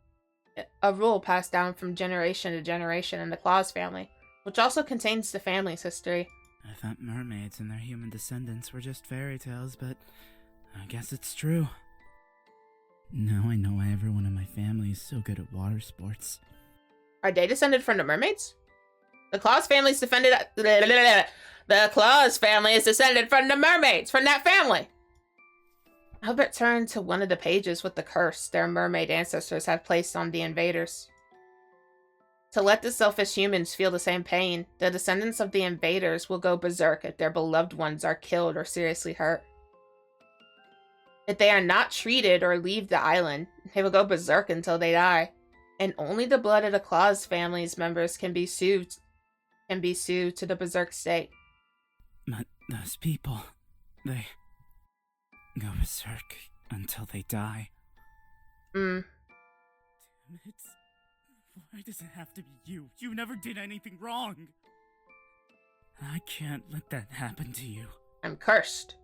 a rule passed down from generation to generation in the Claus family, which also contains the family's history. I thought mermaids and their human descendants were just fairy tales, but I guess it's true. Now I know why everyone in my family is so good at water sports. Are they descended from the mermaids? The Claus family is descended. The Claus family is descended from the mermaids, from that family. Albert turned to one of the pages with the curse their mermaid ancestors had placed on the invaders. To let the selfish humans feel the same pain, the descendants of the invaders will go berserk if their beloved ones are killed or seriously hurt. If they are not treated or leave the island, they will go berserk until they die, and only the blood of the Claus family's members can be sued to the berserk state. But those people, they go berserk until they die. Damn it. Why does it have to be you? You never did anything wrong. I can't let that happen to you. I'm cursed.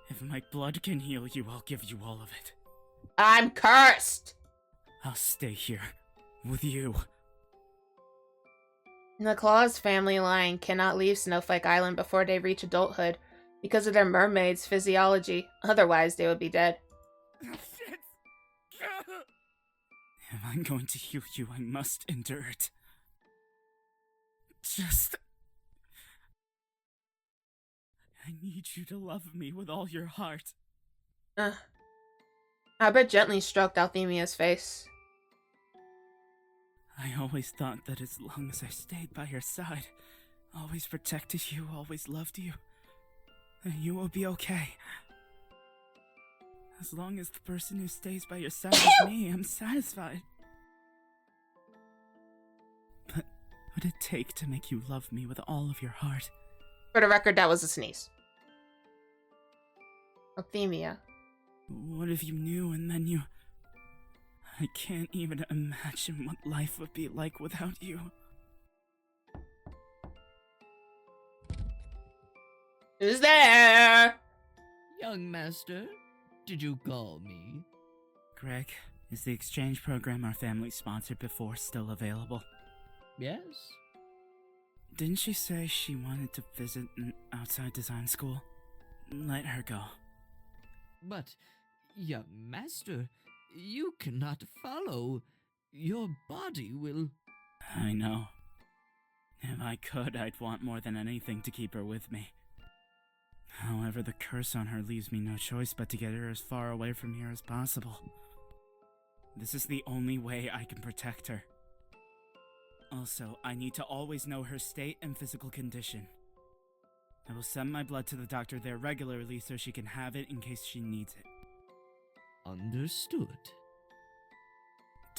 If my blood can heal you, I'll give you all of it. I'm cursed! I'll stay here with you. The Claus family line cannot leave Snowflake Island before they reach adulthood because of their mermaid's physiology. Otherwise, they would be dead. Shit! If I'm going to heal you, I must endure it. I need you to love me with all your heart. Albert gently stroked Althemia's face. I always thought that as long as I stayed by your side, always protected you, always loved you, then you will be okay. As long as the person who stays by your side is me, I'm satisfied. But what would it take to make you love me with all of your heart? For the record, that was a sneeze. Althemia. What if you knew and then you... I can't even imagine what life would be like without you. Who's there? Young master, did you call me? Greg, is the exchange program our family sponsored before still available? Yes. Didn't she say she wanted to visit an outside design school? Let her go. But, young master, you cannot follow. Your body will... I know. If I could, I'd want more than anything to keep her with me. However, the curse on her leaves me no choice but to get her as far away from here as possible. This is the only way I can protect her. Also, I need to always know her state and physical condition. I will send my blood to the doctor there regularly so she can have it in case she needs it. Understood.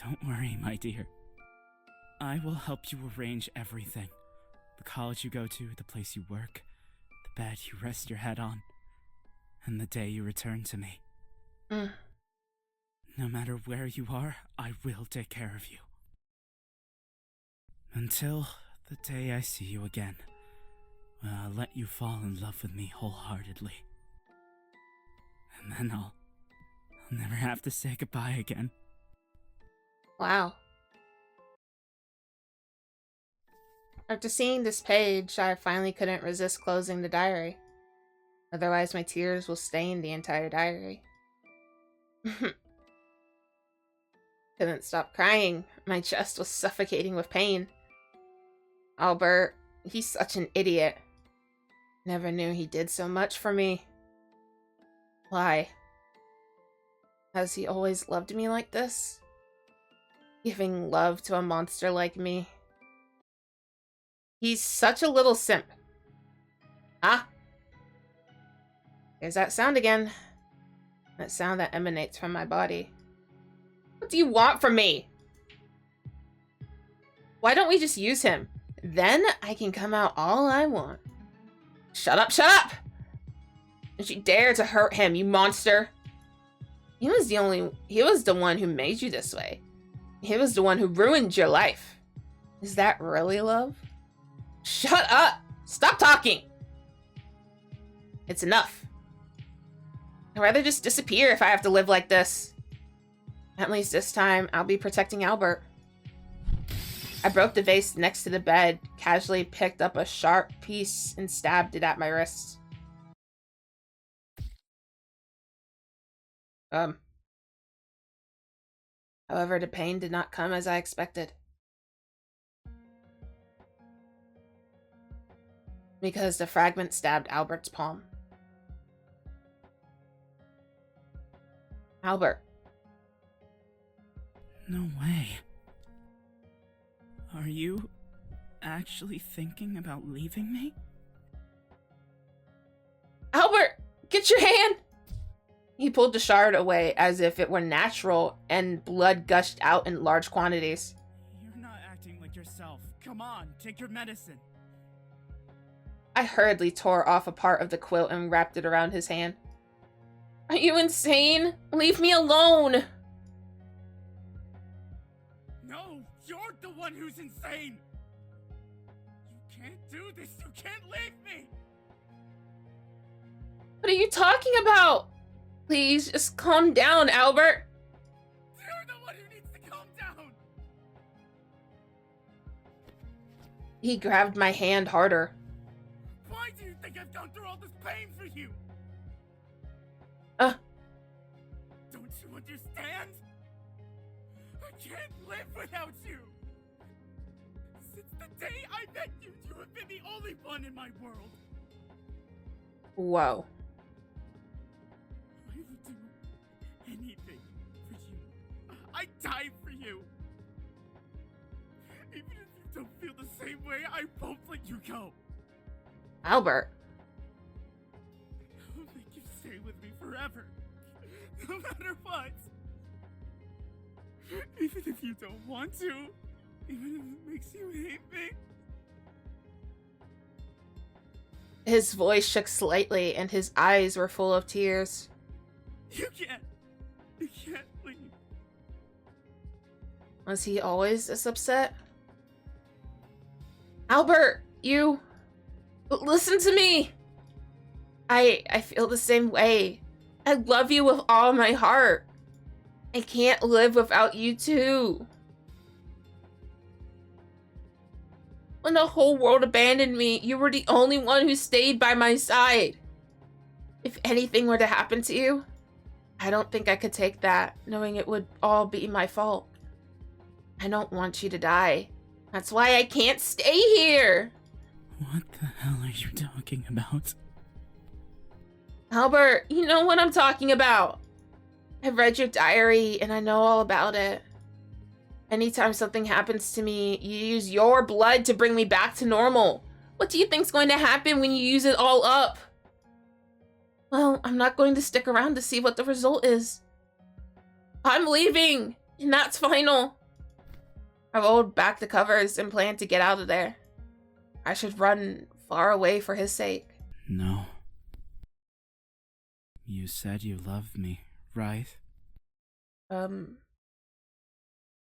Don't worry, my dear. I will help you arrange everything. The college you go to, the place you work, the bed you rest your head on, and the day you return to me. No matter where you are, I will take care of you. Until the day I see you again, I'll let you fall in love with me wholeheartedly. And then I'll never have to say goodbye again. Wow. After seeing this page, I finally couldn't resist closing the diary. Otherwise, my tears will stain the entire diary. Couldn't stop crying. My chest was suffocating with pain. Albert, he's such an idiot. Never knew he did so much for me. Why? Has he always loved me like this? Giving love to a monster like me? He's such a little simp. Ah! There's that sound again. That sound that emanates from my body. What do you want from me? Why don't we just use him? Then I can come out all I want. Shut up, shut up! Don't you dare to hurt him, you monster! He was the one who made you this way. He was the one who ruined your life. Is that really love? Shut up! Stop talking! It's enough. I'd rather just disappear if I have to live like this. At least this time, I'll be protecting Albert. I broke the vase next to the bed, casually picked up a sharp piece and stabbed it at my wrist. However, the pain did not come as I expected. Because the fragment stabbed Albert's palm. Albert. No way. Are you actually thinking about leaving me? Albert, get your hand! He pulled the shard away as if it were natural, and blood gushed out in large quantities. You're not acting like yourself. Come on, take your medicine. I hurriedly tore off a part of the quilt and wrapped it around his hand. Are you insane? Leave me alone! No, you're the one who's insane! You can't do this, you can't leave me! What are you talking about? Please, just calm down, Albert. You're the one who needs to calm down! He grabbed my hand harder. Why do you think I've gone through all this pain for you? Don't you understand? I can't live without you! Since the day I met you, you have been the only one in my world! Whoa. I would do anything for you. I'd die for you! Even if you don't feel the same way, I won't let you go! Albert. I'll make you stay with me forever. No matter what. Even if you don't want to. Even if it makes you hate me. His voice shook slightly and his eyes were full of tears. You can't leave. Was he always this upset? Albert, you... Listen to me! I feel the same way. I love you with all my heart. I can't live without you too. When the whole world abandoned me, you were the only one who stayed by my side. If anything were to happen to you, I don't think I could take that, knowing it would all be my fault. I don't want you to die. That's why I can't stay here. What the hell are you talking about? Albert, you know what I'm talking about. I've read your diary and I know all about it. Anytime something happens to me, you use your blood to bring me back to normal. What do you think's going to happen when you use it all up? Well, I'm not going to stick around to see what the result is. I'm leaving, and that's final. I rolled back the covers and planned to get out of there. I should run far away for his sake. No. You said you loved me, right? God,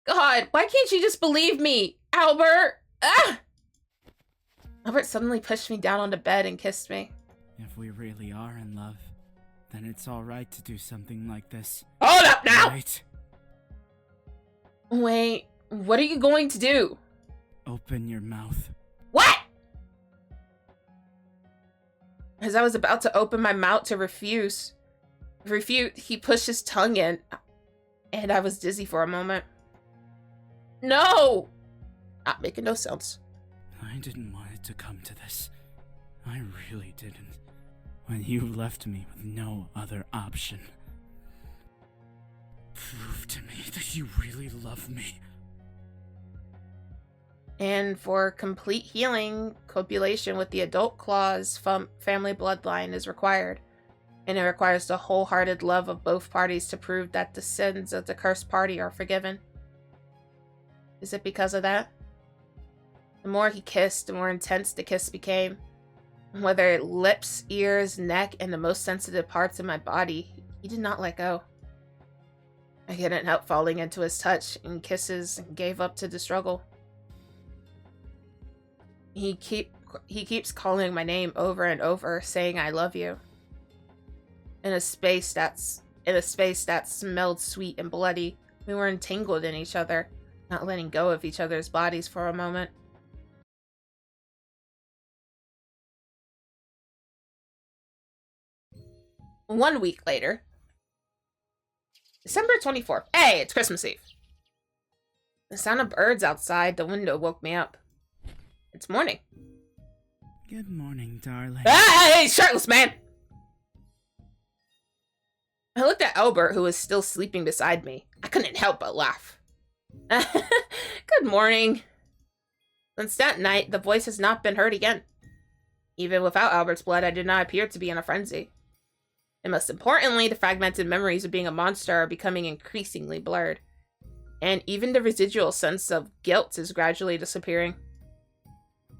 why can't you just believe me, Albert? Ah! Albert suddenly pushed me down on the bed and kissed me. If we really are in love, then it's alright to do something like this. Hold up now! Right? Wait, what are you going to do? Open your mouth. What? As I was about to open my mouth to refute, he pushed his tongue in, and I was dizzy for a moment. No! Not making no sense. I didn't want it to come to this. I really didn't. When you left me with no other option. Prove to me that you really love me. And for complete healing, copulation with the adult claw's family bloodline is required. And it requires the wholehearted love of both parties to prove that the sins of the cursed party are forgiven. Is it because of that? The more he kissed, the more intense the kiss became. Whether lips, ears, neck, and the most sensitive parts of my body, he did not let go. I couldn't help falling into his touch and kisses and gave up to the struggle. He he keeps calling my name over and over, saying I love you. In a space that smelled sweet and bloody, we were entangled in each other, not letting go of each other's bodies for a moment. One week later, December 24th. Hey, it's Christmas Eve. The sound of birds outside the window woke me up. It's morning. Good morning, darling. Hey, shirtless man! I looked at Albert, who was still sleeping beside me. I couldn't help but laugh. Good morning. Since that night, the voice has not been heard again. Even without Albert's blood, I did not appear to be in a frenzy. And most importantly, the fragmented memories of being a monster are becoming increasingly blurred. And even the residual sense of guilt is gradually disappearing.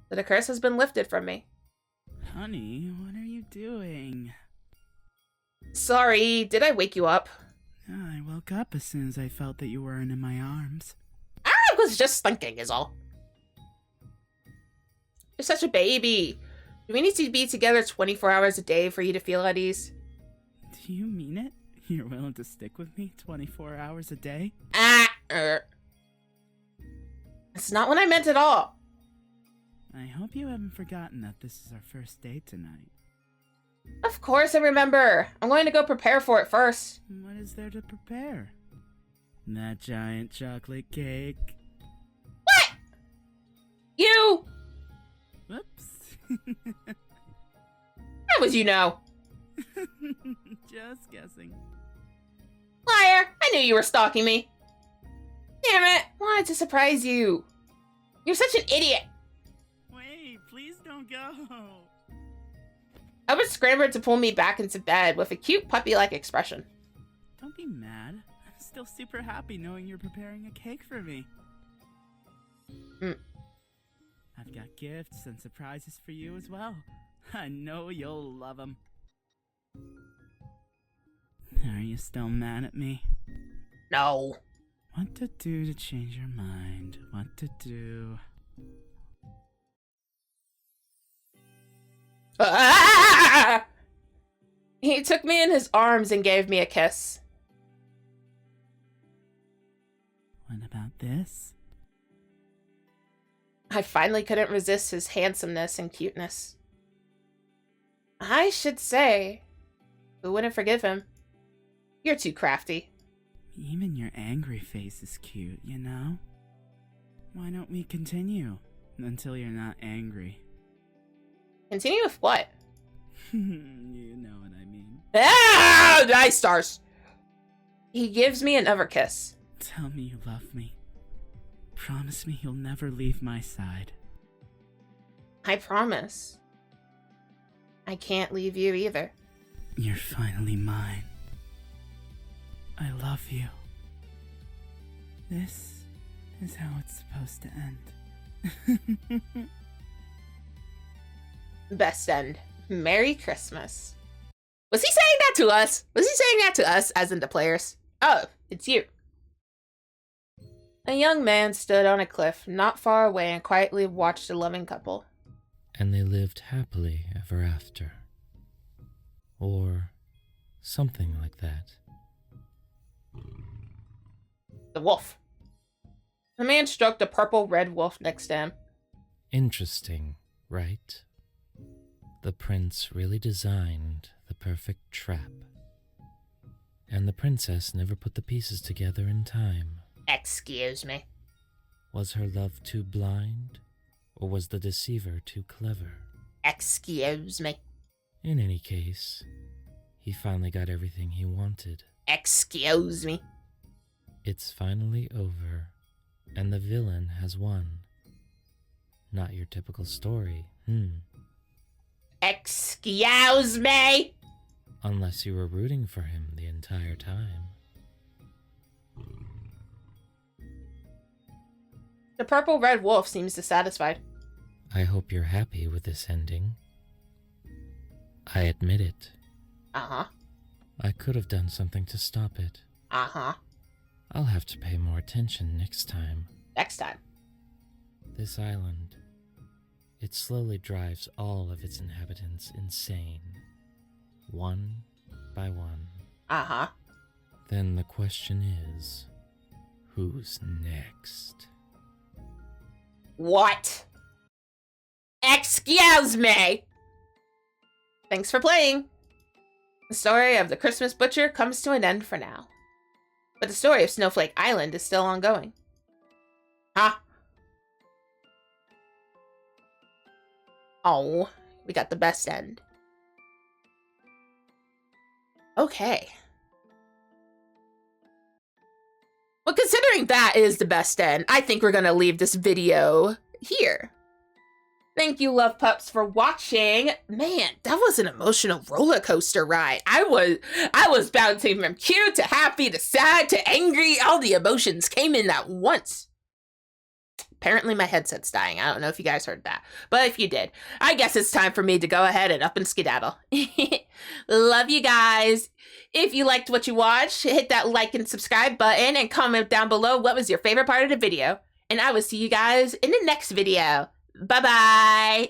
So the curse has been lifted from me. Honey, what are you doing? Sorry, did I wake you up? I woke up as soon as I felt that you weren't in my arms. I was just thinking is all. You're such a baby. Do we need to be together 24 hours a day for you to feel at ease? Do you mean it? You're willing to stick with me 24 hours a day? It's not what I meant at all. I hope you haven't forgotten that this is our first date tonight. Of course I remember. I'm going to go prepare for it first. What is there to prepare? That giant chocolate cake. What? You! Whoops. How would you know? Just guessing. Liar! I knew you were stalking me. Damn it! Wanted to surprise you. You're such an idiot. Wait, please don't go. Albert scrambled to pull me back into bed with a cute puppy-like expression. Don't be mad. I'm still super happy knowing you're preparing a cake for me. I've got gifts and surprises for you as well. I know you'll love them. Are you still mad at me? No. What to do to change your mind? What to do? He took me in his arms and gave me a kiss. What about this? I finally couldn't resist his handsomeness and cuteness. I should say, who wouldn't forgive him? You're too crafty. Even your angry face is cute, you know? Why don't we continue until you're not angry? Continue with what? You know what I mean. Ah! Nice stars! He gives me another kiss. Tell me you love me. Promise me you'll never leave my side. I promise. I can't leave you either. You're finally mine. I love you. This is how it's supposed to end. Best end. Merry Christmas. Was he saying that to us? Was he saying that to us, as in the players? Oh, it's you. A young man stood on a cliff not far away and quietly watched a loving couple. And they lived happily ever after. Or something like that. The wolf. The man stroked a purple-red wolf next to him. Interesting, right? The prince really designed the perfect trap. And the princess never put the pieces together in time. Excuse me. Was her love too blind? Or was the deceiver too clever? Excuse me. In any case, he finally got everything he wanted. Excuse me. It's finally over, and the villain has won. Not your typical story, Excuse me! Unless you were rooting for him the entire time. The purple-red wolf seems dissatisfied. I hope you're happy with this ending. I admit it. Uh-huh. I could have done something to stop it. Uh-huh. I'll have to pay more attention next time. Next time. This island, it slowly drives all of its inhabitants insane, one by one. Uh-huh. Then the question is, who's next? What? Excuse me! Thanks for playing. The story of the Christmas Butcher comes to an end for now. But the story of Snowflake Island is still ongoing. Huh? Oh, we got the best end. Okay. Well, considering that is the best end, I think we're gonna leave this video here. Thank you, Love Pups, for watching. Man, that was an emotional roller coaster ride. I was bouncing from cute to happy to sad to angry. All the emotions came in at once. Apparently my headset's dying. I don't know if you guys heard that. But if you did, I guess it's time for me to go ahead and up and skedaddle. Love you guys. If you liked what you watched, hit that like and subscribe button and comment down below what was your favorite part of the video. And I will see you guys in the next video. Bye-bye.